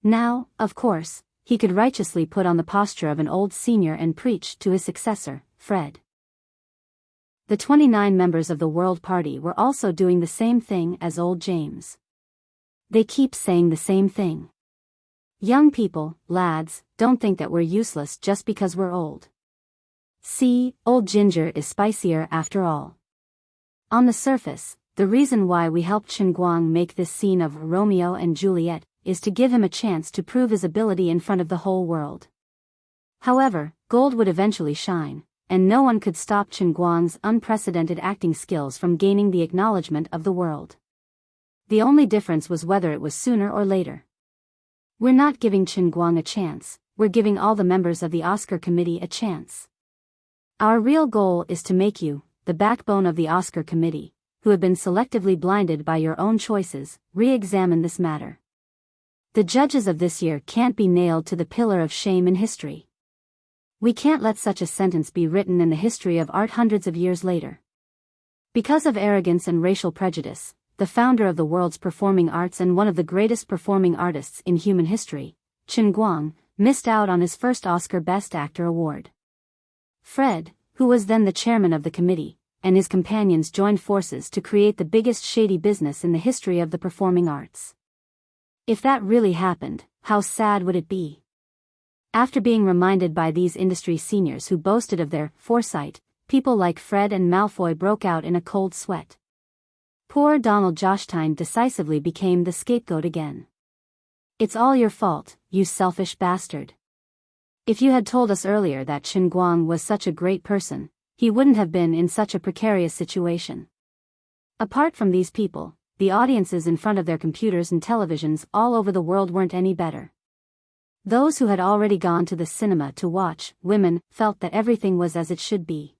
Now, of course, he could righteously put on the posture of an old senior and preach to his successor, Fred. The 29 members of the World Party were also doing the same thing as old James. They keep saying the same thing. Young people, lads, don't think that we're useless just because we're old. See, old ginger is spicier after all. On the surface, the reason why we helped Chen Guang make this scene of Romeo and Juliet is to give him a chance to prove his ability in front of the whole world. However, gold would eventually shine, and no one could stop Chen Guang's unprecedented acting skills from gaining the acknowledgement of the world. The only difference was whether it was sooner or later. We're not giving Chen Guang a chance, we're giving all the members of the Oscar Committee a chance. Our real goal is to make you, the backbone of the Oscar Committee, who have been selectively blinded by your own choices, re-examine this matter. The judges of this year can't be nailed to the pillar of shame in history. We can't let such a sentence be written in the history of art hundreds of years later. Because of arrogance and racial prejudice, the founder of the world's performing arts and one of the greatest performing artists in human history, Chen Guang, missed out on his first Oscar Best Actor award. Fred, who was then the chairman of the committee, and his companions joined forces to create the biggest shady business in the history of the performing arts. If that really happened, how sad would it be? After being reminded by these industry seniors who boasted of their foresight, people like Fred and Malfoy broke out in a cold sweat. Poor Donald Jostein decisively became the scapegoat again. "It's all your fault, you selfish bastard. If you had told us earlier that Chen Guang was such a great person, he wouldn't have been in such a precarious situation." Apart from these people, the audiences in front of their computers and televisions all over the world weren't any better. Those who had already gone to the cinema to watch Women felt that everything was as it should be.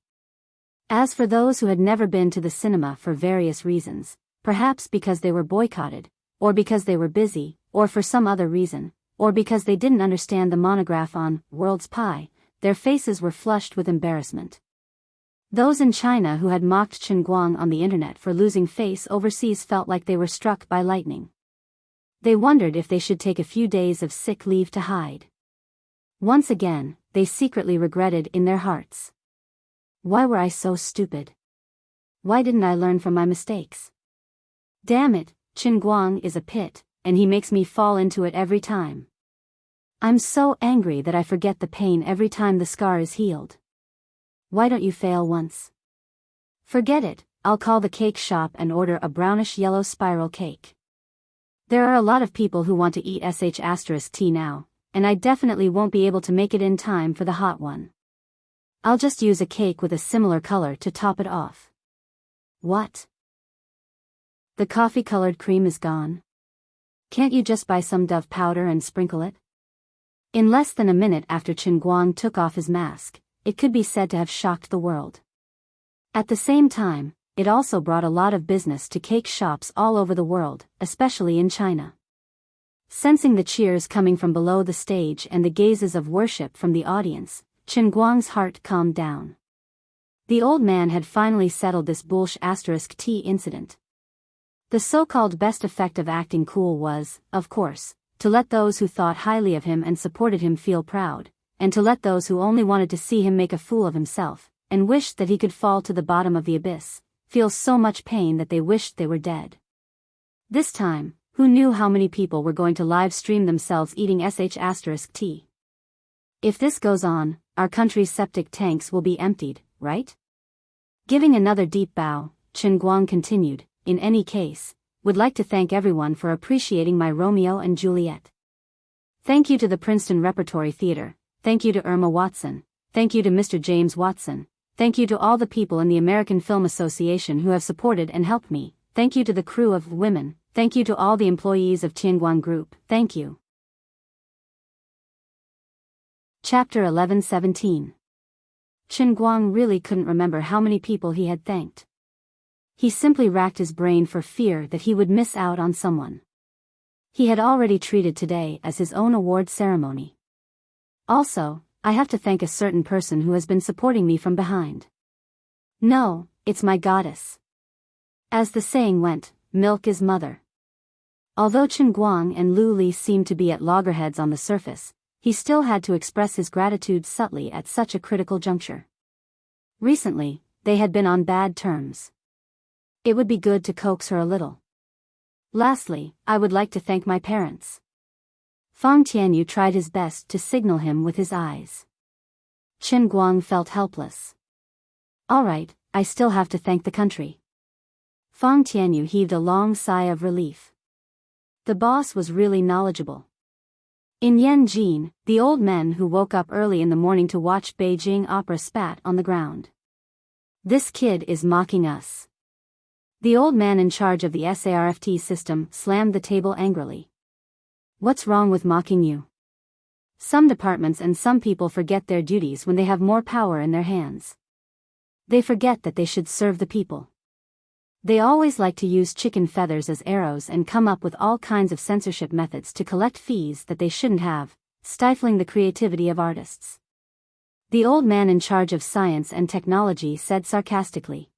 As for those who had never been to the cinema for various reasons, perhaps because they were boycotted, or because they were busy, or for some other reason, or because they didn't understand the monograph on World's Pie, their faces were flushed with embarrassment. Those in China who had mocked Chen Guang on the internet for losing face overseas felt like they were struck by lightning. They wondered if they should take a few days of sick leave to hide. Once again, they secretly regretted in their hearts. Why were I so stupid? Why didn't I learn from my mistakes? Damn it, Chen Guang is a pit, and he makes me fall into it every time. I'm so angry that I forget the pain every time the scar is healed. Why don't you fail once? Forget it, I'll call the cake shop and order a brownish-yellow spiral cake. There are a lot of people who want to eat sh*t now, and I definitely won't be able to make it in time for the hot one. I'll just use a cake with a similar color to top it off. What? The coffee-colored cream is gone? Can't you just buy some Dove powder and sprinkle it? In less than a minute after Chen Guang took off his mask, it could be said to have shocked the world. At the same time, it also brought a lot of business to cake shops all over the world, especially in China. Sensing the cheers coming from below the stage and the gazes of worship from the audience, Chen Guang's heart calmed down. The old man had finally settled this **T incident. The so-called best effect of acting cool was, of course, to let those who thought highly of him and supported him feel proud, and to let those who only wanted to see him make a fool of himself, and wished that he could fall to the bottom of the abyss, feel so much pain that they wished they were dead. This time, who knew how many people were going to live stream themselves eating **T? If this goes on, our country's septic tanks will be emptied, right? Giving another deep bow, Chen Guang continued, in any case, would like to thank everyone for appreciating my Romeo and Juliet. Thank you to the Princeton Repertory Theater, thank you to Irma Watson, thank you to Mr. James Watson, thank you to all the people in the American Film Association who have supported and helped me, thank you to the crew of Women, thank you to all the employees of Tianguan Group, thank you. Chapter 11:17. Chen Guang really couldn't remember how many people he had thanked. He simply racked his brain for fear that he would miss out on someone. He had already treated today as his own award ceremony. Also, I have to thank a certain person who has been supporting me from behind. No, it's my goddess. As the saying went, milk is mother. Although Chen Guang and Lu Li seemed to be at loggerheads on the surface, he still had to express his gratitude subtly at such a critical juncture. Recently, they had been on bad terms. It would be good to coax her a little. Lastly, I would like to thank my parents. Fang Tianyu tried his best to signal him with his eyes. Chen Guang felt helpless. All right, I still have to thank the country. Fang Tianyu heaved a long sigh of relief. The boss was really knowledgeable. In Yanjin, the old men who woke up early in the morning to watch Beijing opera spat on the ground. This kid is mocking us. The old man in charge of the SARFT system slammed the table angrily. What's wrong with mocking you? Some departments and some people forget their duties when they have more power in their hands. They forget that they should serve the people. They always like to use chicken feathers as arrows and come up with all kinds of censorship methods to collect fees that they shouldn't have, stifling the creativity of artists. The old man in charge of science and technology said sarcastically.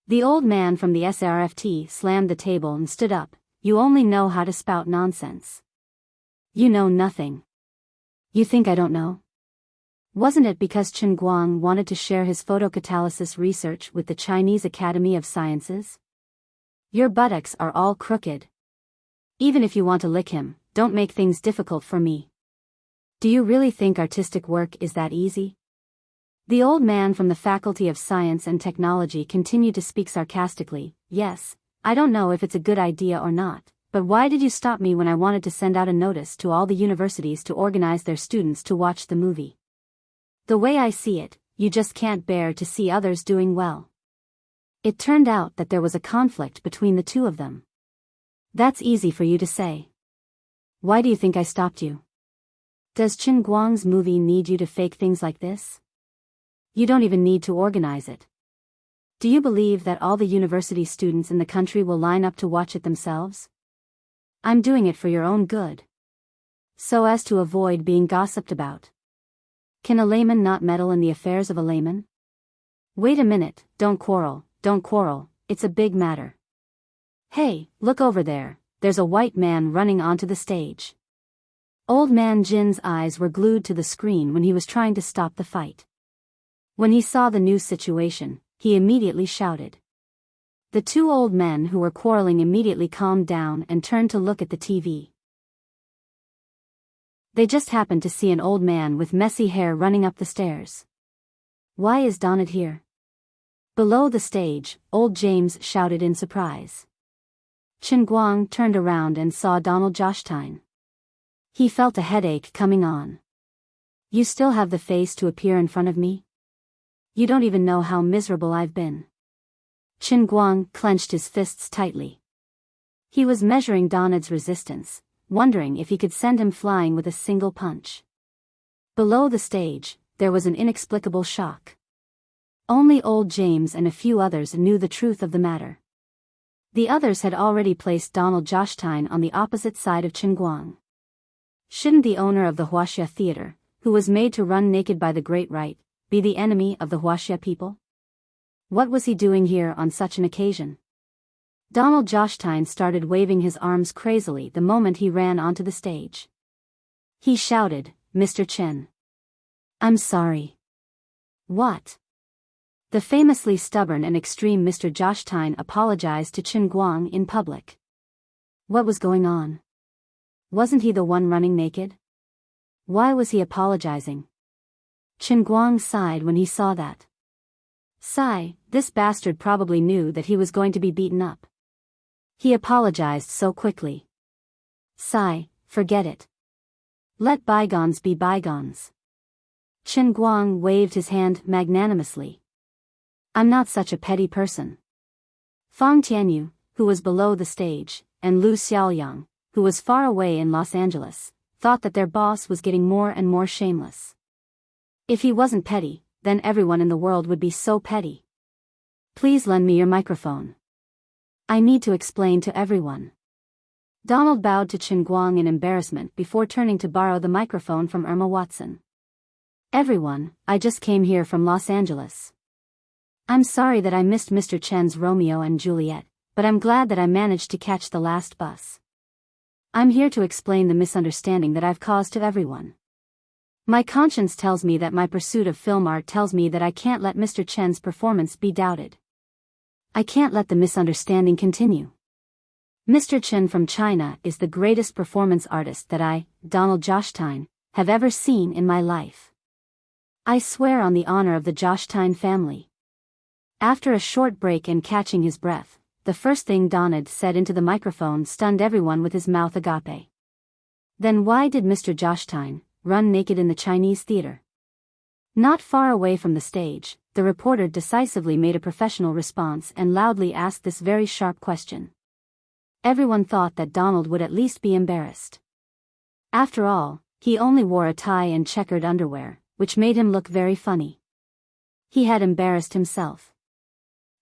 The old man from the SRFT slammed the table and stood up. You only know how to spout nonsense. You know nothing. You think I don't know? Wasn't it because Chen Guang wanted to share his photocatalysis research with the Chinese Academy of Sciences? Your buttocks are all crooked. Even if you want to lick him, don't make things difficult for me. Do you really think artistic work is that easy? The old man from the Faculty of Science and Technology continued to speak sarcastically. Yes, I don't know if it's a good idea or not, but why did you stop me when I wanted to send out a notice to all the universities to organize their students to watch the movie? The way I see it, you just can't bear to see others doing well. It turned out that there was a conflict between the two of them. That's easy for you to say. Why do you think I stopped you? Does Qin Guang's movie need you to fake things like this? You don't even need to organize it. Do you believe that all the university students in the country will line up to watch it themselves? I'm doing it for your own good. So as to avoid being gossiped about. Can a layman not meddle in the affairs of a layman? Wait a minute, don't quarrel, it's a big matter. Hey, look over there, there's a white man running onto the stage. Old man Jin's eyes were glued to the screen when he was trying to stop the fight. When he saw the new situation, he immediately shouted. The two old men who were quarreling immediately calmed down and turned to look at the TV. They just happened to see an old man with messy hair running up the stairs. Why is Donald here? Below the stage, old James shouted in surprise. Qin Guang turned around and saw Donald Joshtyne. He felt a headache coming on. You still have the face to appear in front of me? You don't even know how miserable I've been. Qin Guang clenched his fists tightly. He was measuring Donald's resistance, wondering if he could send him flying with a single punch. Below the stage, there was an inexplicable shock. Only old James and a few others knew the truth of the matter. The others had already placed Donald Joshtyne on the opposite side of Qin Guang. Shouldn't the owner of the Huaxia Theater, who was made to run naked by the Great Right, be the enemy of the Huaxia people? What was he doing here on such an occasion? Donald Joshtyne started waving his arms crazily the moment he ran onto the stage. He shouted, Mr. Chen. I'm sorry. What? The famously stubborn and extreme Mr. Joshtyne apologized to Qin Guang in public. What was going on? Wasn't he the one running naked? Why was he apologizing? Qin Guang sighed when he saw that. Sigh, this bastard probably knew that he was going to be beaten up. He apologized so quickly. Sigh, forget it. Let bygones be bygones. Qin Guang waved his hand magnanimously. I'm not such a petty person. Fang Tianyu, who was below the stage, and Lu Xiaoyang, who was far away in Los Angeles, thought that their boss was getting more and more shameless. If he wasn't petty, then everyone in the world would be so petty. Please lend me your microphone. I need to explain to everyone. Donald bowed to Qin Guang in embarrassment before turning to borrow the microphone from Irma Watson. Everyone, I just came here from Los Angeles. I'm sorry that I missed Mr. Chen's Romeo and Juliet, but I'm glad that I managed to catch the last bus. I'm here to explain the misunderstanding that I've caused to everyone. My conscience tells me that my pursuit of film art tells me that I can't let Mr. Chen's performance be doubted. I can't let the misunderstanding continue. Mr. Chen from China is the greatest performance artist that I, Donald Joshtyne, have ever seen in my life. I swear on the honor of the Joshtyne family. After a short break and catching his breath, the first thing Donald said into the microphone stunned everyone with his mouth agape. Then why did Mr. Joshtyne run naked in the Chinese theater? Not far away from the stage, the reporter decisively made a professional response and loudly asked this very sharp question. Everyone thought that Donald would at least be embarrassed. After all, he only wore a tie and checkered underwear, which made him look very funny. He had embarrassed himself.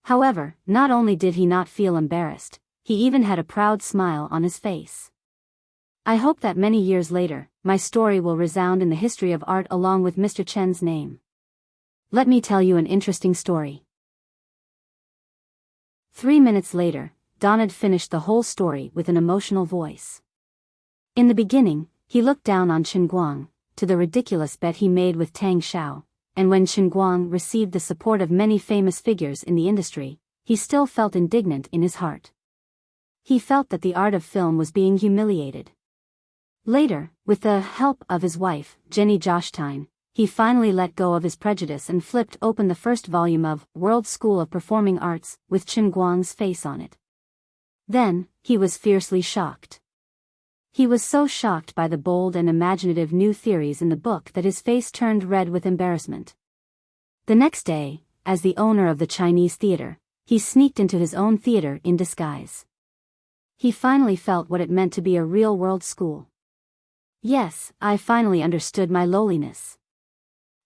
However, not only did he not feel embarrassed, he even had a proud smile on his face. I hope that many years later, my story will resound in the history of art along with Mr. Chen's name. Let me tell you an interesting story. 3 minutes later, Donald finished the whole story with an emotional voice. In the beginning, he looked down on Qin Guang, to the ridiculous bet he made with Tang Xiao, and when Qin Guang received the support of many famous figures in the industry, he still felt indignant in his heart. He felt that the art of film was being humiliated. Later, with the help of his wife, Jenny Joshtyne, he finally let go of his prejudice and flipped open the first volume of World School of Performing Arts with Qin Guang's face on it. Then, he was fiercely shocked. He was so shocked by the bold and imaginative new theories in the book that his face turned red with embarrassment. The next day, as the owner of the Chinese theater, he sneaked into his own theater in disguise. He finally felt what it meant to be a real-world school. Yes, I finally understood my lowliness.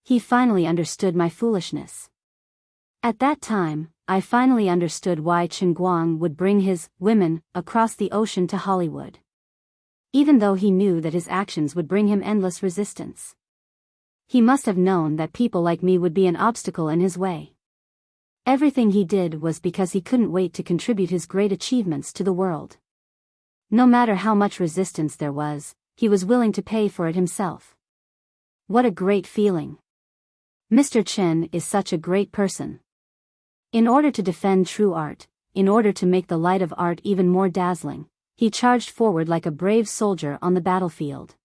He finally understood my foolishness. At that time, I finally understood why Chen Guang would bring his women across the ocean to Hollywood. Even though he knew that his actions would bring him endless resistance. He must have known that people like me would be an obstacle in his way. Everything he did was because he couldn't wait to contribute his great achievements to the world. No matter how much resistance there was, he was willing to pay for it himself. What a great feeling. Mr. Chen is such a great person. In order to defend true art, in order to make the light of art even more dazzling, he charged forward like a brave soldier on the battlefield.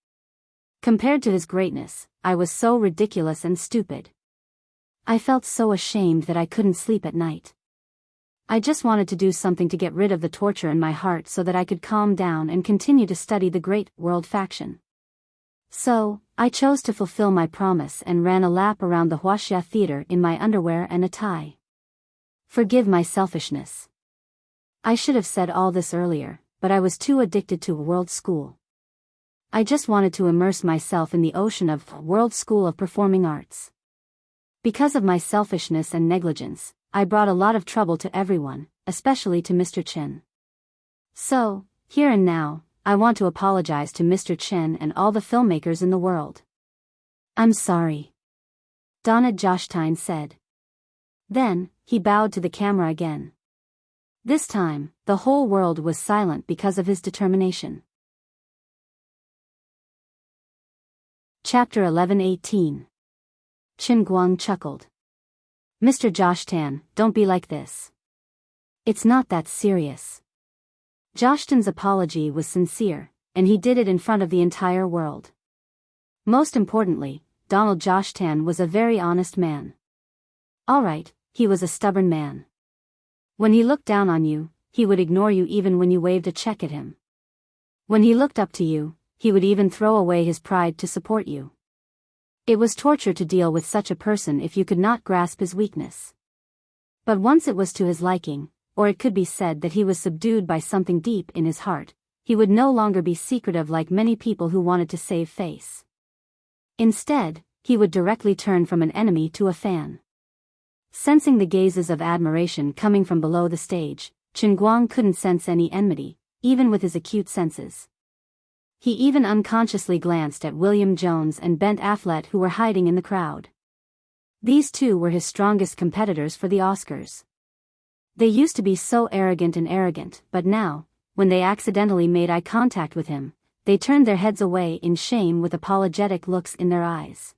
Compared to his greatness, I was so ridiculous and stupid. I felt so ashamed that I couldn't sleep at night. I just wanted to do something to get rid of the torture in my heart so that I could calm down and continue to study the great world faction. So, I chose to fulfill my promise and ran a lap around the Huaxia Theater in my underwear and a tie. Forgive my selfishness. I should have said all this earlier, but I was too addicted to a world school. I just wanted to immerse myself in the ocean of World School of Performing Arts. Because of my selfishness and negligence, I brought a lot of trouble to everyone, especially to Mr. Chen. So, here and now, I want to apologize to Mr. Chen and all the filmmakers in the world. I'm sorry. Donald Joshtyne said. Then, he bowed to the camera again. This time, the whole world was silent because of his determination. Chapter 11:18. Chen Guang chuckled. Mr. Joshtan, don't be like this. It's not that serious. Joshtan's apology was sincere, and he did it in front of the entire world. Most importantly, Donald Joshtan was a very honest man. Alright, he was a stubborn man. When he looked down on you, he would ignore you even when you waved a check at him. When he looked up to you, he would even throw away his pride to support you. It was torture to deal with such a person if you could not grasp his weakness. But once it was to his liking, or it could be said that he was subdued by something deep in his heart, he would no longer be secretive like many people who wanted to save face. Instead, he would directly turn from an enemy to a fan. Sensing the gazes of admiration coming from below the stage, Chen Guang couldn't sense any enmity, even with his acute senses. He even unconsciously glanced at William Jones and Ben Affleck who were hiding in the crowd. These two were his strongest competitors for the Oscars. They used to be so arrogant, but now, when they accidentally made eye contact with him, they turned their heads away in shame with apologetic looks in their eyes.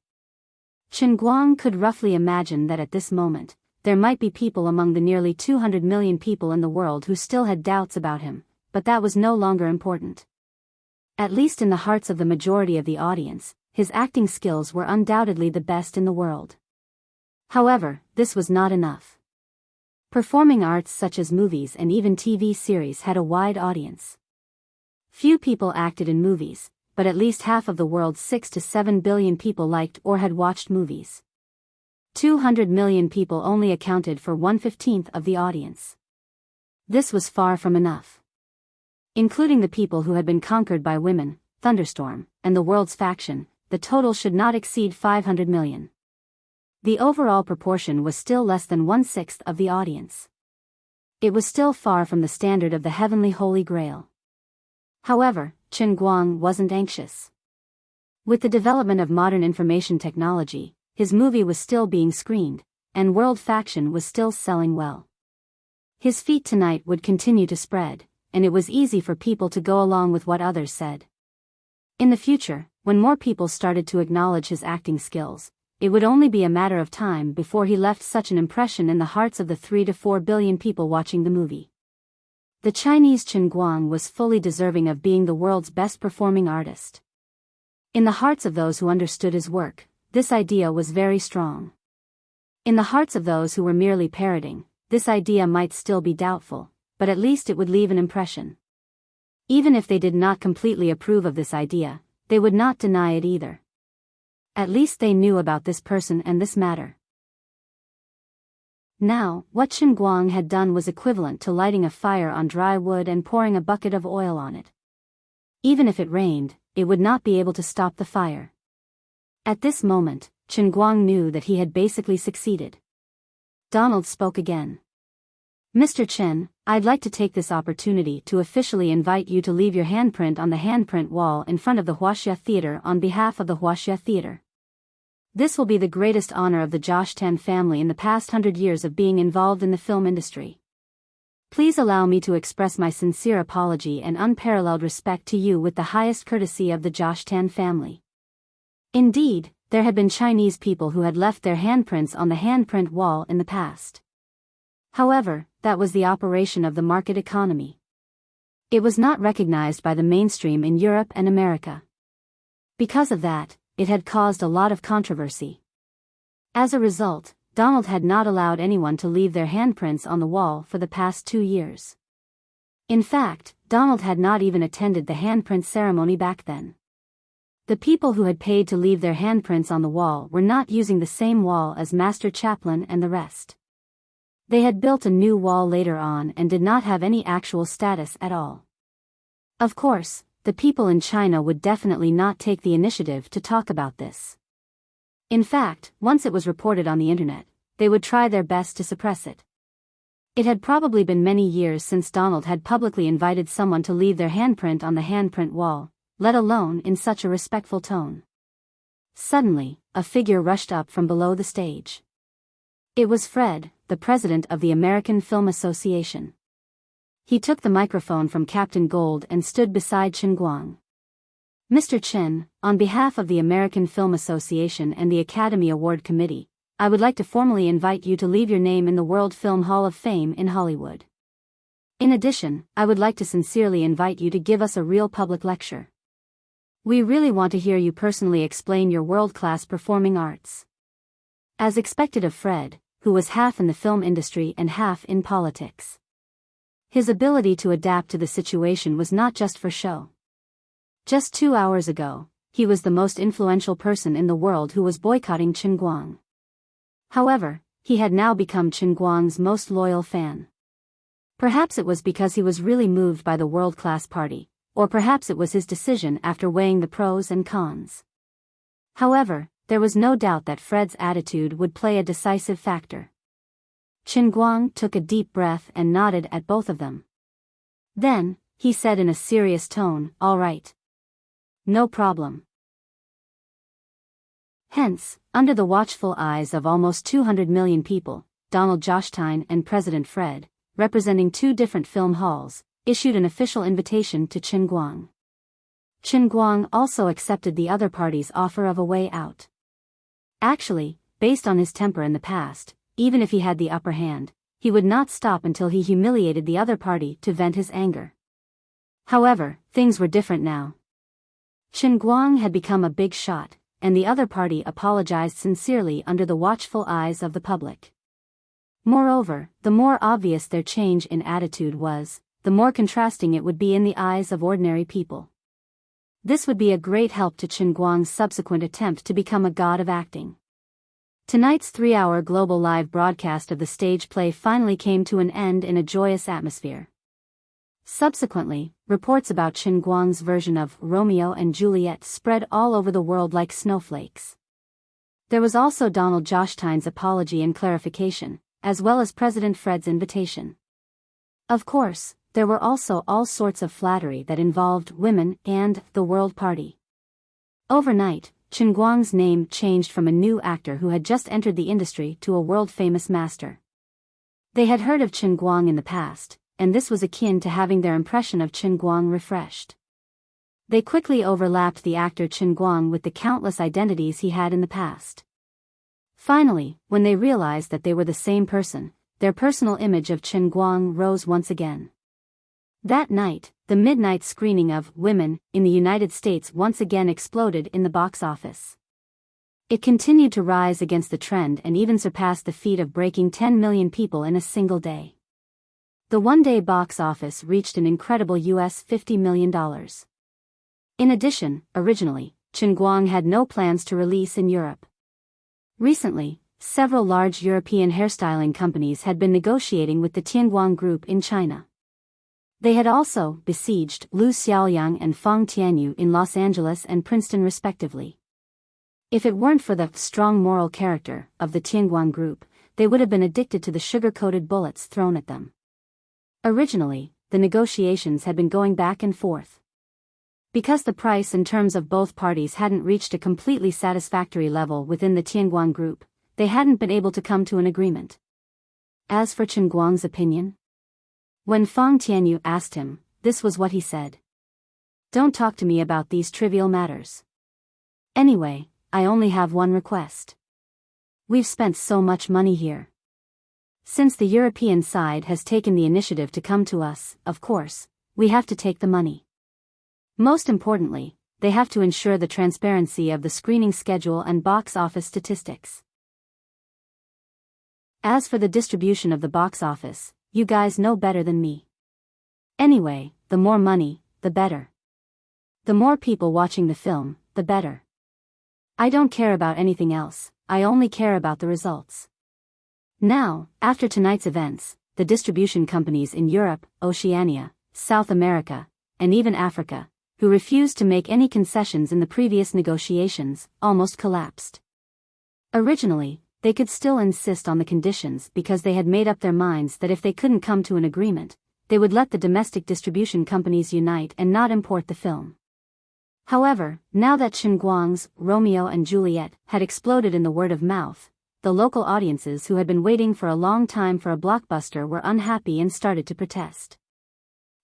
Chen Guang could roughly imagine that at this moment, there might be people among the nearly 200 million people in the world who still had doubts about him, but that was no longer important. At least in the hearts of the majority of the audience, his acting skills were undoubtedly the best in the world. However, this was not enough. Performing arts such as movies and even TV series had a wide audience. Few people acted in movies, but at least half of the world's 6 to 7 billion people liked or had watched movies. 200 million people only accounted for 1/15 of the audience. This was far from enough. Including the people who had been conquered by women, Thunderstorm, and the world's faction, the total should not exceed 500 million. The overall proportion was still less than 1/6 of the audience. It was still far from the standard of the heavenly Holy Grail. However, Chen Guang wasn't anxious. With the development of modern information technology, his movie was still being screened, and World Faction was still selling well. His feat tonight would continue to spread, and it was easy for people to go along with what others said. In the future, when more people started to acknowledge his acting skills, it would only be a matter of time before he left such an impression in the hearts of the 3 to 4 billion people watching the movie. The Chinese Chen Guang was fully deserving of being the world's best performing artist. In the hearts of those who understood his work, this idea was very strong. In the hearts of those who were merely parroting, this idea might still be doubtful, but at least it would leave an impression. Even if they did not completely approve of this idea, they would not deny it either. At least they knew about this person and this matter. Now, what Chen Guang had done was equivalent to lighting a fire on dry wood and pouring a bucket of oil on it. Even if it rained, it would not be able to stop the fire. At this moment, Chen Guang knew that he had basically succeeded. Donald spoke again. Mr. Chen, I'd like to take this opportunity to officially invite you to leave your handprint on the handprint wall in front of the Huaxia Theater on behalf of the Huaxia Theater. This will be the greatest honor of the Josh Tan family in the past 100 years of being involved in the film industry. Please allow me to express my sincere apology and unparalleled respect to you with the highest courtesy of the Josh Tan family. Indeed, there had been Chinese people who had left their handprints on the handprint wall in the past. However, that was the operation of the market economy. It was not recognized by the mainstream in Europe and America. Because of that, it had caused a lot of controversy. As a result, Donald had not allowed anyone to leave their handprints on the wall for the past 2 years. In fact, Donald had not even attended the handprint ceremony back then. The people who had paid to leave their handprints on the wall were not using the same wall as Master Chaplin and the rest. They had built a new wall later on and did not have any actual status at all. Of course, the people in China would definitely not take the initiative to talk about this. In fact, once it was reported on the internet, they would try their best to suppress it. It had probably been many years since Donald had publicly invited someone to leave their handprint on the handprint wall, let alone in such a respectful tone. Suddenly, a figure rushed up from below the stage. It was Fred, the president of the American Film Association. He took the microphone from Captain Gold and stood beside Chen Guang. Mr. Chen, on behalf of the American Film Association and the Academy Award Committee, I would like to formally invite you to leave your name in the World Film Hall of Fame in Hollywood. In addition, I would like to sincerely invite you to give us a real public lecture. We really want to hear you personally explain your world-class performing arts. As expected of Fred, who was half in the film industry and half in politics. His ability to adapt to the situation was not just for show. Just 2 hours ago, he was the most influential person in the world who was boycotting Chen Guang. However, he had now become Chen Guang's most loyal fan. Perhaps it was because he was really moved by the world-class party, or perhaps it was his decision after weighing the pros and cons. However, there was no doubt that Fred's attitude would play a decisive factor. Chen Guang took a deep breath and nodded at both of them. Then, he said in a serious tone, "All right. No problem." Hence, under the watchful eyes of almost 200 million people, Donald Jostein and President Fred, representing 2 different film halls, issued an official invitation to Chen Guang. Chen Guang also accepted the other party's offer of a way out. Actually, based on his temper in the past, even if he had the upper hand, he would not stop until he humiliated the other party to vent his anger. However, things were different now. Chen Guang had become a big shot, and the other party apologized sincerely under the watchful eyes of the public. Moreover, the more obvious their change in attitude was, the more contrasting it would be in the eyes of ordinary people. This would be a great help to Chen Guang's subsequent attempt to become a god of acting. Tonight's 3-hour global live broadcast of the stage play finally came to an end in a joyous atmosphere. Subsequently, reports about Chen Guang's version of Romeo and Juliet spread all over the world like snowflakes. There was also Donald Jostein's apology and clarification, as well as President Fred's invitation. Of course, there were also all sorts of flattery that involved women and the World Party. Overnight, Chen Guang's name changed from a new actor who had just entered the industry to a world-famous master. They had heard of Chen Guang in the past, and this was akin to having their impression of Chen Guang refreshed. They quickly overlapped the actor Chen Guang with the countless identities he had in the past. Finally, when they realized that they were the same person, their personal image of Chen Guang rose once again. That night, the midnight screening of Women in the United States once again exploded in the box office. It continued to rise against the trend and even surpassed the feat of breaking 10 million people in a single day. The one-day box office reached an incredible US $50 million. In addition, originally, Chen Guang had no plans to release in Europe. Recently, several large European hairstyling companies had been negotiating with the Tianguang Group in China. They had also besieged Lu Xiaoyang and Feng Tianyu in Los Angeles and Princeton respectively. If it weren't for the strong moral character of the Tianguang Group, they would have been addicted to the sugar-coated bullets thrown at them. Originally, the negotiations had been going back and forth. Because the price and terms of both parties hadn't reached a completely satisfactory level within the Tianguang Group, they hadn't been able to come to an agreement. As for Chen Guang's opinion, when Feng Tianyu asked him, this was what he said. Don't talk to me about these trivial matters. Anyway, I only have one request. We've spent so much money here. Since the European side has taken the initiative to come to us, of course, we have to take the money. Most importantly, they have to ensure the transparency of the screening schedule and box office statistics. As for the distribution of the box office, you guys know better than me. Anyway, the more money, the better. The more people watching the film, the better. I don't care about anything else, I only care about the results. Now, after tonight's events, the distribution companies in Europe, Oceania, South America, and even Africa, who refused to make any concessions in the previous negotiations, almost collapsed. Originally, they could still insist on the conditions because they had made up their minds that if they couldn't come to an agreement, they would let the domestic distribution companies unite and not import the film. However, now that Chen Guang's Romeo and Juliet had exploded in the word of mouth, the local audiences who had been waiting for a long time for a blockbuster were unhappy and started to protest.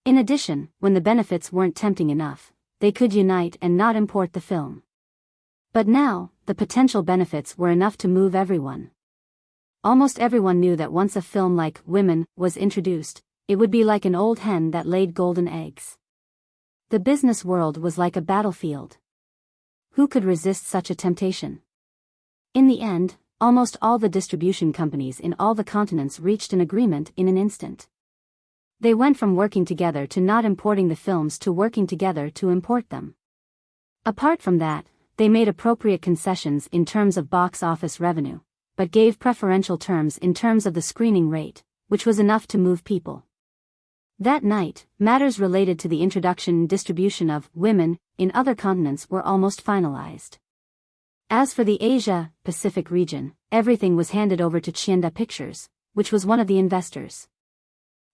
In addition, when the benefits weren't tempting enough, they could unite and not import the film. But now, the potential benefits were enough to move everyone. Almost everyone knew that once a film like Women was introduced, it would be like an old hen that laid golden eggs. The business world was like a battlefield. Who could resist such a temptation? In the end, almost all the distribution companies in all the continents reached an agreement in an instant. They went from working together to not importing the films to working together to import them. Apart from that, they made appropriate concessions in terms of box office revenue, but gave preferential terms in terms of the screening rate, which was enough to move people. That night, matters related to the introduction and distribution of Women in other continents were almost finalized. As for the Asia-Pacific region, everything was handed over to Qianda Pictures, which was one of the investors.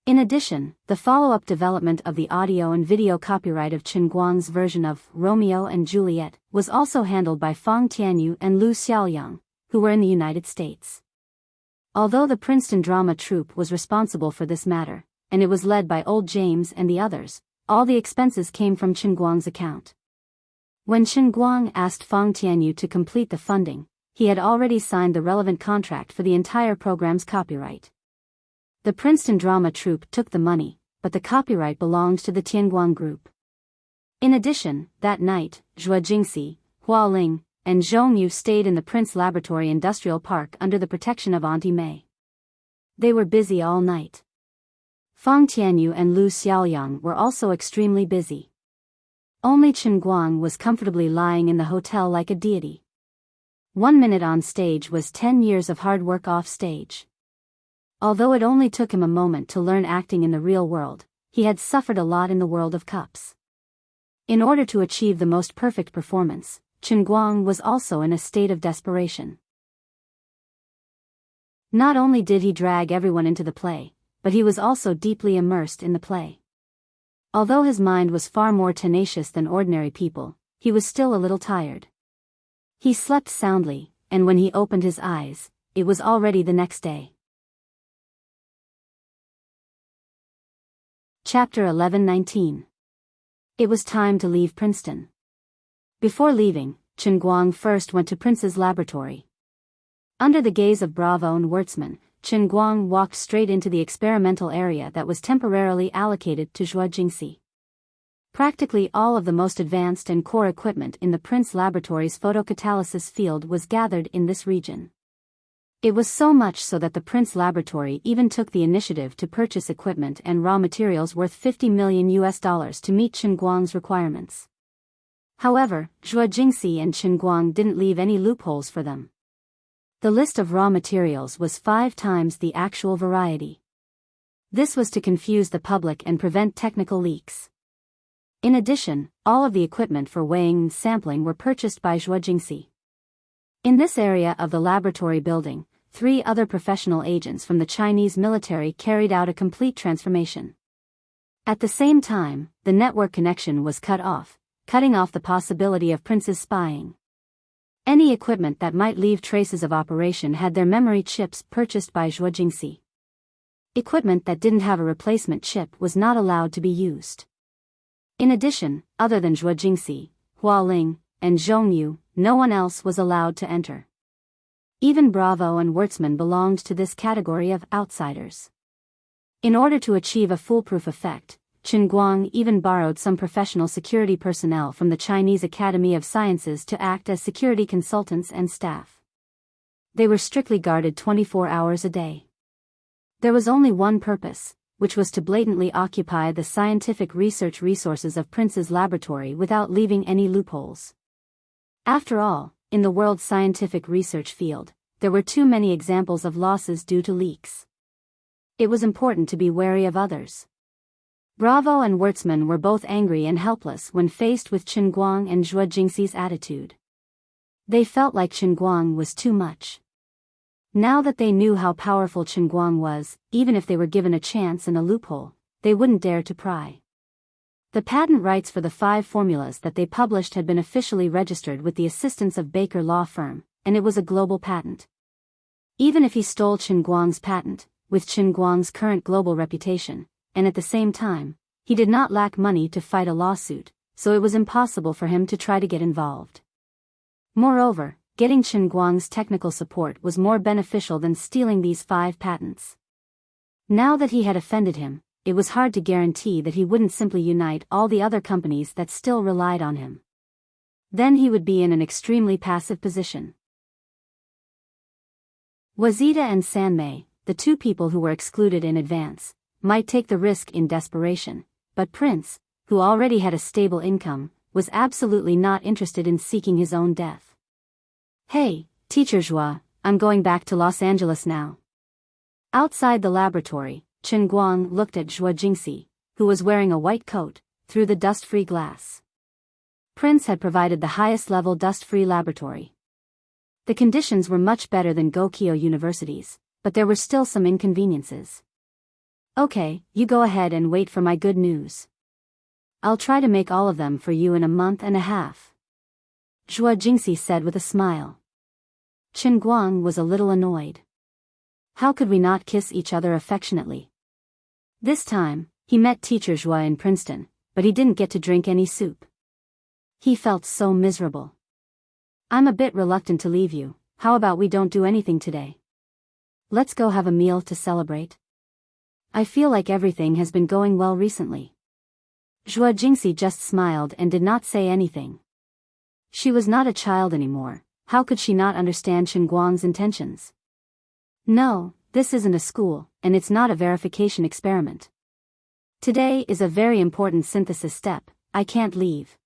In addition, the follow-up development of the audio and video copyright of Chen Guang's version of Romeo and Juliet was also handled by Feng Tianyu and Lu Xiaoyang, who were in the United States. Although the Princeton drama troupe was responsible for this matter, and it was led by Old James and the others, all the expenses came from Chen Guang's account. When Chen Guang asked Feng Tianyu to complete the funding, he had already signed the relevant contract for the entire program's copyright. The Princeton drama troupe took the money, but the copyright belonged to the Tianguang Group. In addition, that night, Zhuo Jingxi, Hua Ling, and Zhong Yu stayed in the Prince Laboratory Industrial Park under the protection of Auntie Mei. They were busy all night. Feng Tianyu and Lu Xiaoyang were also extremely busy. Only Chen Guang was comfortably lying in the hotel like a deity. 1 minute on stage was 10 years of hard work off stage. Although it only took him a moment to learn acting in the real world, he had suffered a lot in the world of cups. In order to achieve the most perfect performance, Chen Guang was also in a state of desperation. Not only did he drag everyone into the play, but he was also deeply immersed in the play. Although his mind was far more tenacious than ordinary people, he was still a little tired. He slept soundly, and when he opened his eyes, it was already the next day. Chapter 11-19. It was time to leave Princeton. Before leaving, Chen Guang first went to Prince's laboratory. Under the gaze of Bravo and Wurtzman, Chen Guang walked straight into the experimental area that was temporarily allocated to Zhuo Jingxi. Practically all of the most advanced and core equipment in the Prince Laboratory's photocatalysis field was gathered in this region. It was so much so that the Prince Laboratory even took the initiative to purchase equipment and raw materials worth $50 million to meet Chen Guang's requirements. However, Zhuo Jingxi and Chen Guang didn't leave any loopholes for them. The list of raw materials was 5 times the actual variety. This was to confuse the public and prevent technical leaks. In addition, all of the equipment for weighing and sampling were purchased by Zhuo Jingxi. In this area of the laboratory building, 3 other professional agents from the Chinese military carried out a complete transformation. At the same time, the network connection was cut off, cutting off the possibility of Prince's spying. Any equipment that might leave traces of operation had their memory chips purchased by Zhuo Jingxi. Equipment that didn't have a replacement chip was not allowed to be used. In addition, other than Zhuo Jingxi, Hua Ling, and Zhong Yu, no one else was allowed to enter. Even Bravo and Wurtzman belonged to this category of outsiders. In order to achieve a foolproof effect, Chen Guang even borrowed some professional security personnel from the Chinese Academy of Sciences to act as security consultants and staff. They were strictly guarded 24 hours a day. There was only one purpose, which was to blatantly occupy the scientific research resources of Prince's laboratory without leaving any loopholes. After all, in the world's scientific research field, there were too many examples of losses due to leaks. It was important to be wary of others. Bravo and Wurtzman were both angry and helpless when faced with Chen Guang and Zhuo Jingxi's attitude. They felt like Chen Guang was too much. Now that they knew how powerful Chen Guang was, even if they were given a chance and a loophole, they wouldn't dare to pry. The patent rights for the 5 formulas that they published had been officially registered with the assistance of Baker Law Firm, and it was a global patent. Even if he stole Chen Guang's patent, with Chen Guang's current global reputation, and at the same time, he did not lack money to fight a lawsuit, so it was impossible for him to try to get involved. Moreover, getting Chen Guang's technical support was more beneficial than stealing these 5 patents. Now that he had offended him, it was hard to guarantee that he wouldn't simply unite all the other companies that still relied on him. Then he would be in an extremely passive position. Wazita and Sanmei, the 2 people who were excluded in advance, might take the risk in desperation, but Prince, who already had a stable income, was absolutely not interested in seeking his own death. "Hey, Teacher Zhuo, I'm going back to Los Angeles now." Outside the laboratory, Chen Guang looked at Zhuo Jingxi, who was wearing a white coat, through the dust-free glass. Prince had provided the highest-level dust-free laboratory. The conditions were much better than Gokyo University's, but there were still some inconveniences. "Okay, you go ahead and wait for my good news. I'll try to make all of them for you in a month and a half," Zhuo Jingxi said with a smile. Chen Guang was a little annoyed. How could we not kiss each other affectionately? This time, he met Teacher Zhuo in Princeton, but he didn't get to drink any soup. He felt so miserable. "I'm a bit reluctant to leave you, how about we don't do anything today? Let's go have a meal to celebrate. I feel like everything has been going well recently." Zhuo Jingxi just smiled and did not say anything. She was not a child anymore. How could she not understand Chen Guang's intentions? "No, this isn't a school, and it's not a verification experiment. Today is a very important synthesis step, I can't leave."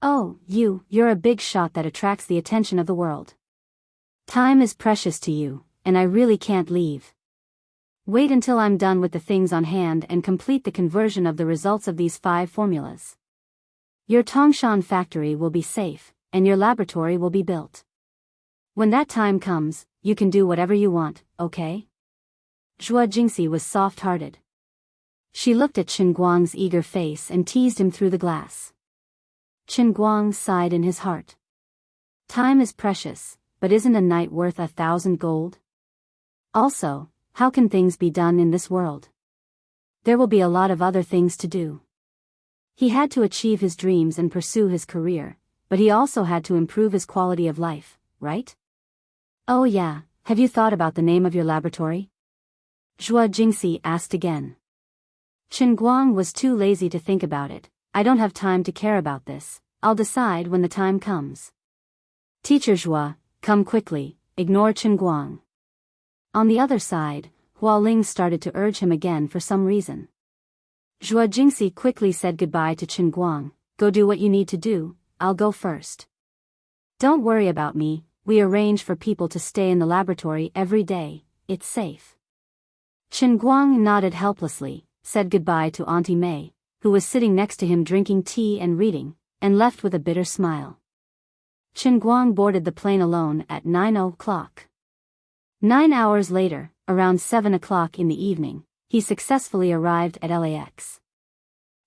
"Oh, you're a big shot that attracts the attention of the world. Time is precious to you, and I really can't leave. Wait until I'm done with the things on hand and complete the conversion of the results of these 5 formulas. Your Tongshan factory will be safe, and your laboratory will be built. When that time comes, you can do whatever you want, okay?" Zhuo Jingxi was soft-hearted. She looked at Chen Guang's eager face and teased him through the glass. Chen Guang sighed in his heart. Time is precious, but isn't a night worth 1,000 gold? Also, how can things be done in this world? There will be a lot of other things to do. He had to achieve his dreams and pursue his career, but he also had to improve his quality of life, right? "Oh yeah, have you thought about the name of your laboratory?" Zhuo Jingxi asked again. Chen Guang was too lazy to think about it. "I don't have time to care about this, I'll decide when the time comes." "Teacher Zhuo, come quickly," ignored Chen Guang. On the other side, Hualing started to urge him again for some reason. Zhuo Jingxi quickly said goodbye to Chen Guang. Go do what you need to do, I'll go first. Don't worry about me, we arrange for people to stay in the laboratory every day, it's safe. Chen Guang nodded helplessly, said goodbye to Auntie Mei, who was sitting next to him drinking tea and reading, and left with a bitter smile. Chen Guang boarded the plane alone at 9 o'clock. 9 hours later, around 7 o'clock in the evening, he successfully arrived at LAX.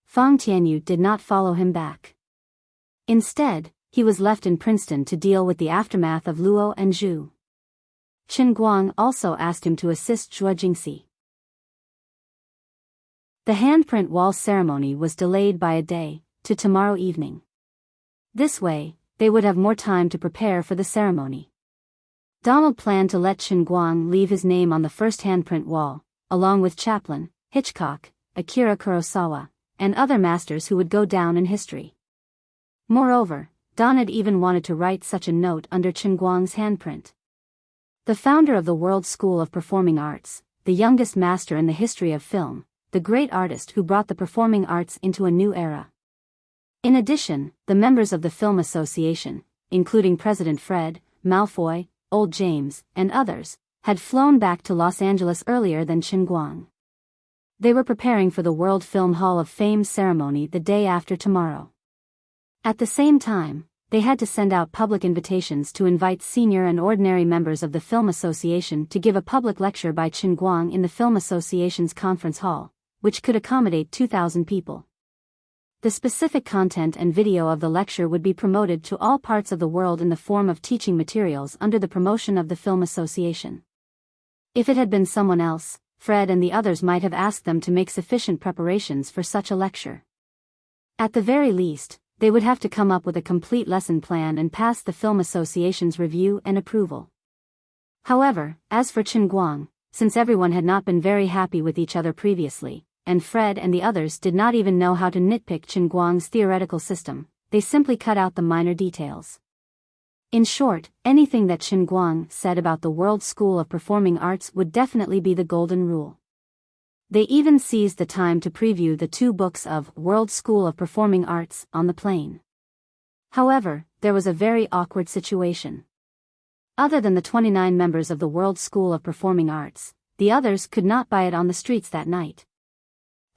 Fang Tianyu did not follow him back. Instead, he was left in Princeton to deal with the aftermath of Luo and Zhu. Chen Guang also asked him to assist Zhuo Jingxi. The handprint wall ceremony was delayed by a day, to tomorrow evening. This way, they would have more time to prepare for the ceremony. Donald planned to let Chen Guang leave his name on the first handprint wall, along with Chaplin, Hitchcock, Akira Kurosawa, and other masters who would go down in history. Moreover, Don had even wanted to write such a note under Chen Guang's handprint. The founder of the World School of Performing Arts, the youngest master in the history of film, the great artist who brought the performing arts into a new era. In addition, the members of the Film Association, including President Fred, Malfoy, Old James, and others, had flown back to Los Angeles earlier than Chen Guang. They were preparing for the World Film Hall of Fame ceremony the day after tomorrow. At the same time, they had to send out public invitations to invite senior and ordinary members of the Film Association to give a public lecture by Chen Guang in the Film Association's conference hall, which could accommodate 2,000 people. The specific content and video of the lecture would be promoted to all parts of the world in the form of teaching materials under the promotion of the Film Association. If it had been someone else, Fred and the others might have asked them to make sufficient preparations for such a lecture. At the very least, they would have to come up with a complete lesson plan and pass the Film Association's review and approval. However, as for Chen Guang, since everyone had not been very happy with each other previously, and Fred and the others did not even know how to nitpick Chen Guang's theoretical system, they simply cut out the minor details. In short, anything that Chen Guang said about the World School of Performing Arts would definitely be the golden rule. They even seized the time to preview the 2 books of World School of Performing Arts on the plane. However, there was a very awkward situation. Other than the 29 members of the World School of Performing Arts, the others could not buy it on the streets that night.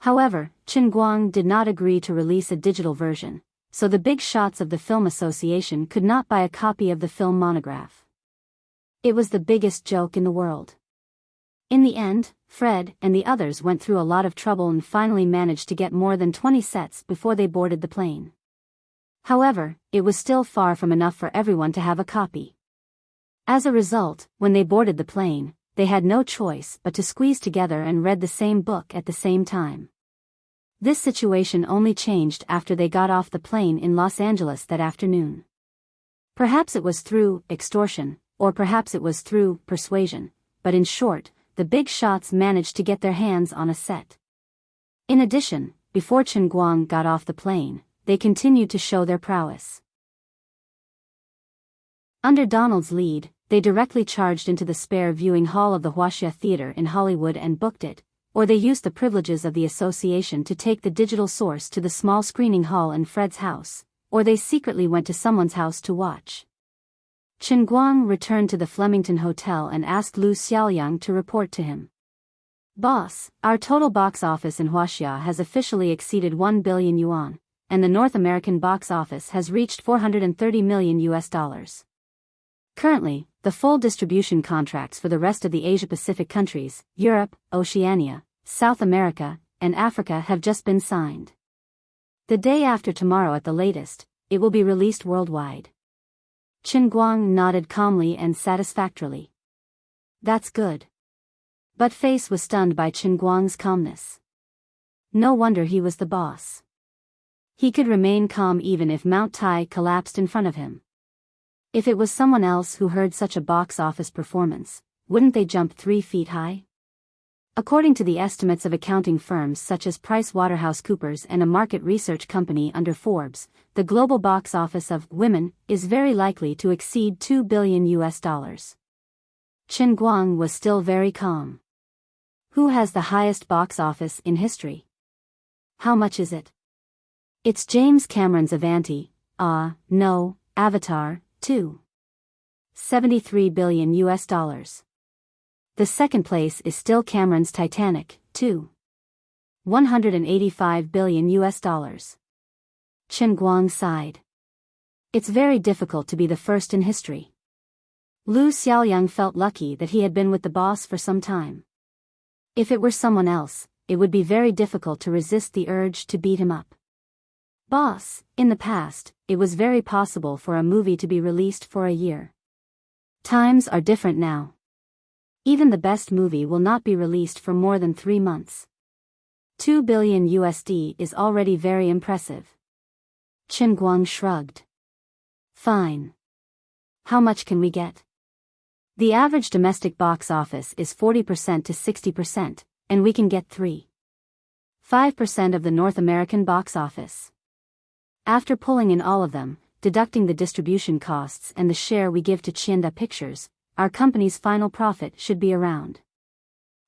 However, Chen Guang did not agree to release a digital version, so the big shots of the Film Association could not buy a copy of the film monograph. It was the biggest joke in the world. In the end, Fred and the others went through a lot of trouble and finally managed to get more than 20 sets before they boarded the plane. However, it was still far from enough for everyone to have a copy. As a result, when they boarded the plane, they had no choice but to squeeze together and read the same book at the same time. This situation only changed after they got off the plane in Los Angeles that afternoon. Perhaps it was through extortion, or perhaps it was through persuasion, but in short, the big shots managed to get their hands on a set. In addition, before Chen Guang got off the plane, they continued to show their prowess. Under Donald's lead, they directly charged into the spare viewing hall of the Huaxia Theater in Hollywood and booked it, or they used the privileges of the association to take the digital source to the small screening hall in Fred's house, or they secretly went to someone's house to watch. Chen Guang returned to the Flemington Hotel and asked Lu Xiaoyang to report to him. Boss, our total box office in Huaxia has officially exceeded 1 billion yuan, and the North American box office has reached $430 million. Currently, the full distribution contracts for the rest of the Asia-Pacific countries, Europe, Oceania, South America, and Africa have just been signed. The day after tomorrow at the latest, it will be released worldwide. Chen Guang nodded calmly and satisfactorily. That's good. But Face was stunned by Chen Guang's calmness. No wonder he was the boss. He could remain calm even if Mount Tai collapsed in front of him. If it was someone else who heard such a box office performance, wouldn't they jump 3 feet high? According to the estimates of accounting firms such as PricewaterhouseCoopers and a market research company under Forbes, the global box office of Women is very likely to exceed $2 billion. Chen Guang was still very calm. Who has the highest box office in history? How much is it? It's James Cameron's Avanti, no, Avatar, 2. 73 billion US dollars. The second place is still Cameron's Titanic, 2. 185 billion US dollars. Chen Guang sighed. It's very difficult to be the first in history. Lu Xiaoyang felt lucky that he had been with the boss for some time. If it were someone else, it would be very difficult to resist the urge to beat him up. Boss, in the past, it was very possible for a movie to be released for a year. Times are different now. Even the best movie will not be released for more than 3 months. 2 billion USD is already very impressive. Chen Guang shrugged. Fine. How much can we get? The average domestic box office is 40% to 60%, and we can get 5% of the North American box office. After pulling in all of them, deducting the distribution costs and the share we give to Chienda Pictures, our company's final profit should be around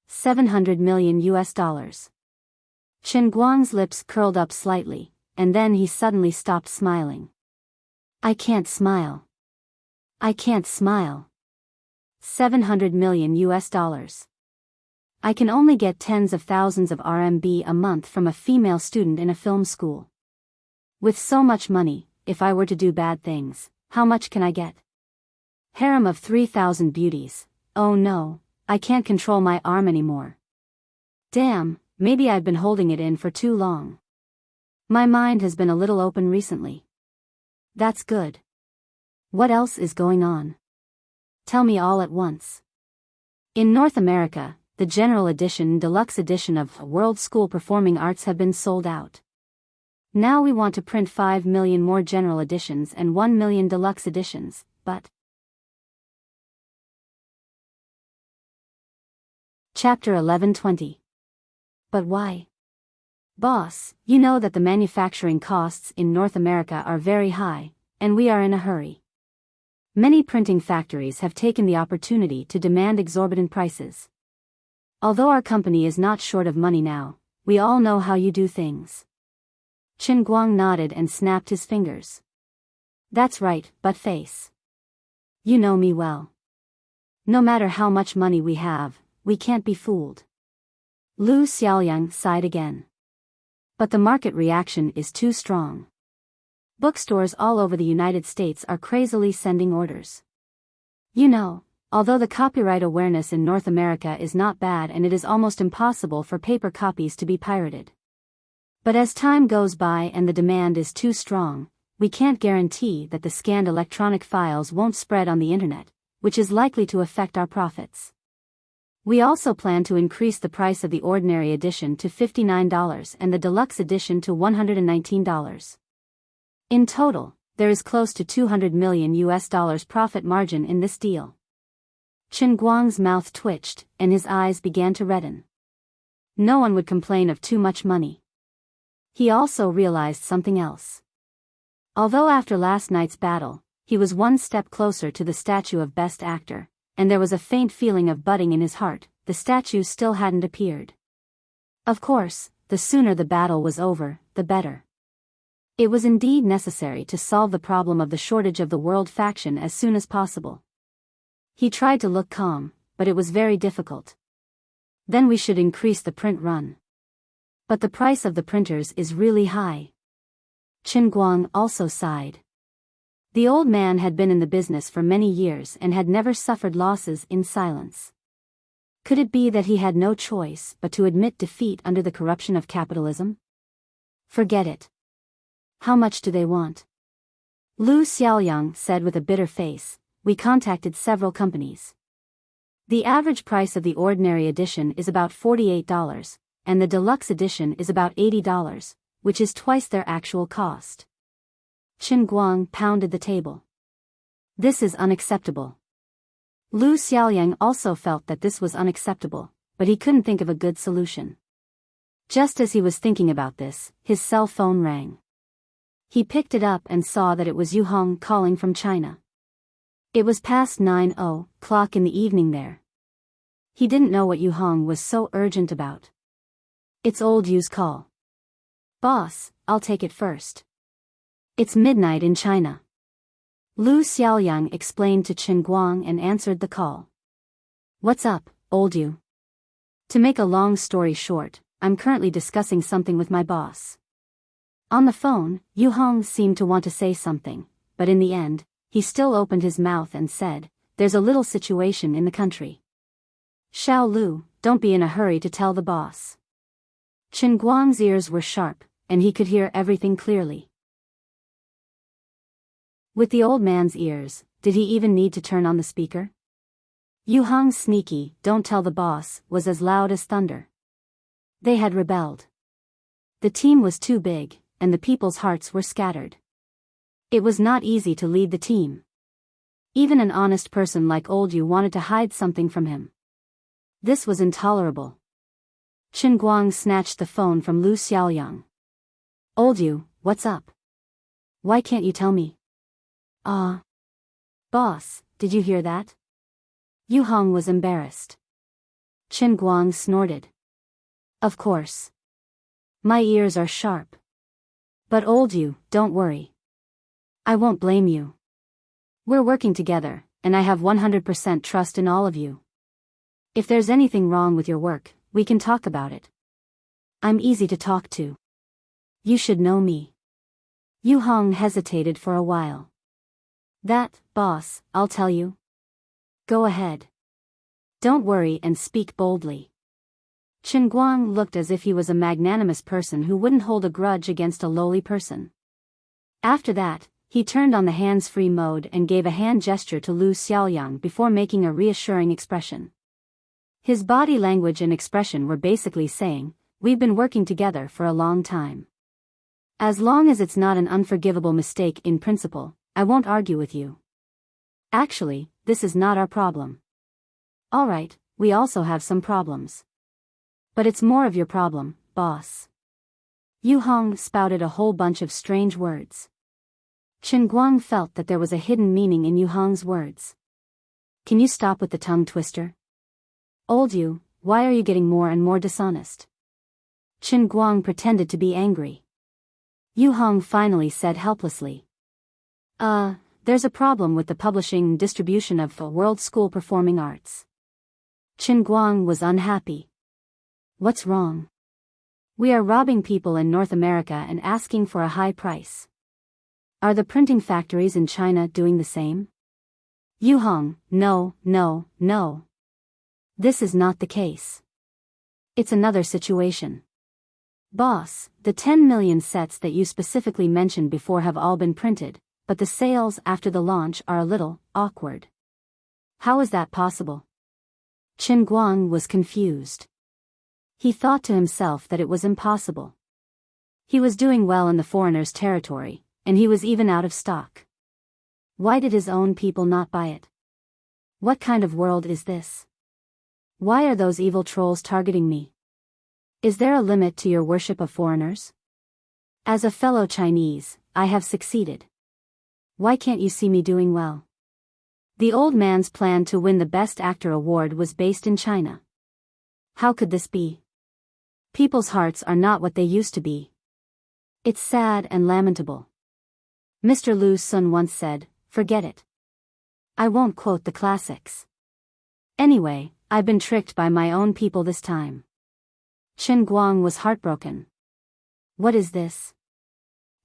700 million US dollars. Chen Guang's lips curled up slightly, and then he suddenly stopped smiling. I can't smile. I can't smile. 700 million US dollars. I can only get tens of thousands of RMB a month from a female student in a film school. With so much money, if I were to do bad things, how much can I get? Harem of 3,000 beauties. Oh no, I can't control my arm anymore. Damn, maybe I've been holding it in for too long. My mind has been a little open recently. That's good. What else is going on? Tell me all at once. In North America, the General Edition and Deluxe Edition of World School Performing Arts have been sold out. Now we want to print 5 million more General Editions and 1 million Deluxe Editions, but... Chapter 11:20. But why? Boss, you know that the manufacturing costs in North America are very high, and we are in a hurry. Many printing factories have taken the opportunity to demand exorbitant prices. Although our company is not short of money now, we all know how you do things. Chen Guang nodded and snapped his fingers. That's right, butt-face. You know me well. No matter how much money we have, we can't be fooled. Lu Xiaoyang sighed again. But the market reaction is too strong. Bookstores all over the United States are crazily sending orders. You know, although the copyright awareness in North America is not bad and it is almost impossible for paper copies to be pirated. But as time goes by and the demand is too strong, we can't guarantee that the scanned electronic files won't spread on the internet, which is likely to affect our profits. We also plan to increase the price of the ordinary edition to $59 and the deluxe edition to $119. In total, there is close to 200 million US dollars profit margin in this deal. Chen Guang's mouth twitched, and his eyes began to redden. No one would complain of too much money. He also realized something else. Although after last night's battle, he was one step closer to the statue of Best Actor, and there was a faint feeling of budding in his heart, the statue still hadn't appeared. Of course, the sooner the battle was over, the better. It was indeed necessary to solve the problem of the shortage of the world faction as soon as possible. He tried to look calm, but it was very difficult. Then we should increase the print run. But the price of the printers is really high. Chen Guang also sighed. The old man had been in the business for many years and had never suffered losses in silence. Could it be that he had no choice but to admit defeat under the corruption of capitalism? Forget it. How much do they want? Lu Xiaoyang said with a bitter face. We contacted several companies. The average price of the ordinary edition is about $48, and the deluxe edition is about $80, which is twice their actual cost. Chen Guang pounded the table. This is unacceptable. Lu Xiaoyang also felt that this was unacceptable, but he couldn't think of a good solution. Just as he was thinking about this, his cell phone rang. He picked it up and saw that it was Yu Hong calling from China. It was past 9:00 in the evening there. He didn't know what Yu Hong was so urgent about. It's old Yu's call. Boss, I'll take it first. It's midnight in China. Lu Xiaoyang explained to Chen Guang and answered the call. What's up, old Yu? To make a long story short, I'm currently discussing something with my boss. On the phone, Yu Hong seemed to want to say something, but in the end, he still opened his mouth and said, there's a little situation in the country. Xiao Lu, don't be in a hurry to tell the boss. Chen Guang's ears were sharp, and he could hear everything clearly. With the old man's ears, did he even need to turn on the speaker? Yu Hong's sneaky, don't tell the boss, was as loud as thunder. They had rebelled. The team was too big, and the people's hearts were scattered. It was not easy to lead the team. Even an honest person like old Yu wanted to hide something from him. This was intolerable. Chen Guang snatched the phone from Lu Xiaoyang. Old Yu, what's up? Why can't you tell me? Boss, did you hear that? Yu Hong was embarrassed. Chen Guang snorted. Of course. My ears are sharp. But old Yu, don't worry. I won't blame you. We're working together, and I have 100% trust in all of you. If there's anything wrong with your work, we can talk about it. I'm easy to talk to. You should know me. Yu Hong hesitated for a while. That, boss, I'll tell you. Go ahead. Don't worry and speak boldly. Chen Guang looked as if he was a magnanimous person who wouldn't hold a grudge against a lowly person. After that, he turned on the hands-free mode and gave a hand gesture to Lu Xiaoyang before making a reassuring expression. His body language and expression were basically saying, we've been working together for a long time. As long as it's not an unforgivable mistake in principle, I won't argue with you. Actually, this is not our problem. Alright, we also have some problems. But it's more of your problem, boss. Yu Hong spouted a whole bunch of strange words. Chen Guang felt that there was a hidden meaning in Yu Hong's words. Can you stop with the tongue twister? Old Yu, why are you getting more and more dishonest? Chen Guang pretended to be angry. Yu Hong finally said helplessly. There's a problem with the publishing and distribution of World School Performing Arts. Chen Guang was unhappy. What's wrong? We are robbing people in North America and asking for a high price. Are the printing factories in China doing the same? Yu Hong, no. This is not the case. It's another situation. Boss, the 10 million sets that you specifically mentioned before have all been printed, but the sales after the launch are a little awkward. How is that possible? Chen Guang was confused. He thought to himself that it was impossible. He was doing well in the foreigner's territory, and he was even out of stock. Why did his own people not buy it? What kind of world is this? Why are those evil trolls targeting me? Is there a limit to your worship of foreigners? As a fellow Chinese, I have succeeded. Why can't you see me doing well? The old man's plan to win the Best Actor award was based in China. How could this be? People's hearts are not what they used to be. It's sad and lamentable. Mr. Lu Sun once said, forget it. I won't quote the classics. Anyway, I've been tricked by my own people this time. Chen Guang was heartbroken. What is this?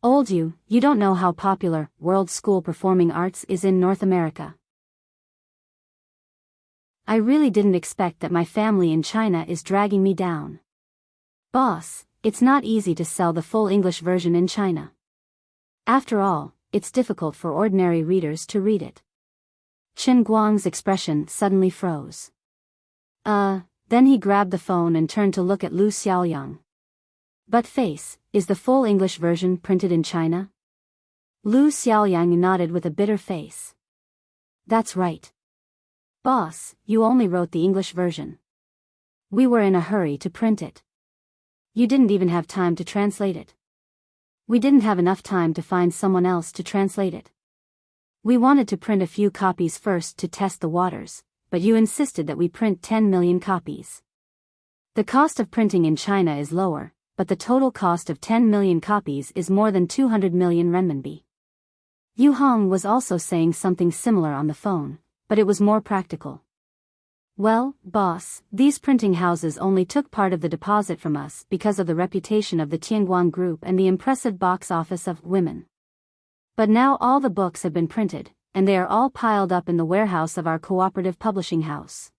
Old Yu, you don't know how popular World School Performing Arts is in North America. I really didn't expect that my family in China is dragging me down. Boss, it's not easy to sell the full English version in China. After all, it's difficult for ordinary readers to read it. Chen Guang's expression suddenly froze. Then he grabbed the phone and turned to look at Lu Xiaoyang. But face, is the full English version printed in China? Lu Xiaoyang nodded with a bitter face. That's right. Boss, you only wrote the English version. We were in a hurry to print it. You didn't even have time to translate it. We didn't have enough time to find someone else to translate it. We wanted to print a few copies first to test the waters, but you insisted that we print 10 million copies. The cost of printing in China is lower, but the total cost of 10 million copies is more than 200 million renminbi. Yu Hong was also saying something similar on the phone, but it was more practical. Well, boss, these printing houses only took part of the deposit from us because of the reputation of the Tianguang Group and the impressive box office of Women. But now all the books have been printed, and they are all piled up in the warehouse of our cooperative publishing house.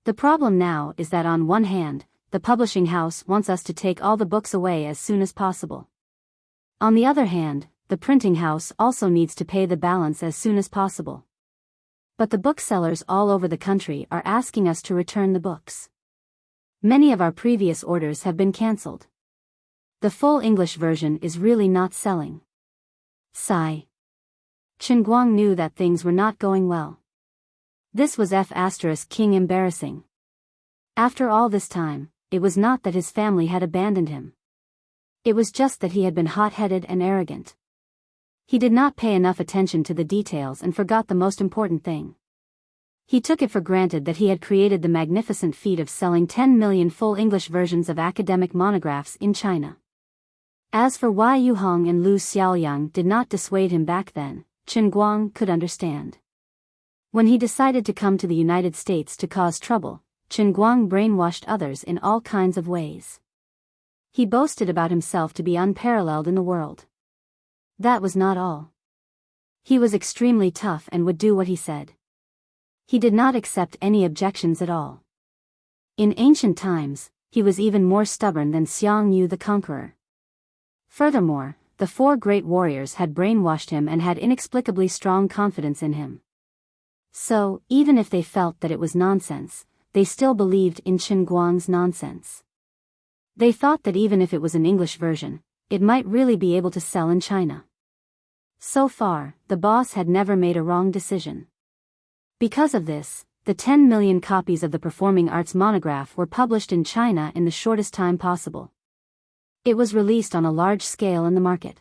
The problem now is that on one hand, the publishing house wants us to take all the books away as soon as possible. On the other hand, the printing house also needs to pay the balance as soon as possible. But the booksellers all over the country are asking us to return the books. Many of our previous orders have been cancelled. The full English version is really not selling. Sigh. Chen Guang knew that things were not going well. This was King embarrassing. After all this time, it was not that his family had abandoned him. It was just that he had been hot-headed and arrogant. He did not pay enough attention to the details and forgot the most important thing. He took it for granted that he had created the magnificent feat of selling 10 million full English versions of academic monographs in China. As for why Yu Hong and Lu Xiaoyang did not dissuade him back then, Chen Guang could understand. When he decided to come to the United States to cause trouble, Chen Guang brainwashed others in all kinds of ways. He boasted about himself to be unparalleled in the world. That was not all. He was extremely tough and would do what he said. He did not accept any objections at all. In ancient times, he was even more stubborn than Xiang Yu the Conqueror. Furthermore, the four great warriors had brainwashed him and had inexplicably strong confidence in him. So, even if they felt that it was nonsense, they still believed in Chen Guang's nonsense. They thought that even if it was an English version, it might really be able to sell in China. So far, the boss had never made a wrong decision. Because of this, the 10 million copies of the performing arts monograph were published in China in the shortest time possible. It was released on a large scale in the market.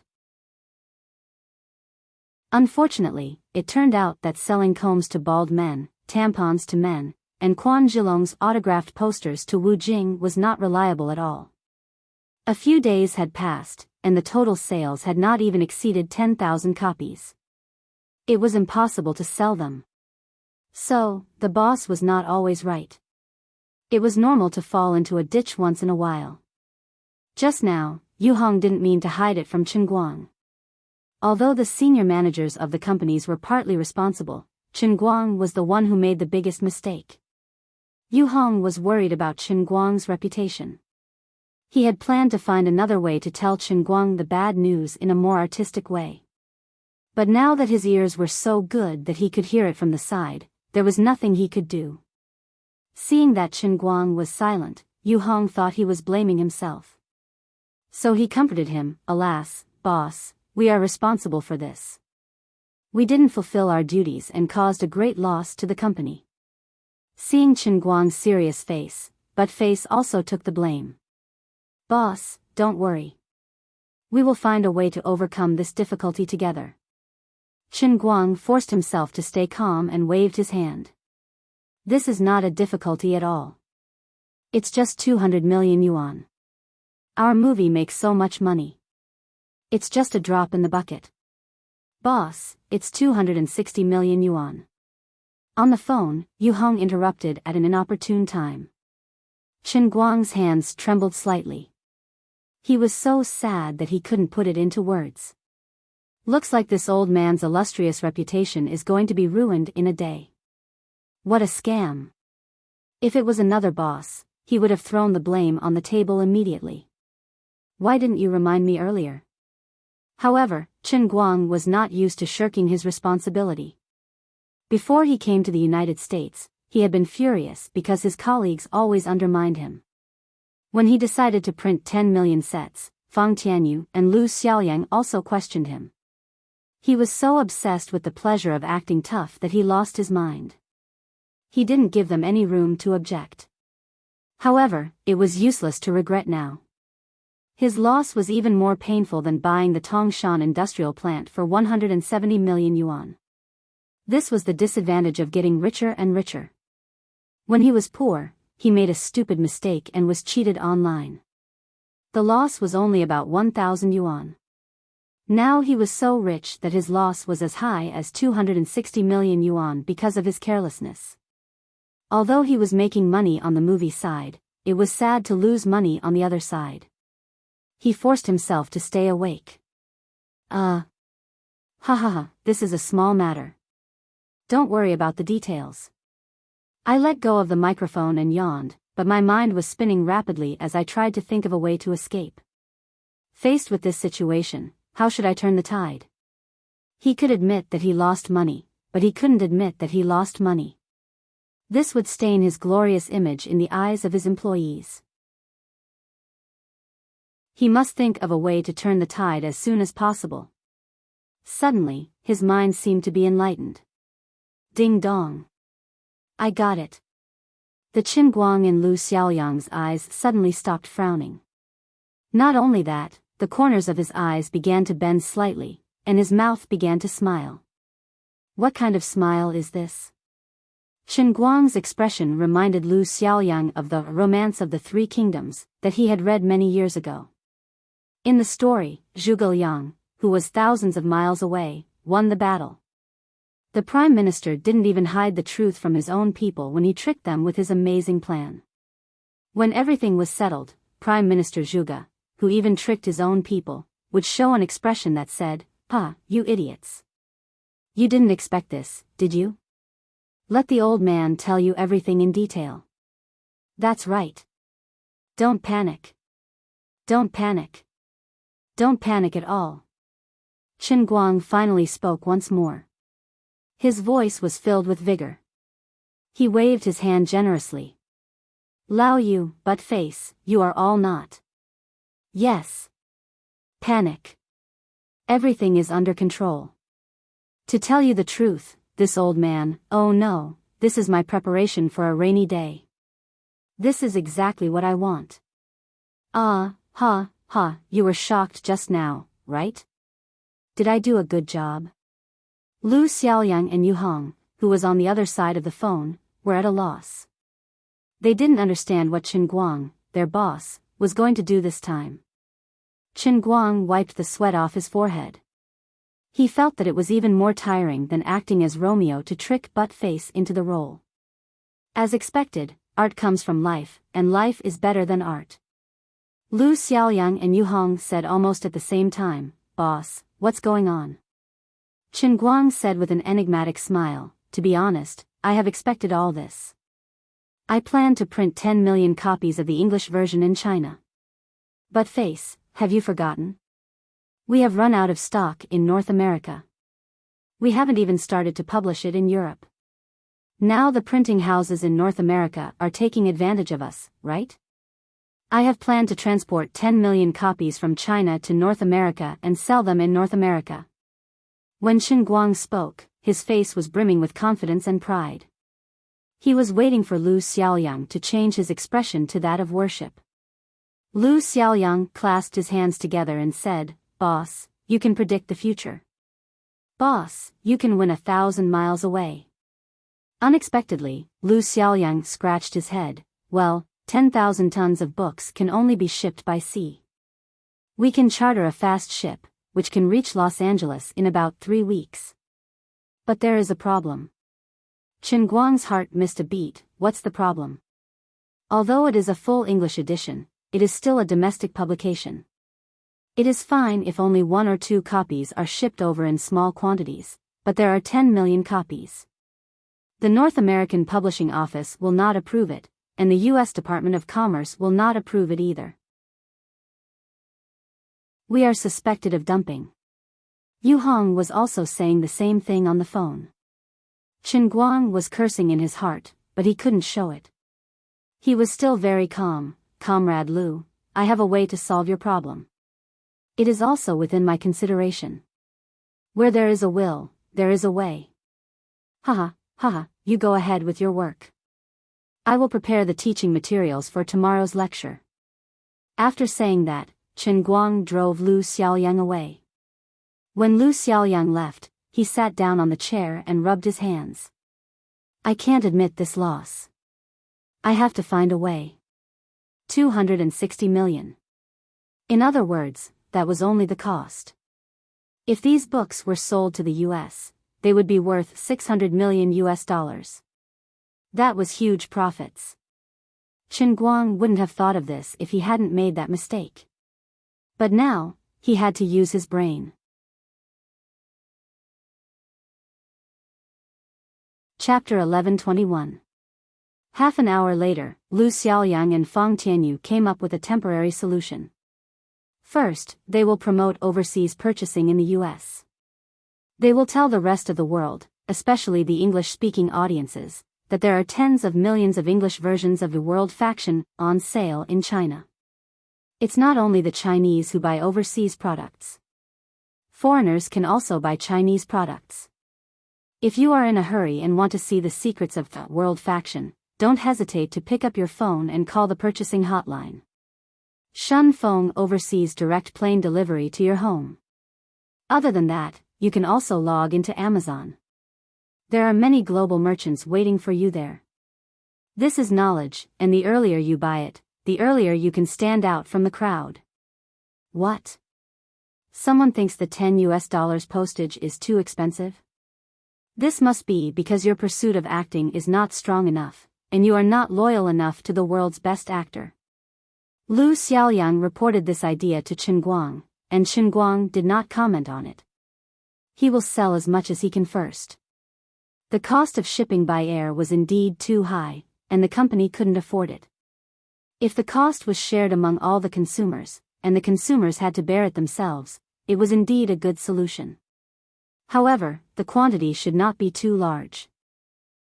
Unfortunately, it turned out that selling combs to bald men, tampons to men, and Quan Zhilong's autographed posters to Wu Jing was not reliable at all. A few days had passed, and the total sales had not even exceeded 10,000 copies. It was impossible to sell them. So, the boss was not always right. It was normal to fall into a ditch once in a while. Just now, Yu Hong didn't mean to hide it from Chen Guang. Although the senior managers of the companies were partly responsible, Chen Guang was the one who made the biggest mistake. Yu Hong was worried about Chen Guang's reputation. He had planned to find another way to tell Chen Guang the bad news in a more artistic way. But now that his ears were so good that he could hear it from the side, there was nothing he could do. Seeing that Chen Guang was silent, Yu Hong thought he was blaming himself. So he comforted him, "Alas, boss, we are responsible for this. We didn't fulfill our duties and caused a great loss to the company." Seeing Chen Guang's serious face, but face also took the blame. "Boss, don't worry. We will find a way to overcome this difficulty together." Chen Guang forced himself to stay calm and waved his hand. "This is not a difficulty at all. It's just 200 million yuan. Our movie makes so much money. It's just a drop in the bucket. Boss, it's 260 million yuan. On the phone, Yu Hong interrupted at an inopportune time. Chen Guang's hands trembled slightly. He was so sad that he couldn't put it into words. Looks like this old man's illustrious reputation is going to be ruined in a day. What a scam. If it was another boss, he would have thrown the blame on the table immediately. Why didn't you remind me earlier? However, Chen Guang was not used to shirking his responsibility. Before he came to the United States, he had been furious because his colleagues always undermined him. When he decided to print 10 million sets, Fang Tianyu and Lu Xiaoyang also questioned him. He was so obsessed with the pleasure of acting tough that he lost his mind. He didn't give them any room to object. However, it was useless to regret now. His loss was even more painful than buying the Tongshan industrial plant for 170 million yuan. This was the disadvantage of getting richer and richer. When he was poor, he made a stupid mistake and was cheated online. The loss was only about 1,000 yuan. Now he was so rich that his loss was as high as 260 million yuan because of his carelessness. Although he was making money on the movie side, it was sad to lose money on the other side. He forced himself to stay awake. Ha ha ha, this is a small matter. Don't worry about the details. I let go of the microphone and yawned, but my mind was spinning rapidly as I tried to think of a way to escape. Faced with this situation, how should I turn the tide? He could admit that he lost money, but he couldn't admit that he lost money. This would stain his glorious image in the eyes of his employees. He must think of a way to turn the tide as soon as possible. Suddenly, his mind seemed to be enlightened. Ding dong. I got it. The Qin Guang in Lu Xiaoyang's eyes suddenly stopped frowning. Not only that, the corners of his eyes began to bend slightly, and his mouth began to smile. What kind of smile is this? Qin Guang's expression reminded Lu Xiaoyang of the Romance of the Three Kingdoms that he had read many years ago. In the story, Zhuge Liang, who was thousands of miles away, won the battle. The Prime Minister didn't even hide the truth from his own people when he tricked them with his amazing plan. When everything was settled, Prime Minister Zhuge, who even tricked his own people, would show an expression that said, "Ha, you idiots. You didn't expect this, did you? Let the old man tell you everything in detail." That's right. Don't panic. Don't panic. Don't panic at all. Qin Guang finally spoke once more. His voice was filled with vigor. He waved his hand generously. Lao Yu, butt face, you are all not. Yes. Panic. Everything is under control. To tell you the truth, this old man, oh no, this is my preparation for a rainy day. This is exactly what I want. Ha, you were shocked just now, right? Did I do a good job? Lu Xiaoyang and Yu Hong, who was on the other side of the phone, were at a loss. They didn't understand what Qin Guang, their boss, was going to do this time. Qin Guang wiped the sweat off his forehead. He felt that it was even more tiring than acting as Romeo to trick Butt-Face into the role. As expected, art comes from life, and life is better than art. Lu Xiaoyang and Yu Hong said almost at the same time, "Boss, what's going on?" Qin Guang said with an enigmatic smile, "To be honest, I have expected all this. I plan to print 10 million copies of the English version in China. But face, have you forgotten? We have run out of stock in North America. We haven't even started to publish it in Europe. Now the printing houses in North America are taking advantage of us, right? I have planned to transport 10 million copies from China to North America and sell them in North America." When Qin Guang spoke, his face was brimming with confidence and pride. He was waiting for Lu Xiaoyang to change his expression to that of worship. Lu Xiaoyang clasped his hands together and said, "Boss, you can predict the future. Boss, you can win 1,000 miles away." Unexpectedly, Lu Xiaoyang scratched his head. "Well, 10,000 tons of books can only be shipped by sea. We can charter a fast ship, which can reach Los Angeles in about 3 weeks. But there is a problem." Qin Guang's heart missed a beat. What's the problem? Although it is a full English edition, it is still a domestic publication. It is fine if only 1 or 2 copies are shipped over in small quantities, but there are 10 million copies. The North American Publishing Office will not approve it, and the U.S. Department of Commerce will not approve it either. We are suspected of dumping. Yu Hong was also saying the same thing on the phone. Qin Guang was cursing in his heart, but he couldn't show it. He was still very calm. "Comrade Lu, I have a way to solve your problem. It is also within my consideration. Where there is a will, there is a way. Haha, you go ahead with your work. I will prepare the teaching materials for tomorrow's lecture." After saying that, Qin Guang drove Lu Xiaoyang away. When Lu Xiaoyang left, he sat down on the chair and rubbed his hands. I can't admit this loss. I have to find a way. 260 million. In other words, that was only the cost. If these books were sold to the US, they would be worth 600 million US dollars. That was huge profits. Chen Guang wouldn't have thought of this if he hadn't made that mistake. But now, he had to use his brain. Chapter 11:21. Half an hour later, Lu Xiaoyang and Fang Tianyu came up with a temporary solution. First, they will promote overseas purchasing in the US. They will tell the rest of the world, especially the English-speaking audiences, that there are tens of millions of English versions of the World Faction on sale in China. It's not only the Chinese who buy overseas products. Foreigners can also buy Chinese products. If you are in a hurry and want to see the secrets of the World Faction, don't hesitate to pick up your phone and call the purchasing hotline. Shun Feng oversees direct plane delivery to your home. Other than that, you can also log into Amazon. There are many global merchants waiting for you there. This is knowledge, and the earlier you buy it, the earlier you can stand out from the crowd. What? Someone thinks the $10 postage is too expensive? This must be because your pursuit of acting is not strong enough, and you are not loyal enough to the world's best actor. Lu Xiaoyang reported this idea to Chen Guang, and Chen Guang did not comment on it. He will sell as much as he can first. The cost of shipping by air was indeed too high, and the company couldn't afford it. If the cost was shared among all the consumers, and the consumers had to bear it themselves, it was indeed a good solution. However, the quantity should not be too large.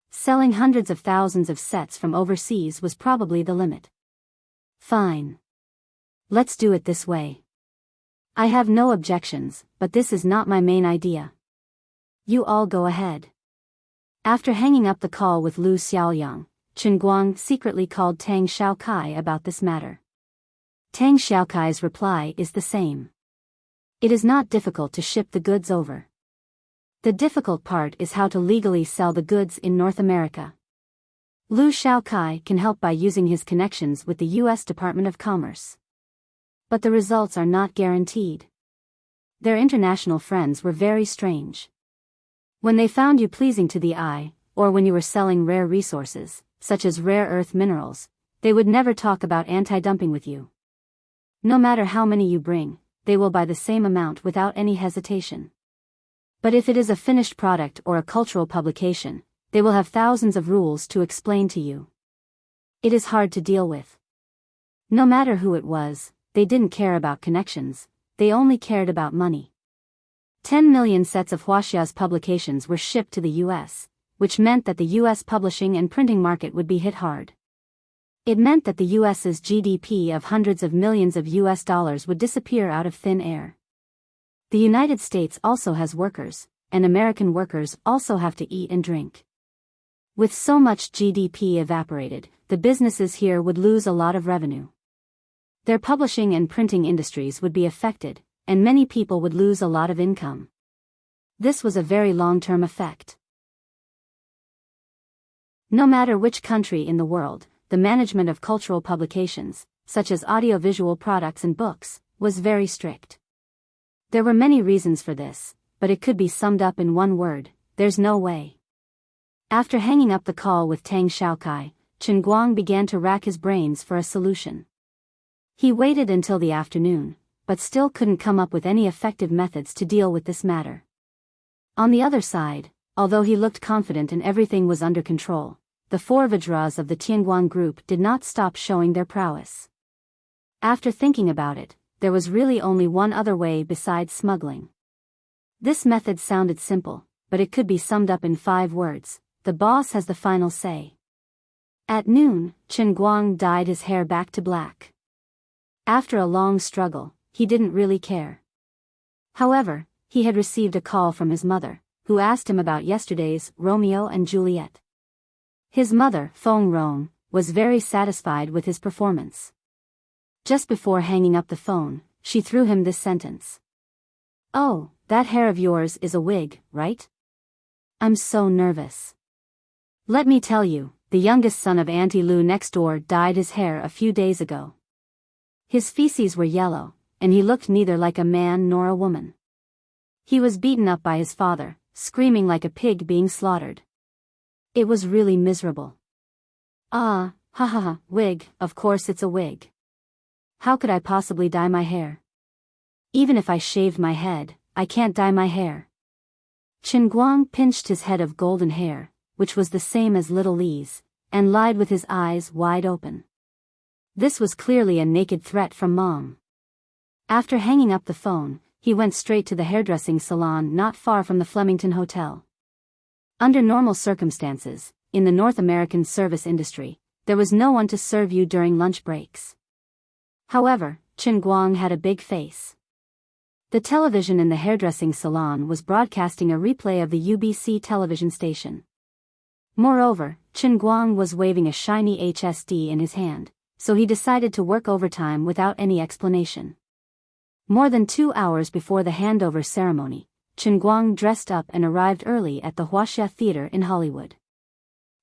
Selling hundreds of thousands of sets from overseas was probably the limit. Fine. Let's do it this way. I have no objections, but this is not my main idea. You all go ahead. After hanging up the call with Lu Xiaoyang, Chen Guang secretly called Tang Xiaokai about this matter. Tang Xiaokai's reply is the same. It is not difficult to ship the goods over. The difficult part is how to legally sell the goods in North America. Lu Xiaokai can help by using his connections with the U.S. Department of Commerce. But the results are not guaranteed. Their international friends were very strange. When they found you pleasing to the eye, or when you were selling rare resources, such as rare earth minerals, they would never talk about anti-dumping with you. No matter how many you bring, they will buy the same amount without any hesitation. But if it is a finished product or a cultural publication, they will have thousands of rules to explain to you. It is hard to deal with. No matter who it was, they didn't care about connections, they only cared about money. 10 million sets of Huaxia's publications were shipped to the US, which meant that the US publishing and printing market would be hit hard. It meant that the US's GDP of hundreds of millions of US dollars would disappear out of thin air. The United States also has workers, and American workers also have to eat and drink. With so much GDP evaporated, the businesses here would lose a lot of revenue. Their publishing and printing industries would be affected, and many people would lose a lot of income. This was a very long-term effect. No matter which country in the world, the management of cultural publications, such as audiovisual products and books, was very strict. There were many reasons for this, but it could be summed up in one word: there's no way. After hanging up the call with Tang Xiaokai, Chen Guang began to rack his brains for a solution. He waited until the afternoon, but still couldn't come up with any effective methods to deal with this matter. On the other side, although he looked confident and everything was under control, the four Vajras of the Tianguan group did not stop showing their prowess. After thinking about it, there was really only one other way besides smuggling. This method sounded simple, but it could be summed up in 5 words: the boss has the final say. At noon, Chen Guang dyed his hair back to black. After a long struggle, he didn't really care. However, he had received a call from his mother, who asked him about yesterday's Romeo and Juliet. His mother, Feng Rong, was very satisfied with his performance. Just before hanging up the phone, she threw him this sentence: Oh, that hair of yours is a wig, right? I'm so nervous. Let me tell you, the youngest son of Auntie Lou next door dyed his hair a few days ago. His feces were yellow, and he looked neither like a man nor a woman. He was beaten up by his father, screaming like a pig being slaughtered. It was really miserable. Ah, ha ha ha, wig, of course it's a wig. How could I possibly dye my hair? Even if I shaved my head, I can't dye my hair. Chen Guang pinched his head of golden hair, which was the same as little Li's, and lied with his eyes wide open. This was clearly a naked threat from Mom. After hanging up the phone, he went straight to the hairdressing salon not far from the Flemington Hotel. Under normal circumstances, in the North American service industry, there was no one to serve you during lunch breaks. However, Chen Guang had a big face. The television in the hairdressing salon was broadcasting a replay of the UBC television station. Moreover, Chen Guang was waving a shiny HSD in his hand, so he decided to work overtime without any explanation. More than 2 hours before the handover ceremony, Chen Guang dressed up and arrived early at the Huaxia Theater in Hollywood.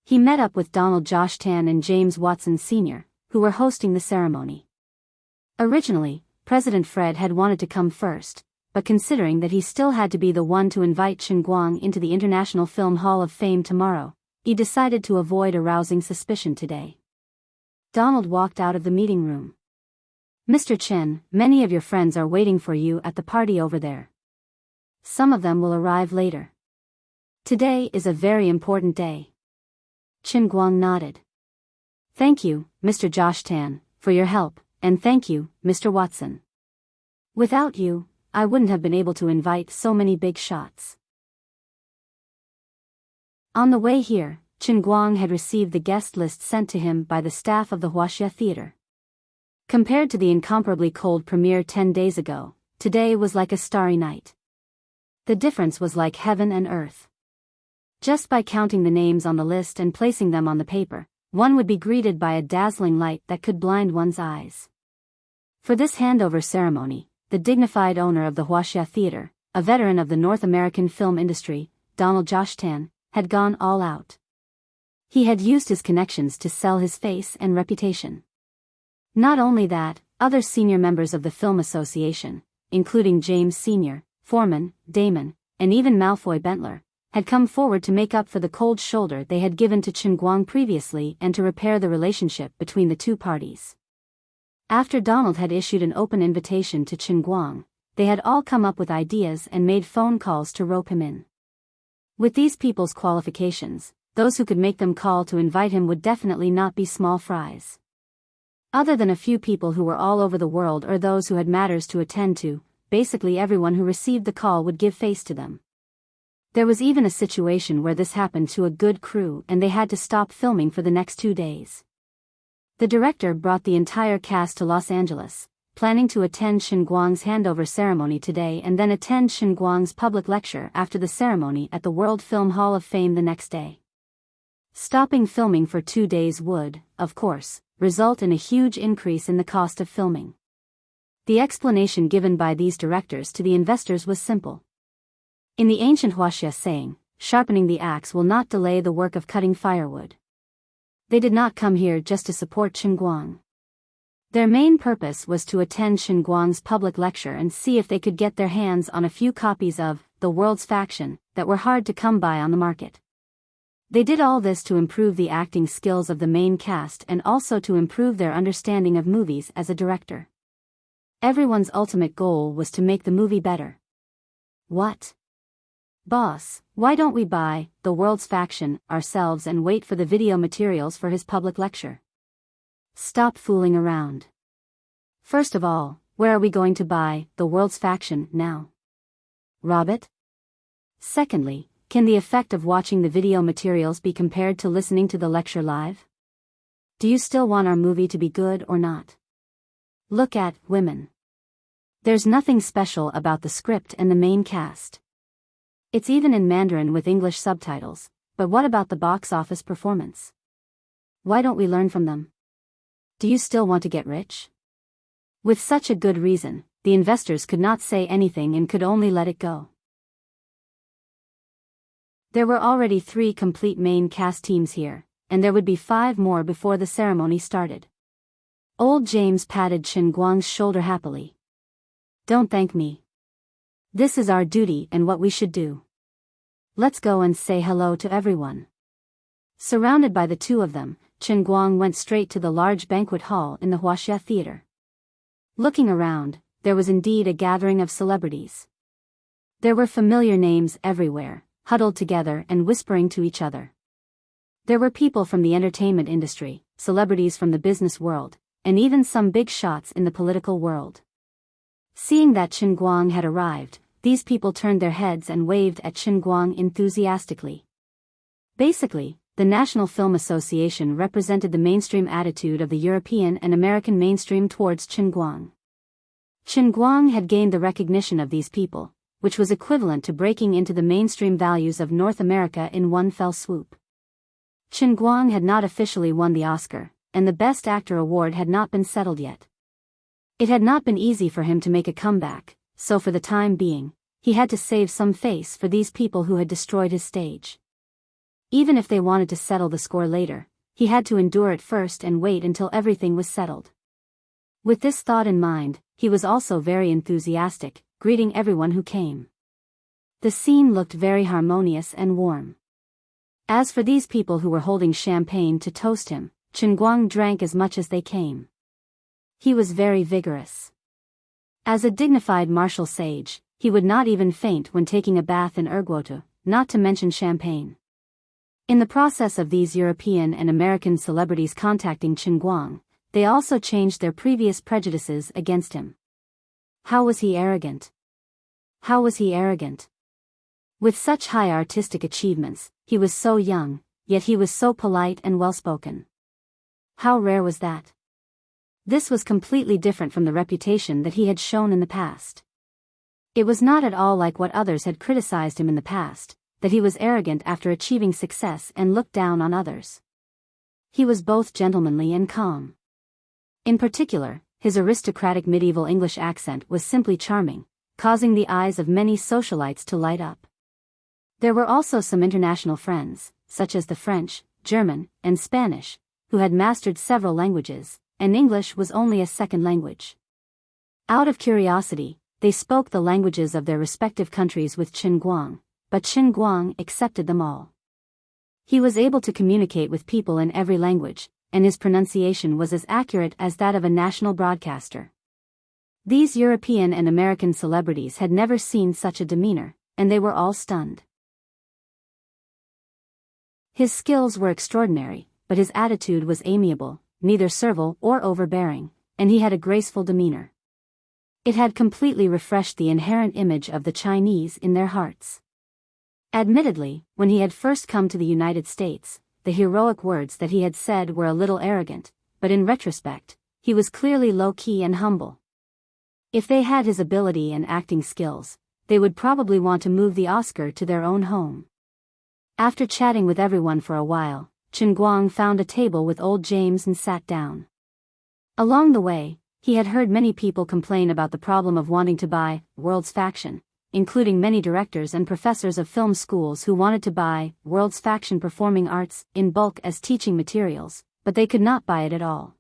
He met up with Donald Josh Tan and James Watson Sr., who were hosting the ceremony. Originally, President Fred had wanted to come first, but considering that he still had to be the one to invite Chen Guang into the International Film Hall of Fame tomorrow, he decided to avoid arousing suspicion today. Donald walked out of the meeting room. Mr. Chen, many of your friends are waiting for you at the party over there. Some of them will arrive later. Today is a very important day. Chen Guang nodded. Thank you, Mr. Josh Tan, for your help, and thank you, Mr. Watson. Without you, I wouldn't have been able to invite so many big shots. On the way here, Chen Guang had received the guest list sent to him by the staff of the Huaxia Theater. Compared to the incomparably cold premiere 10 days ago, today was like a starry night. The difference was like heaven and earth. Just by counting the names on the list and placing them on the paper, one would be greeted by a dazzling light that could blind one's eyes. For this handover ceremony, the dignified owner of the Huaxia Theater, a veteran of the North American film industry, Donald Josh Tan, had gone all out. He had used his connections to sell his face and reputation. Not only that, other senior members of the Film Association, including James Sr., Foreman, Damon, and even Malfoy Bentler, had come forward to make up for the cold shoulder they had given to Chen Guang previously and to repair the relationship between the two parties. After Donald had issued an open invitation to Chen Guang, they had all come up with ideas and made phone calls to rope him in. With these people's qualifications, those who could make them call to invite him would definitely not be small fries. Other than a few people who were all over the world or those who had matters to attend to, basically everyone who received the call would give face to them. There was even a situation where this happened to a good crew and they had to stop filming for the next 2 days. The director brought the entire cast to Los Angeles, planning to attend Chen Guang's handover ceremony today and then attend Chen Guang's public lecture after the ceremony at the World Film Hall of Fame the next day. Stopping filming for 2 days would, of course, result in a huge increase in the cost of filming. The explanation given by these directors to the investors was simple. In the ancient Huaxia saying, sharpening the axe will not delay the work of cutting firewood. They did not come here just to support Chen Guang. Their main purpose was to attend Chen Guang's public lecture and see if they could get their hands on a few copies of The World's Faction that were hard to come by on the market. They did all this to improve the acting skills of the main cast and also to improve their understanding of movies as a director. Everyone's ultimate goal was to make the movie better. What? Boss, why don't we buy The World's Faction ourselves and wait for the video materials for his public lecture? Stop fooling around. First of all, where are we going to buy The World's Faction now? Rob it? Secondly, can the effect of watching the video materials be compared to listening to the lecture live? Do you still want our movie to be good or not? Look at women. There's nothing special about the script and the main cast. It's even in Mandarin with English subtitles, but what about the box office performance? Why don't we learn from them? Do you still want to get rich? With such a good reason, the investors could not say anything and could only let it go. There were already 3 complete main cast teams here, and there would be 5 more before the ceremony started. Old James patted Chen Guang's shoulder happily. "Don't thank me. This is our duty and what we should do. Let's go and say hello to everyone." Surrounded by the 2 of them, Chen Guang went straight to the large banquet hall in the Huaxia Theater. Looking around, there was indeed a gathering of celebrities. There were familiar names everywhere, huddled together and whispering to each other. There were people from the entertainment industry, celebrities from the business world, and even some big shots in the political world. Seeing that Chen Guang had arrived, these people turned their heads and waved at Chen Guang enthusiastically. Basically, the National Film Association represented the mainstream attitude of the European and American mainstream towards Chen Guang. Chen Guang had gained the recognition of these people, which was equivalent to breaking into the mainstream values of North America in one fell swoop. Chen Guang had not officially won the Oscar, and the Best Actor award had not been settled yet. It had not been easy for him to make a comeback, so for the time being, he had to save some face for these people who had destroyed his stage. Even if they wanted to settle the score later, he had to endure it first and wait until everything was settled. With this thought in mind, he was also very enthusiastic, greeting everyone who came. The scene looked very harmonious and warm. As for these people who were holding champagne to toast him, Chen Guang drank as much as they came. He was very vigorous. As a dignified martial sage, he would not even faint when taking a bath in erguotu, not to mention champagne. In the process of these European and American celebrities contacting Chen Guang, they also changed their previous prejudices against him. How was he arrogant? How was he arrogant? With such high artistic achievements, he was so young, yet he was so polite and well-spoken. How rare was that? This was completely different from the reputation that he had shown in the past. It was not at all like what others had criticized him in the past, that he was arrogant after achieving success and looked down on others. He was both gentlemanly and calm. In particular, his aristocratic medieval English accent was simply charming, causing the eyes of many socialites to light up. There were also some international friends, such as the French, German, and Spanish, who had mastered several languages, and English was only a second language. Out of curiosity, they spoke the languages of their respective countries with Chen Guang, but Chen Guang accepted them all. He was able to communicate with people in every language, and his pronunciation was as accurate as that of a national broadcaster. These European and American celebrities had never seen such a demeanor, and they were all stunned. His skills were extraordinary, but his attitude was amiable, neither servile or overbearing, and he had a graceful demeanor. It had completely refreshed the inherent image of the Chinese in their hearts. Admittedly, when he had first come to the United States, the heroic words that he had said were a little arrogant, but in retrospect, he was clearly low-key and humble. If they had his ability and acting skills, they would probably want to move the Oscar to their own home. After chatting with everyone for a while, Chen Guang found a table with old James and sat down. Along the way, he had heard many people complain about the problem of wanting to buy World's Faction, including many directors and professors of film schools who wanted to buy World's Faction Performing Arts in bulk as teaching materials, but they could not buy it at all.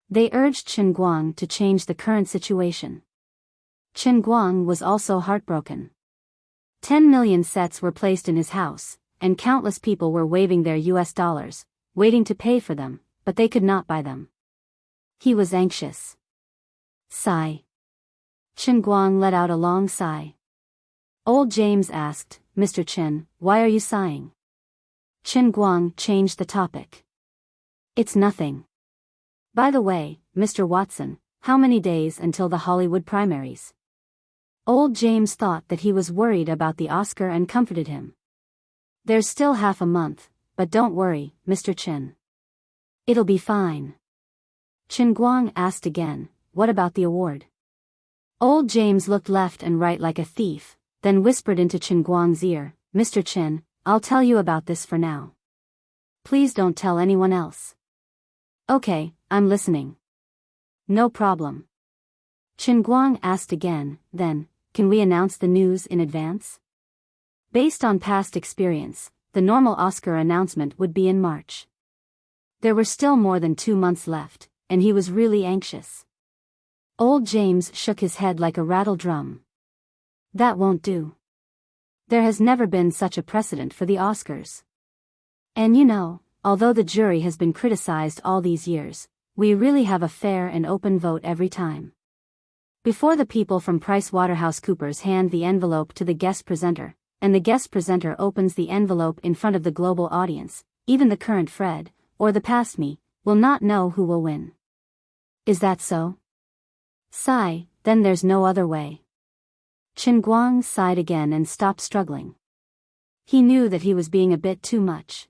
They urged Chen Guang to change the current situation. Chen Guang was also heartbroken. 10 million sets were placed in his house, and countless people were waving their US dollars, waiting to pay for them, but they could not buy them. He was anxious. Sigh. Chen Guang let out a long sigh. Old James asked, "Mr. Chen, why are you sighing?" Chen Guang changed the topic. "It's nothing. By the way, Mr. Watson, how many days until the Hollywood primaries?" Old James thought that he was worried about the Oscar and comforted him. "There's still half a month, but don't worry, Mr. Chen. It'll be fine." Chen Guang asked again, "What about the award?" Old James looked left and right like a thief, then whispered into Chen Guang's ear, "Mr. Chen, I'll tell you about this for now. Please don't tell anyone else." "Okay, I'm listening." "No problem." Chen Guang asked again, then, can we announce the news in advance? Based on past experience, the normal Oscar announcement would be in March. There were still more than 2 months left, and he was really anxious. Old James shook his head like a rattle drum. That won't do. There has never been such a precedent for the Oscars. And you know, although the jury has been criticized all these years, we really have a fair and open vote every time. Before the people from PricewaterhouseCoopers hand the envelope to the guest presenter, and the guest presenter opens the envelope in front of the global audience, even the current Fred, or the past me, will not know who will win. Is that so? Sigh, then there's no other way. Chen Guang sighed again and stopped struggling. He knew that he was being a bit too much.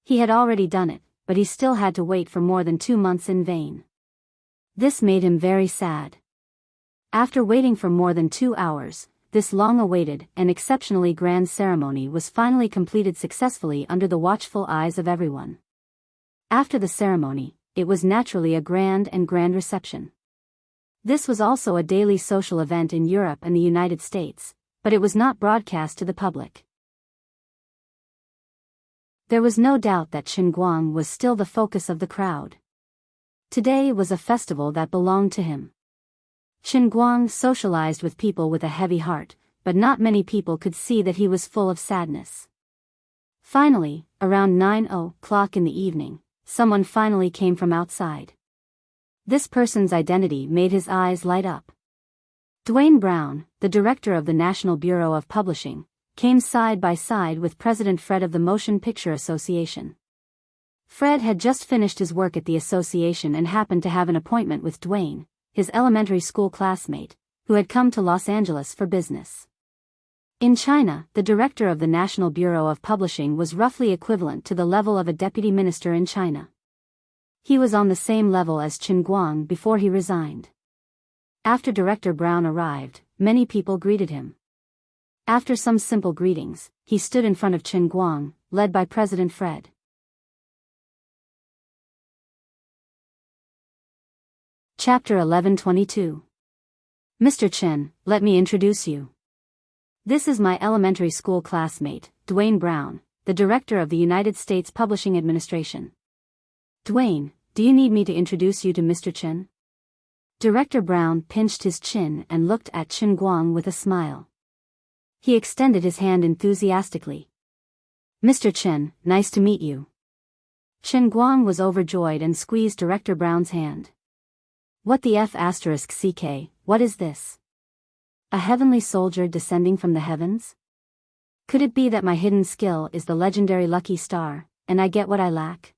He had already done it, but he still had to wait for more than 2 months in vain. This made him very sad. After waiting for more than 2 hours, this long-awaited and exceptionally grand ceremony was finally completed successfully under the watchful eyes of everyone. After the ceremony, it was naturally a grand reception. This was also a daily social event in Europe and the United States, but it was not broadcast to the public. There was no doubt that Chen Guang was still the focus of the crowd. Today was a festival that belonged to him. Chen Guang socialized with people with a heavy heart, but not many people could see that he was full of sadness. Finally, around 9:00 in the evening, someone finally came from outside. This person's identity made his eyes light up. Dwayne Brown, the director of the National Bureau of Publishing, came side by side with President Fred of the Motion Picture Association. Fred had just finished his work at the association and happened to have an appointment with Dwayne, his elementary school classmate, who had come to Los Angeles for business. In China, the director of the National Bureau of Publishing was roughly equivalent to the level of a deputy minister in China. He was on the same level as Chen Guang before he resigned. After Director Brown arrived, many people greeted him. After some simple greetings, he stood in front of Chen Guang, led by President Fred. Chapter 11:22. Mr. Chen, let me introduce you. This is my elementary school classmate, Dwayne Brown, the director of the United States Publishing Administration. Dwayne, do you need me to introduce you to Mr. Chen? Director Brown pinched his chin and looked at Chen Guang with a smile. He extended his hand enthusiastically. Mr. Chen, nice to meet you. Chen Guang was overjoyed and squeezed Director Brown's hand. What the F***ck, what is this? A heavenly soldier descending from the heavens? Could it be that my hidden skill is the legendary lucky star, and I get what I lack?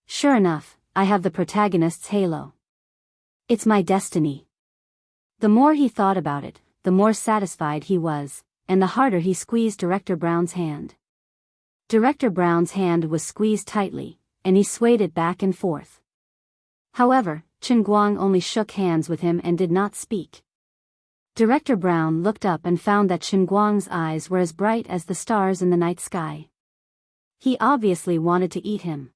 Sure enough, I have the protagonist's halo. It's my destiny. The more he thought about it, the more satisfied he was, and the harder he squeezed Director Brown's hand. Director Brown's hand was squeezed tightly, and he swayed it back and forth. However, Chen Guang only shook hands with him and did not speak. Director Brown looked up and found that Chen Guang's eyes were as bright as the stars in the night sky. He obviously wanted to eat him.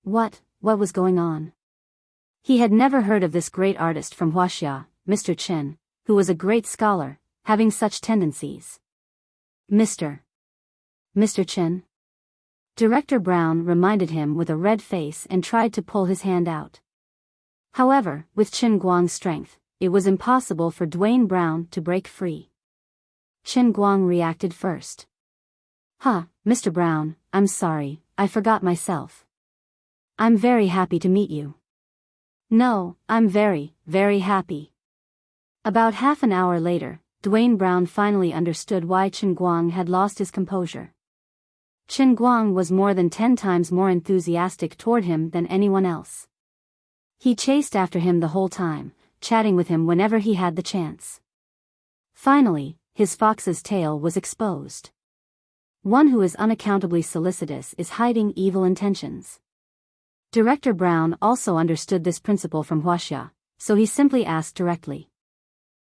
What was going on? He had never heard of this great artist from Huaxia, Mr. Chen, who was a great scholar, having such tendencies. Mr. Chen? Director Brown reminded him with a red face and tried to pull his hand out. However, with Chen Guang's strength, it was impossible for Dwayne Brown to break free. Chen Guang reacted first. Mr. Brown, I'm sorry, I forgot myself. I'm very happy to meet you. No, I'm very, very happy. About half an hour later, Dwayne Brown finally understood why Chen Guang had lost his composure. Chen Guang was more than 10 times more enthusiastic toward him than anyone else. He chased after him the whole time, chatting with him whenever he had the chance. Finally, his fox's tail was exposed. One who is unaccountably solicitous is hiding evil intentions. Director Brown also understood this principle from Huaxia, so he simply asked directly.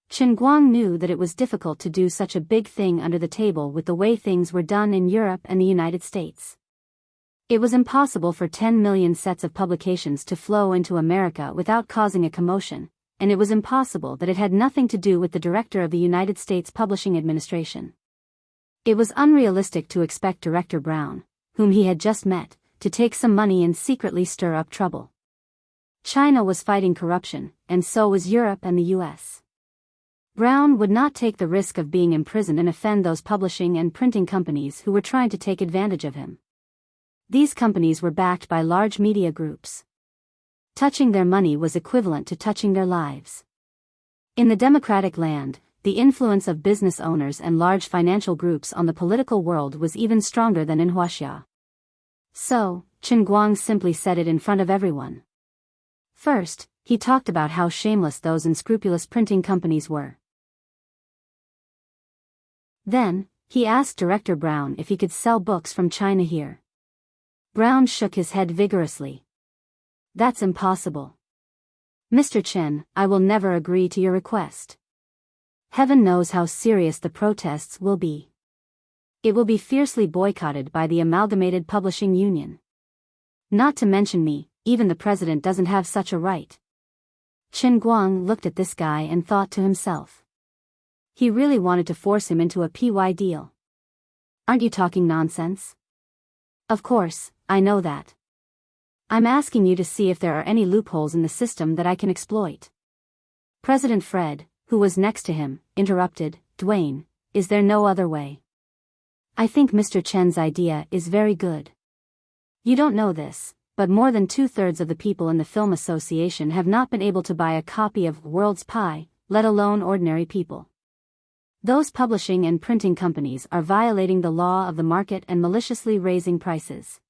Chen Guang knew that it was difficult to do such a big thing under the table with the way things were done in Europe and the United States. It was impossible for 10 million sets of publications to flow into America without causing a commotion, and it was impossible that it had nothing to do with the director of the United States Publishing Administration. It was unrealistic to expect Director Brown, whom he had just met, to take some money and secretly stir up trouble. China was fighting corruption, and so was Europe and the US. Brown would not take the risk of being imprisoned and offend those publishing and printing companies who were trying to take advantage of him. These companies were backed by large media groups. Touching their money was equivalent to touching their lives. In the democratic land, the influence of business owners and large financial groups on the political world was even stronger than in Huaxia. So, Chen Guang simply said it in front of everyone. First, he talked about how shameless those unscrupulous printing companies were. Then, he asked Director Brown if he could sell books from China here. Brown shook his head vigorously. That's impossible. Mr. Chen, I will never agree to your request. Heaven knows how serious the protests will be. It will be fiercely boycotted by the Amalgamated Publishing Union. Not to mention me, even the president doesn't have such a right. Chen Guang looked at this guy and thought to himself. He really wanted to force him into a PY deal. Aren't you talking nonsense? Of course, I know that. I'm asking you to see if there are any loopholes in the system that I can exploit. President Fred, who was next to him, interrupted, Dwayne, is there no other way? I think Mr. Chen's idea is very good. You don't know this, but more than 2/3 of the people in the Film Association have not been able to buy a copy of World's Pie, let alone ordinary people. Those publishing and printing companies are violating the law of the market and maliciously raising prices.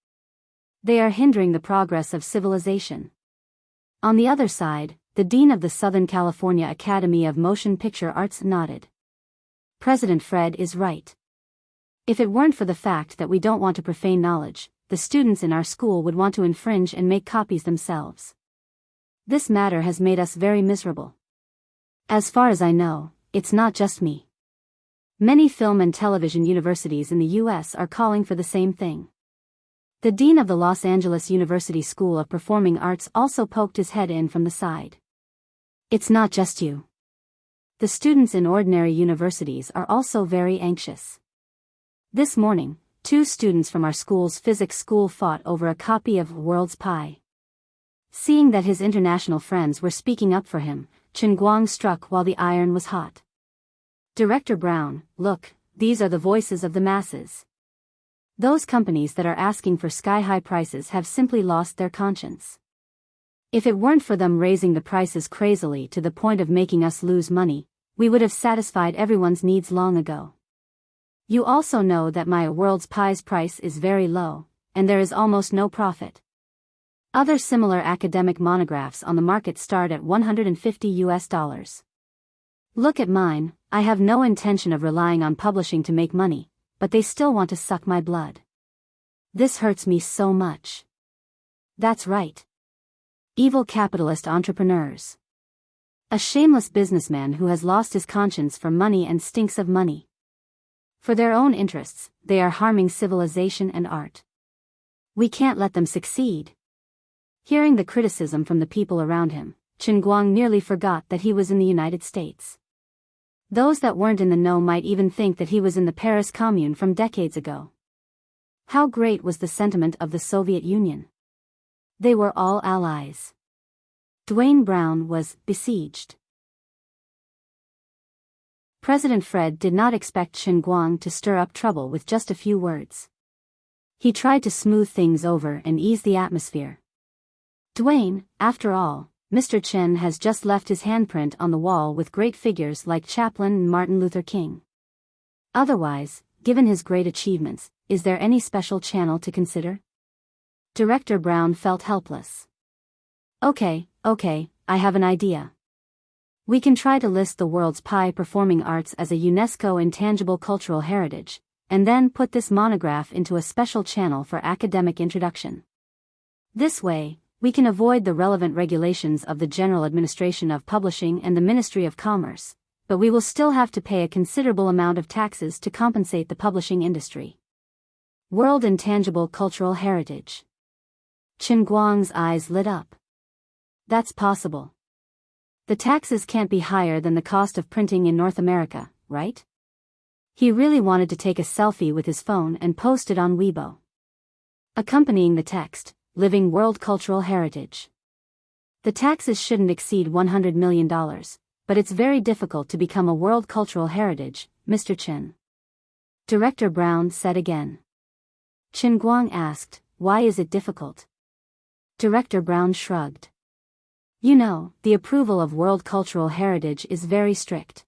They are hindering the progress of civilization. On the other side, the dean of the Southern California Academy of Motion Picture Arts nodded. President Fred is right. If it weren't for the fact that we don't want to profane knowledge, the students in our school would want to infringe and make copies themselves. This matter has made us very miserable. As far as I know, it's not just me. Many film and television universities in the US are calling for the same thing. The dean of the Los Angeles University School of Performing Arts also poked his head in from the side. It's not just you. The students in ordinary universities are also very anxious. This morning, 2 students from our school's physics school fought over a copy of World's Pie. Seeing that his international friends were speaking up for him, Chen Guang struck while the iron was hot. Director Brown, look, these are the voices of the masses. Those companies that are asking for sky-high prices have simply lost their conscience. If it weren't for them raising the prices crazily to the point of making us lose money, we would have satisfied everyone's needs long ago. You also know that my World's Pie's price is very low, and there is almost no profit. Other similar academic monographs on the market start at $150. Look at mine, I have no intention of relying on publishing to make money, but they still want to suck my blood. This hurts me so much. That's right. Evil capitalist entrepreneurs. A shameless businessman who has lost his conscience for money and stinks of money. For their own interests, they are harming civilization and art. We can't let them succeed. Hearing the criticism from the people around him, Chen Guang nearly forgot that he was in the United States. Those that weren't in the know might even think that he was in the Paris Commune from decades ago. How great was the sentiment of the Soviet Union? They were all allies. Dwayne Brown was besieged. President Fred did not expect Chen Guang to stir up trouble with just a few words. He tried to smooth things over and ease the atmosphere. Dwayne, after all, Mr. Chen has just left his handprint on the wall with great figures like Chaplin and Martin Luther King. Otherwise, given his great achievements, is there any special channel to consider? Director Brown felt helpless. Okay, I have an idea. We can try to list the World's Pie Performing Arts as a UNESCO Intangible Cultural Heritage, and then put this monograph into a special channel for academic introduction. This way, we can avoid the relevant regulations of the General Administration of Publishing and the Ministry of Commerce, but we will still have to pay a considerable amount of taxes to compensate the publishing industry. World Intangible Cultural Heritage. Chen Guang's eyes lit up. That's possible. The taxes can't be higher than the cost of printing in North America, right? He really wanted to take a selfie with his phone and post it on Weibo. Accompanying the text, Living World Cultural Heritage. The taxes shouldn't exceed $100 million, but it's very difficult to become a World Cultural Heritage, Mr. Chen. Director Brown said again. Chen Guang asked, why is it difficult? Director Brown shrugged. You know, the approval of World Cultural Heritage is very strict.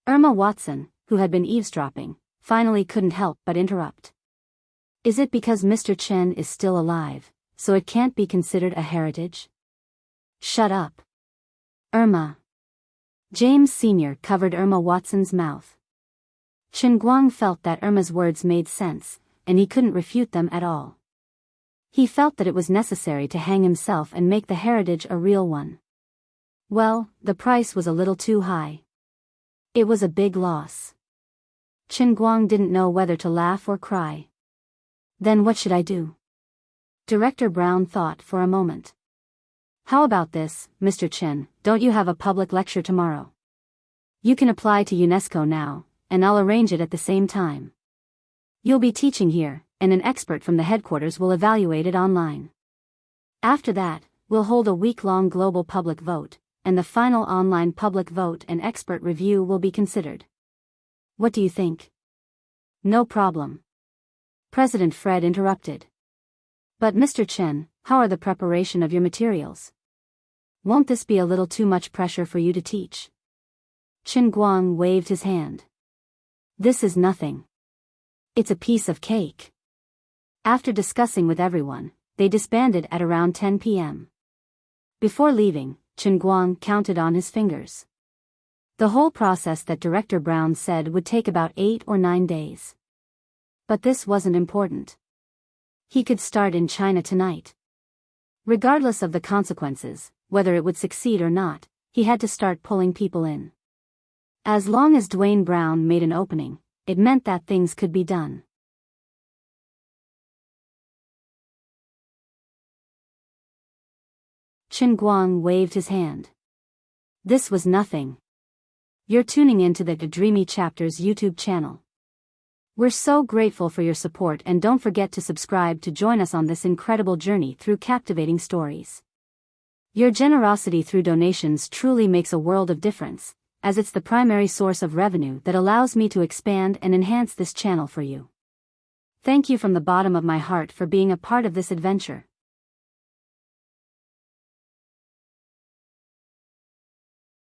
Irma Watson, who had been eavesdropping, finally couldn't help but interrupt. Is it because Mr. Chen is still alive, so it can't be considered a heritage? Shut up. Irma. James Sr. covered Irma Watson's mouth. Chen Guang felt that Irma's words made sense, and he couldn't refute them at all. He felt that it was necessary to hang himself and make the heritage a real one. Well, the price was a little too high. It was a big loss. Chen Guang didn't know whether to laugh or cry. Then what should I do? Director Brown thought for a moment. How about this, Mr. Chen, don't you have a public lecture tomorrow? You can apply to UNESCO now, and I'll arrange it at the same time. You'll be teaching here, and an expert from the headquarters will evaluate it online. After that, we'll hold a week-long global public vote, and the final online public vote and expert review will be considered. What do you think? No problem. President Fred interrupted. But Mr. Chen, how are the preparation of your materials? Won't this be a little too much pressure for you to teach? Chen Guang waved his hand. This is nothing. It's a piece of cake. After discussing with everyone, they disbanded at around 10 p.m. Before leaving, Chen Guang counted on his fingers. The whole process that Director Brown said would take about 8 or 9 days. But this wasn't important. He could start in China tonight. Regardless of the consequences, whether it would succeed or not, he had to start pulling people in. As long as Dwayne Brown made an opening, it meant that things could be done. Chen Guang waved his hand. This was nothing. You're tuning into the Dreamy Chapters YouTube channel. We're so grateful for your support, and don't forget to subscribe to join us on this incredible journey through captivating stories. Your generosity through donations truly makes a world of difference, as it's the primary source of revenue that allows me to expand and enhance this channel for you. Thank you from the bottom of my heart for being a part of this adventure.